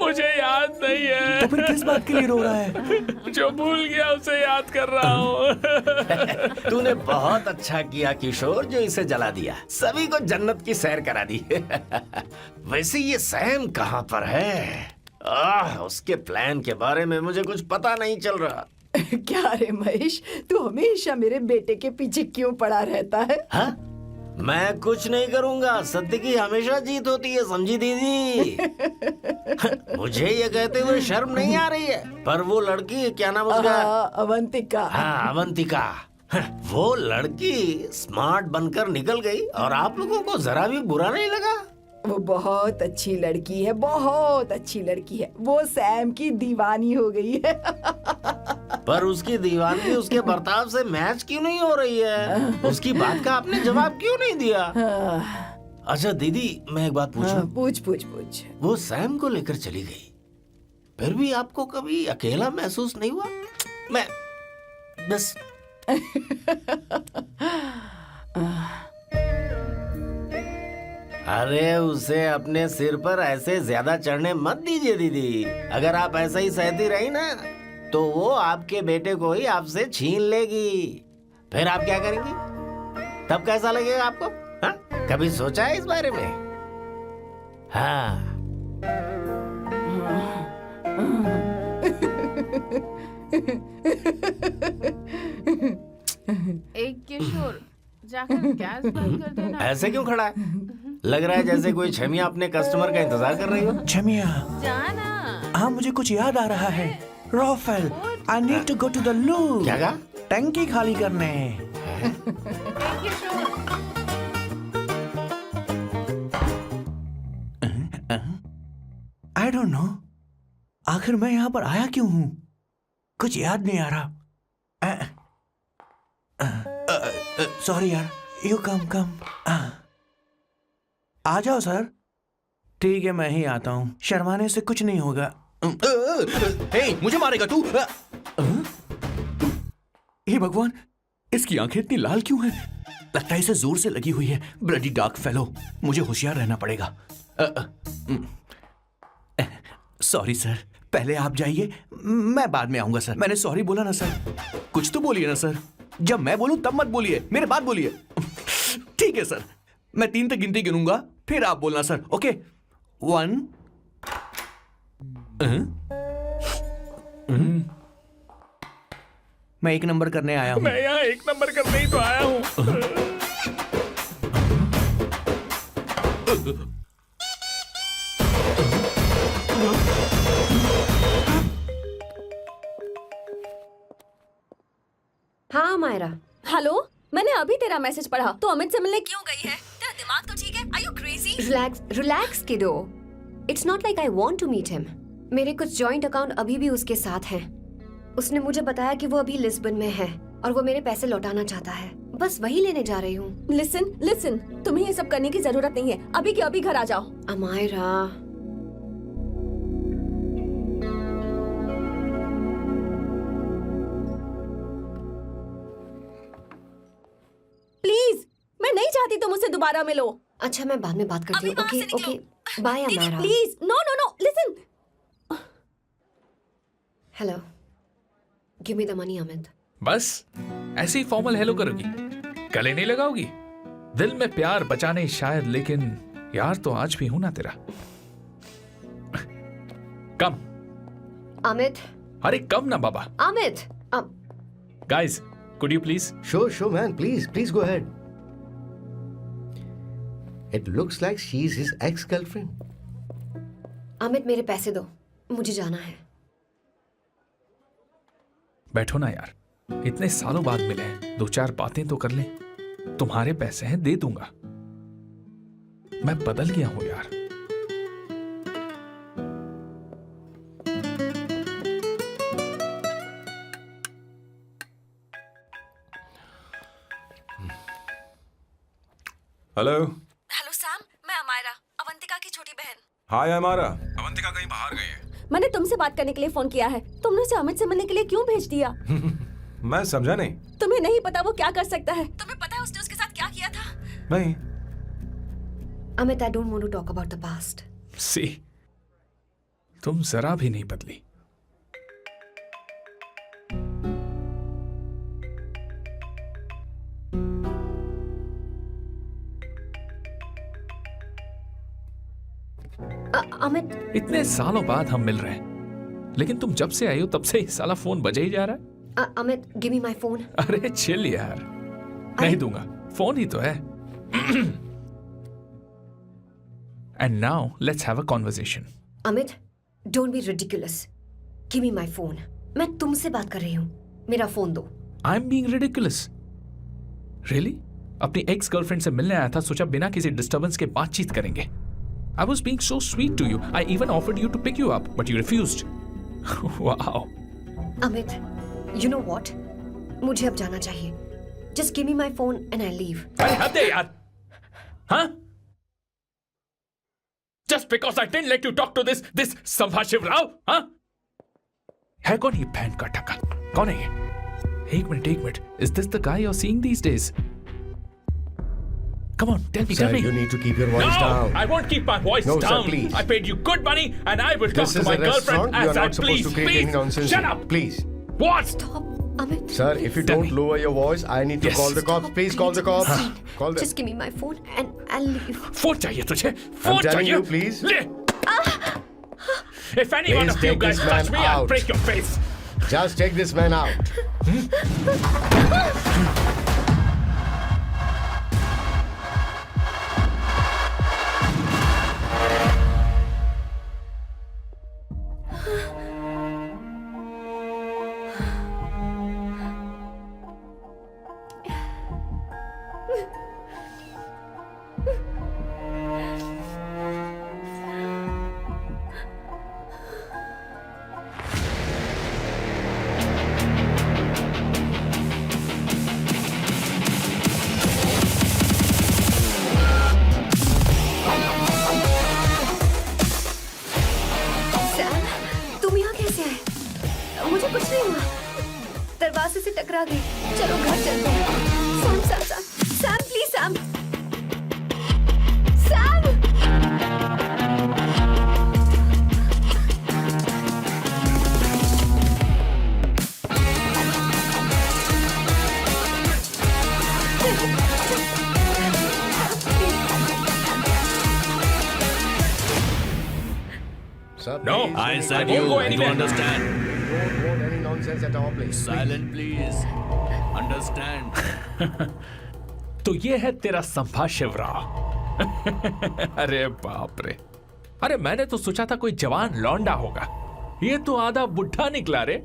मुझे याद नहीं है। तो फिर किस बात के लिए रो रहा है? जो भूल गया उसे याद कर रहा हूँ। तूने बहुत अच्छा किया किशोर, जो इसे जला दिया, सभी को जन्नत की सैर करा दी। वैसे ये सैम कहाँ पर है? उसके प्लान के बारे में मुझे कुछ पता नहीं चल रहा। क्या रे महेश, तू हमेशा मेरे बेटे के पीछे क्यों पड़ा रहता है? हाँ? मैं कुछ नहीं करूंगा, सत्य की हमेशा जीत होती है, समझी दीदी? मुझे ये कहते हुए शर्म नहीं आ रही है, पर वो लड़की, क्या नाम उसका? अवंतिका। हाँ, अवंतिका। वो लड़की स्मार्ट बनकर निकल गई और आप लोगों को जरा भी बुरा नहीं लगा? वो बहुत अच्छी लड़की है, बहुत अच्छी लड़की है। वो सैम की दीवानी हो गई है। पर उसकी दीवानगी उसके बर्ताव से मैच क्यों नहीं हो रही है? उसकी बात का आपने जवाब क्यों नहीं दिया? अच्छा दीदी, मैं एक बात पूछूं? पूछ पूछ पूछ। वो सैम को लेकर चली गई, फिर भी आपको कभी अकेला महसूस नहीं हुआ? मैं बस अरे उसे अपने सिर पर ऐसे ज्यादा चढ़ने मत दीजिए दीदी। अगर आप ऐसा ही सहती रही ना, तो वो आपके बेटे को ही आपसे छीन लेगी। फिर आप क्या करेंगी? तब कैसा लगेगा आपको? हाँ? कभी सोचा है इस बारे में? हाँ। एक किशोर जाकर गैस बंद कर देना। ऐसे क्यों खड़ा है? लग रहा है जैसे कोई छमिया अपने कस्टमर का इंतजार कर रही हो। छमिया, जाना। हाँ मुझे कुछ याद आ रहा है। Raphael, I need to go to the loo. क्या कहा? टंकी खाली करने। एक किशोर। आई डोंट नो, आखिर मैं यहाँ पर आया क्यों हूँ? कुछ याद नहीं आ रहा। सॉरी यार, यू कम। आ जाओ सर। ठीक है, मैं ही आता हूँ, शर्माने से कुछ नहीं होगा। हे, मुझे मारेगा तू? हे भगवान, इसकी आंखें इतनी लाल क्यों हैं? लगता है इसे जोर से लगी हुई है। ब्लडी डार्क फेलो, मुझे होशियार रहना पड़ेगा। सॉरी सर, पहले आप जाइए, मैं बाद में आऊंगा सर। मैंने सॉरी बोला ना सर? कुछ तो बोलिए ना सर। जब मैं बोलूं तब मत बोलिए, मेरे बाद बोलिए। ठीक है सर, मैं 3 तक गिनती गिनूंगा, फिर आप बोलना सर। ओके, 1। मैं 1 नंबर करने आया हूं। मैं यहाँ 1 नंबर करने ही तो आया हूँ। हाँ मायरा। हेलो, मैंने अभी तेरा मैसेज पढ़ा। तो अमित से मिलने क्यों गई है? तेरा दिमाग तो ठीक है? Are you crazy? Relax kiddo. It's not like I want to meet him. मेरे कुछ जॉइंट अकाउंट अभी भी उसके साथ हैं। उसने मुझे बताया कि वो अभी लिस्बन में है और वो मेरे पैसे लौटाना चाहता है। बस वही लेने जा रही हूँ। लिसन, तुम्हें ये सब करने की जरूरत नहीं है। अभी के अभी घर आ जाओ। अमायरा, प्लीज, मैं नहीं चाहती तुम मुझसे दोबारा मिलो। अच्छा मैं बाद में बात करती हूँ। अभी वहाँ से ओके, निकलो। बाय दीदी, Amaira. Please, no, listen. Hello, give me the money Amit. बस ऐसे ही फॉर्मल हेलो करोगी, गले नहीं लगाओगी? दिल में प्यार बचा नहीं शायद, लेकिन यार तो आज भी हूं ना तेरा। कम अमित। अरे कम ना बाबा। Amit, guys, could you please? Sure, man. Please go ahead. It looks like she's his ex-girlfriend. Amit मेरे पैसे दो, मुझे जाना है। बैठो ना यार, इतने सालों बाद मिले हैं, 2-4 बातें तो कर लें। तुम्हारे पैसे हैं, दे दूंगा। मैं बदल गया हूं यार। हेलो सैम, मैं अमायरा, अवंतिका की छोटी बहन। हाय हमारा। अवंतिका कहीं बाहर गई है। मैंने तुमसे बात करने के लिए फोन किया है। तुमने उसे अमित से मिलने के लिए क्यों भेज दिया? मैं समझा नहीं। तुम्हें नहीं पता वो क्या कर सकता है? तुम्हें पता है उसने उसके साथ क्या किया था? नहीं। Amit, I don't want to talk about the past. See, तुम जरा भी नहीं बदली। अमित, इतने सालों बाद हम मिल रहे हैं, लेकिन तुम जब से आई हो तब से ही साला फोन बजे ही जा रहा है। Amit, give me my phone. अरे चिल यार, नहीं दूंगा, फोन ही तो है। And now let's have a conversation. Amit, don't be ridiculous. Give me my phone. मैं तुमसे बात कर रही हूँ, मेरा फोन दो। I am being ridiculous? Really? अपनी एक्स गर्लफ्रेंड से मिलने आया था, सोचा बिना किसी डिस्टर्बेंस के बातचीत करेंगे। I was being so sweet to you. I even offered you to pick you up, but you refused. Wow. Amit, you know what? मुझे अब जाना चाहिए. Just give me my phone and I'll leave. अरे हद है यार. Huh? Just because I didn't let you talk to this संभाशिव Rao, huh? है कौन ये बहन का टका? कौन है ये? एक minute. Is this the guy you're seeing these days? Come on, tell me. Sir, you need to keep your voice down. No, I won't keep my voice No, down. sir, please. I paid you good money, and I will talk This to is my a girlfriend restaurant. You as are I not supposed please. to create any nonsense. Shut up. Please. What? Stop, Amit. Sir, if you Tell don't me. lower your voice, I need to Yes. call the cops. Please call the cops. Call them. Just give me my phone and I'll leave. Phone चाहिए तुझे? I'm phone telling चाहिए? you, please. ले. If any one Please of you take guys this touch man me, I'll out. break your face. Just take this man out. Sam, तुम यहाँ कैसे आए? मुझे कुछ नहीं हुआ, दरवाजे से टकरा गई। चलो घर चलते हैं। Sam Sam Sam Sam please Sam Sam. Sir, No, please, I don't said I won't you. go You anywhere. understand? want any nonsense at all, please. Silent, please. Understand? तो ये है तेरा संभा शिवराव। अरे बाप रे, अरे मैंने तो सोचा था कोई जवान लौंडा होगा, ये तो आधा बुढ़ा निकला रे।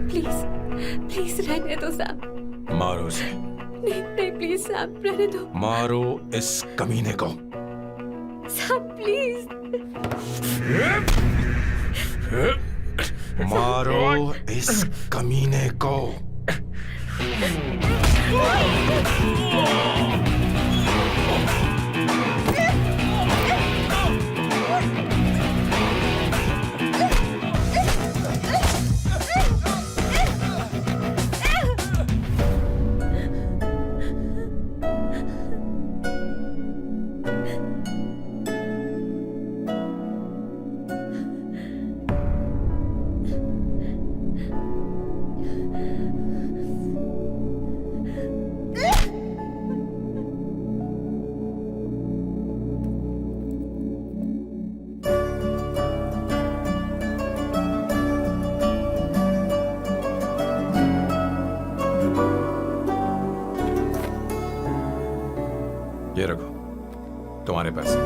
प्लीज प्लीज रहने दो सैम। मारो उसे, नहीं नहीं प्लीज सैम रहने दो। मारो इस कमीने को। Sam please. मारो इस कमीने को। ये रखो तुम्हारे पैसे।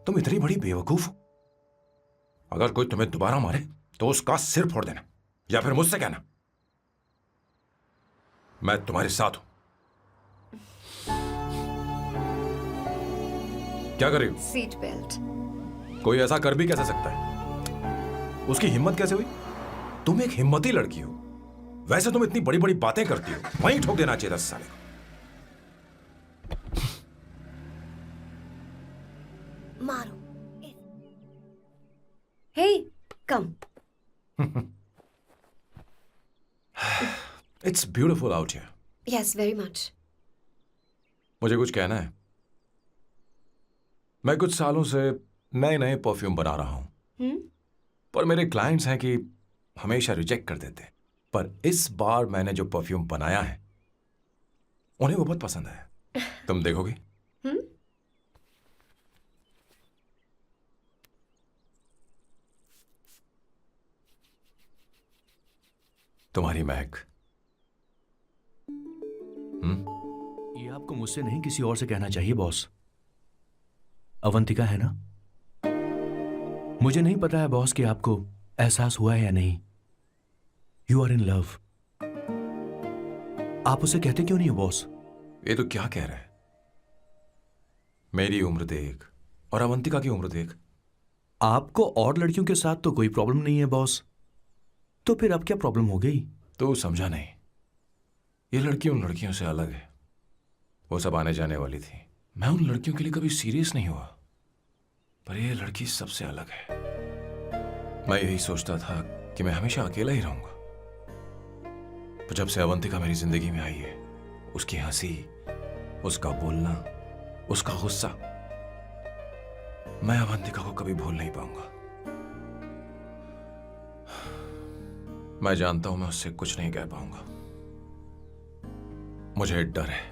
तुम इतनी बड़ी बेवकूफ हो। अगर कोई तुम्हें दोबारा मारे तो उसका सिर फोड़ देना, या फिर मुझसे कहना मैं तुम्हारे साथ हूं। क्या कर रही हो? Seat belt. कोई ऐसा कर भी कैसे सकता है? उसकी हिम्मत कैसे हुई? तुम एक हिम्मती लड़की हो, वैसे तुम इतनी बड़ी बड़ी बातें करती हो, वहीं ठोक देना चाहिए था साले को। मारो। Hey, come. It's beautiful out here. Yes, very much. मुझे कुछ कहना है। मैं कुछ सालों से नए नए परफ्यूम बना रहा हूं, पर मेरे क्लाइंट्स हैं कि हमेशा रिजेक्ट कर देते हैं। पर इस बार मैंने जो परफ्यूम बनाया है उन्हें वो बहुत पसंद आया। तुम देखोगी? तुम्हारी महक। ये आपको मुझसे नहीं किसी और से कहना चाहिए बॉस। अवंतिका है ना? मुझे नहीं पता है बॉस कि आपको एहसास हुआ है या नहीं। You are in love. आप उसे कहते क्यों नहीं हो बॉस? ये तो क्या कह रहा है? मेरी उम्र देख, और अवंतिका की उम्र देख। आपको और लड़कियों के साथ तो कोई प्रॉब्लम नहीं है बॉस, तो फिर अब क्या प्रॉब्लम हो गई? तो समझा नहीं, ये लड़की उन लड़कियों से अलग है। वो सब आने जाने वाली थी, मैं उन लड़कियों के लिए कभी सीरियस नहीं हुआ, पर ये लड़की सबसे अलग है। मैं यही सोचता था कि मैं हमेशा अकेला ही रहूंगा, पर जब से अवंतिका मेरी जिंदगी में आई है, उसकी हंसी, उसका बोलना, उसका गुस्सा, मैं अवंतिका को कभी भूल नहीं पाऊंगा। मैं जानता हूं मैं उससे कुछ नहीं कह पाऊंगा। मुझे डर है।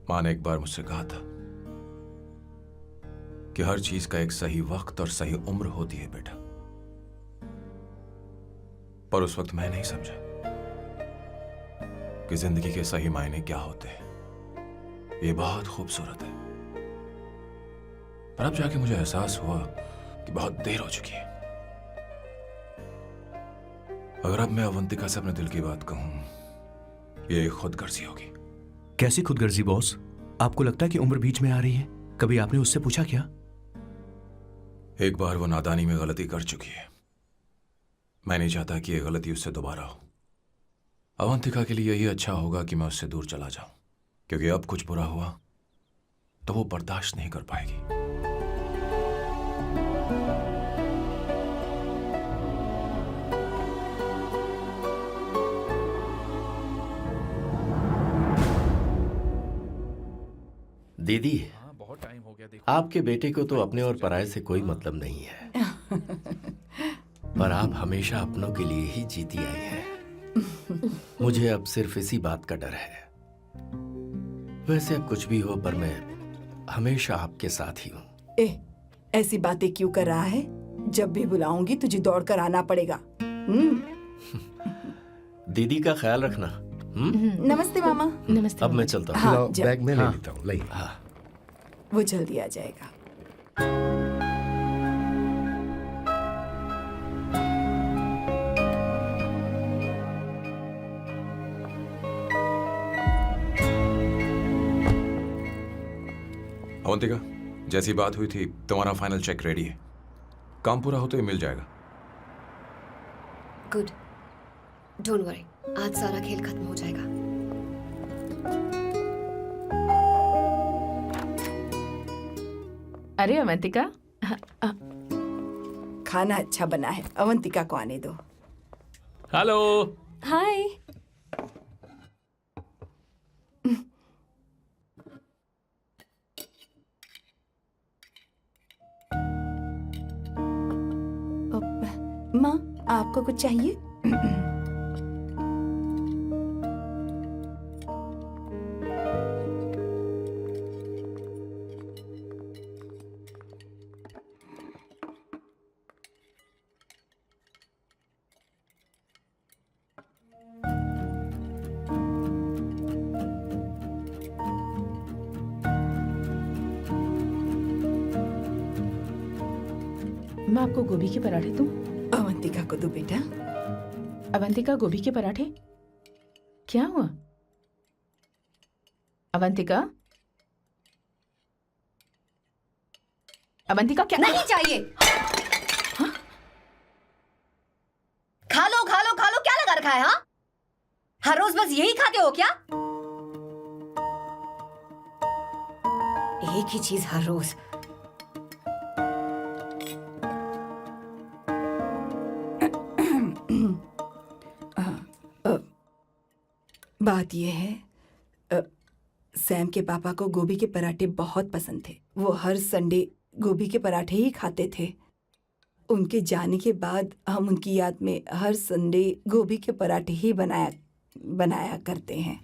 मां ने एक बार मुझसे कहा था कि हर चीज का एक सही वक्त और सही उम्र होती है बेटा, पर उस वक्त मैं नहीं समझा कि जिंदगी के सही मायने क्या होते हैं। ये बहुत खूबसूरत है, पर अब जाके मुझे एहसास हुआ कि बहुत देर हो चुकी है। अगर अब मैं अवंतिका से अपने दिल की बात कहूं, ये खुदगर्जी होगी। कैसी खुदगर्जी बॉस? आपको लगता है कि उम्र बीच में आ रही है? कभी आपने उससे पूछा क्या? एक बार वो नादानी में गलती कर चुकी है, मैं नहीं चाहता कि ये गलती उससे दोबारा हो। अवंतिका के लिए यही अच्छा होगा कि मैं उससे दूर चला जाऊं, क्योंकि अब कुछ बुरा हुआ तो वो बर्दाश्त नहीं कर पाएगी। दीदी, बहुत टाइम हो गया, देखो। आपके बेटे को तो अपने और पराये से कोई मतलब नहीं है, पर आप हमेशा अपनों के लिए ही जीती आई हैं। मुझे अब सिर्फ इसी बात का डर है। वैसे अब कुछ भी हो, पर मैं हमेशा आपके साथ ही हूँ। ऐसी बातें क्यों कर रहा है? जब भी बुलाऊंगी तुझे दौड़कर आना पड़ेगा। दीदी का ख्याल रखना। नमस्ते मामा। नमस्ते। अब मैं चलता हूँ। हाँ, लाओ, जा। बैग में ले हाँ। लेता हूँ, लाइए। हाँ। वो जल्दी आ जाएगा। अवंतिका, जैसी बात हुई थी, तुम्हारा फाइनल चेक रेडी है। काम पूरा हो तो ये मिल जाएगा। गुड, डोंट वरी, आज सारा खेल खत्म हो जाएगा। अरे अवंतिका, खाना अच्छा बना है, अवंतिका को आने दो। हेलो। हाय। माँ, आपको कुछ चाहिए? मैं आपको गोभी के पराठे दूं? अवंतिका को दो बेटा। अवंतिका, गोभी के पराठे? क्या हुआ अवंतिका? अवंतिका, क्या? नहीं चाहिए। खा लो खा लो खा लो, क्या लगा रखा है? हाँ, हर रोज बस यही खाते हो क्या? एक ही चीज हर रोज। बात यह है, सैम के पापा को गोभी के पराठे बहुत पसंद थे। वो हर संडे गोभी के पराठे ही खाते थे। उनके जाने के बाद हम उनकी याद में हर संडे गोभी के पराठे ही बनाया करते हैं।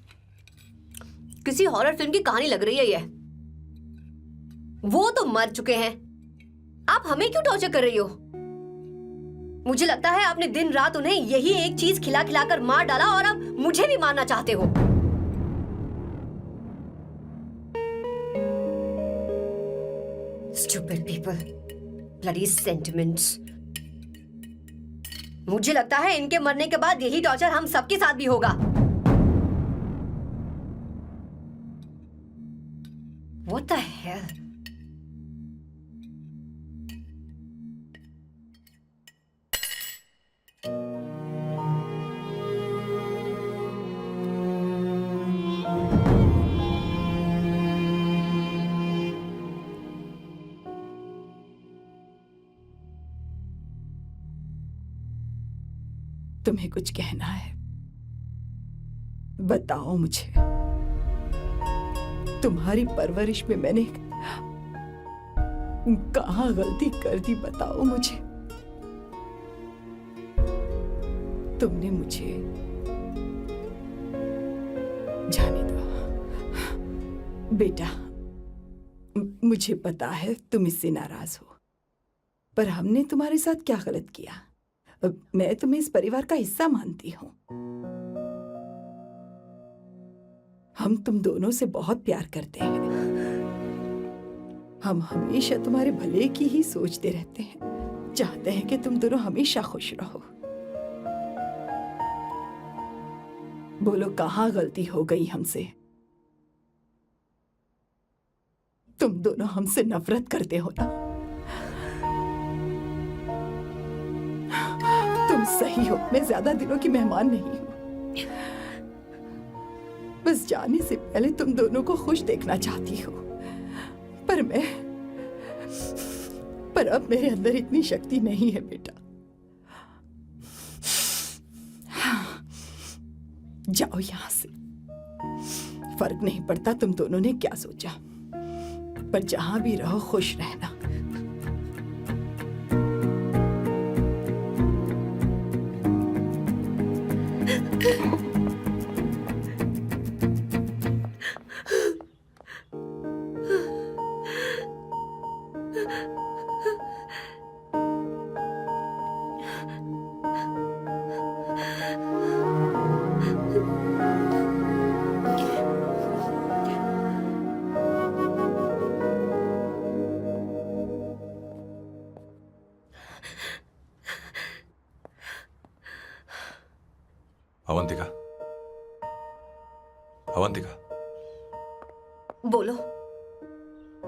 किसी हॉरर फिल्म की कहानी लग रही है ये। वो तो मर चुके हैं, आप हमें क्यों टॉर्चर कर रही हो? मुझे लगता है आपने दिन रात उन्हें यही एक चीज खिला खिलाकर मार डाला और अब मुझे भी मारना चाहते हो। Stupid people, bloody sentiments। मुझे लगता है इनके मरने के बाद यही टॉर्चर हम सबके साथ भी होगा। What the hell? तुम्हें कुछ कहना है? बताओ मुझे। तुम्हारी परवरिश में मैंने कहाँ गलती कर दी, बताओ मुझे। तुमने मुझे जाने दो बेटा। मुझे पता है तुम इससे नाराज हो, पर हमने तुम्हारे साथ क्या गलत किया? मैं तुम्हें इस परिवार का हिस्सा मानती हूं। हम तुम दोनों से बहुत प्यार करते हैं। हम हमेशा तुम्हारे भले की ही सोचते रहते हैं, चाहते हैं कि तुम दोनों हमेशा खुश रहो। बोलो, कहाँ गलती हो गई हमसे? तुम दोनों हमसे नफरत करते हो ना? तुम सही हो, मैं ज्यादा दिनों की मेहमान नहीं हूं। बस जाने से पहले तुम दोनों को खुश देखना चाहती हूँ, पर अब मेरे अंदर इतनी शक्ति नहीं है बेटा। जाओ यहां से। फर्क नहीं पड़ता तुम दोनों ने क्या सोचा, पर जहां भी रहो खुश रहना। अवंतिका, अवंतिका, बोलो,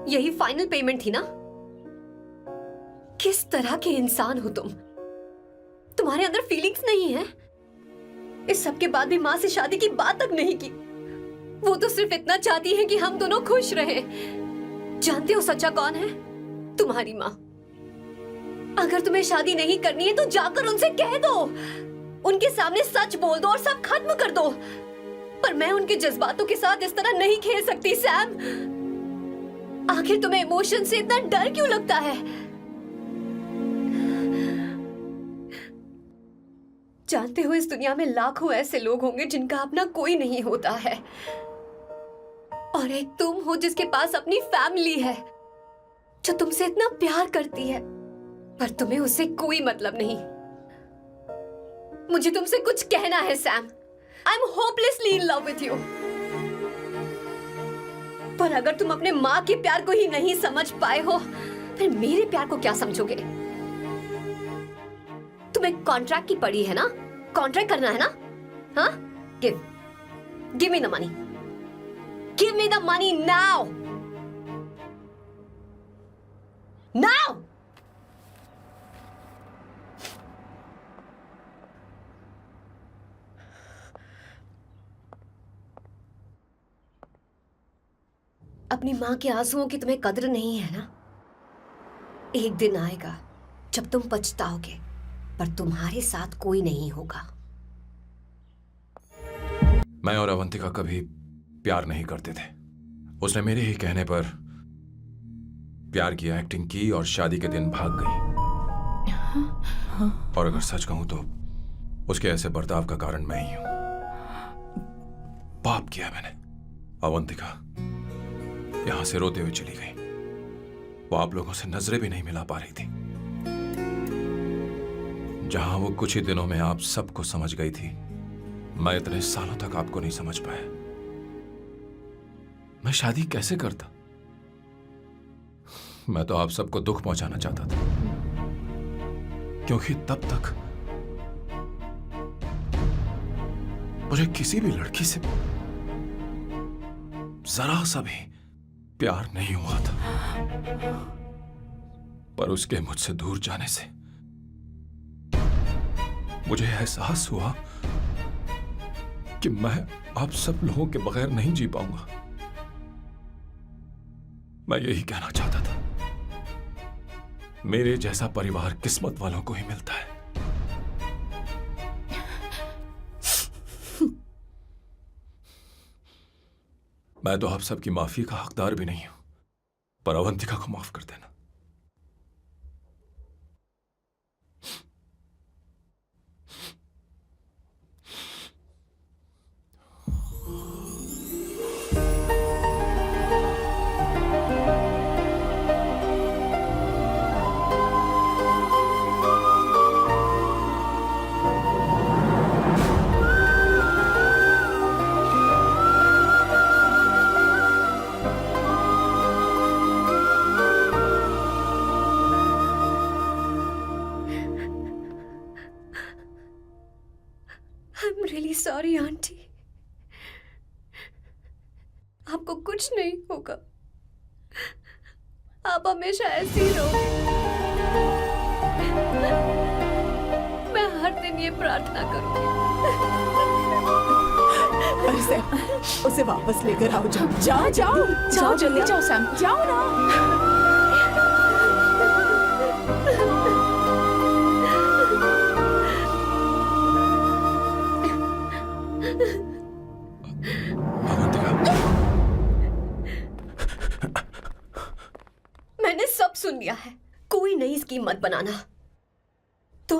यही फाइनल पेमेंट थी ना? किस तरह के इंसान हो तुम? तुम्हारे अंदर फीलिंग्स नहीं है? इस सब के बाद भी माँ से शादी की बात तक नहीं की। वो तो सिर्फ इतना चाहती है कि हम दोनों खुश रहें। जानते हो सच्चा कौन है? तुम्हारी माँ। अगर तुम्हें शादी नहीं करनी है तो जाकर उनसे कह दो, उनके सामने सच बोल दो और सब खत्म कर दो। पर मैं उनके जज्बातों के साथ इस तरह नहीं खेल सकती सैम। आखिर तुम्हें इमोशन से इतना डर क्यों लगता है? जानते हो, इस दुनिया में लाखों ऐसे लोग होंगे जिनका अपना कोई नहीं होता है, और एक तुम हो जिसके पास अपनी फैमिली है, जो तुमसे इतना प्यार करती है, पर तुम्हें उससे कोई मतलब नहीं। मुझे तुमसे कुछ कहना है Sam. I am hopelessly in love with you. पर अगर तुम अपने माँ के प्यार को ही नहीं समझ पाए हो, फिर मेरे प्यार को क्या समझोगे? तुम्हें कॉन्ट्रैक्ट की पड़ी है ना? कॉन्ट्रैक्ट करना है ना? हाँ? Give me the money. Give me the money now. Now! अपनी माँ के आंसुओं की तुम्हें कद्र नहीं है ना? एक दिन आएगा जब तुम पछताओगे, पर तुम्हारे साथ कोई नहीं होगा। मैं और अवंतिका कभी प्यार नहीं करते थे। उसने मेरे ही कहने पर प्यार की एक्टिंग की और शादी के दिन भाग गई। और अगर सच कहूं तो उसके ऐसे बर्ताव का कारण मैं ही हूं। पाप किया मैंने। अवंतिका यहां से रोते हुए चली गई। वो आप लोगों से नजरें भी नहीं मिला पा रही थी। जहां वो कुछ ही दिनों में आप सबको समझ गई थी, मैं इतने सालों तक आपको नहीं समझ पाया। मैं शादी कैसे करता? मैं तो आप सबको दुख पहुंचाना चाहता था, क्योंकि तब तक मुझे किसी भी लड़की से जरा सा भी प्यार नहीं हुआ था। पर उसके मुझसे दूर जाने से मुझे एहसास हुआ कि मैं आप सब लोगों के बगैर नहीं जी पाऊंगा। मैं यही कहना चाहता था, मेरे जैसा परिवार किस्मत वालों को ही मिलता है। मैं तो आप सबकी माफी का हकदार भी नहीं हूं, पर अवंतिका को माफ कर देना। I'm really sorry, aunty. आपको कुछ नहीं होगा। आप हमेशा ऐसी ही रहोगे। मैं हर दिन ये प्रार्थना करूंगी। अरे सैम, उसे वापस लेकर आओ। जाओ जाओ जाओ जल्दी जाओ सैम, जाओ ना। मैंने सब सुन लिया है। कोई नई स्कीम मत बनाना। तो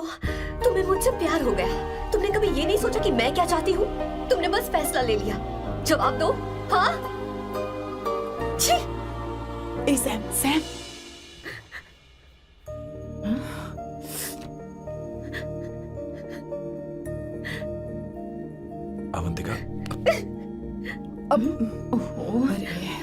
तुम्हें मुझसे प्यार हो गया। तुमने कभी ये नहीं सोचा कि मैं क्या चाहती हूँ? तुमने बस फैसला ले लिया। जवाब दो। हाँ? छी! ए सैम, सैम। अवंतिका, अब अरे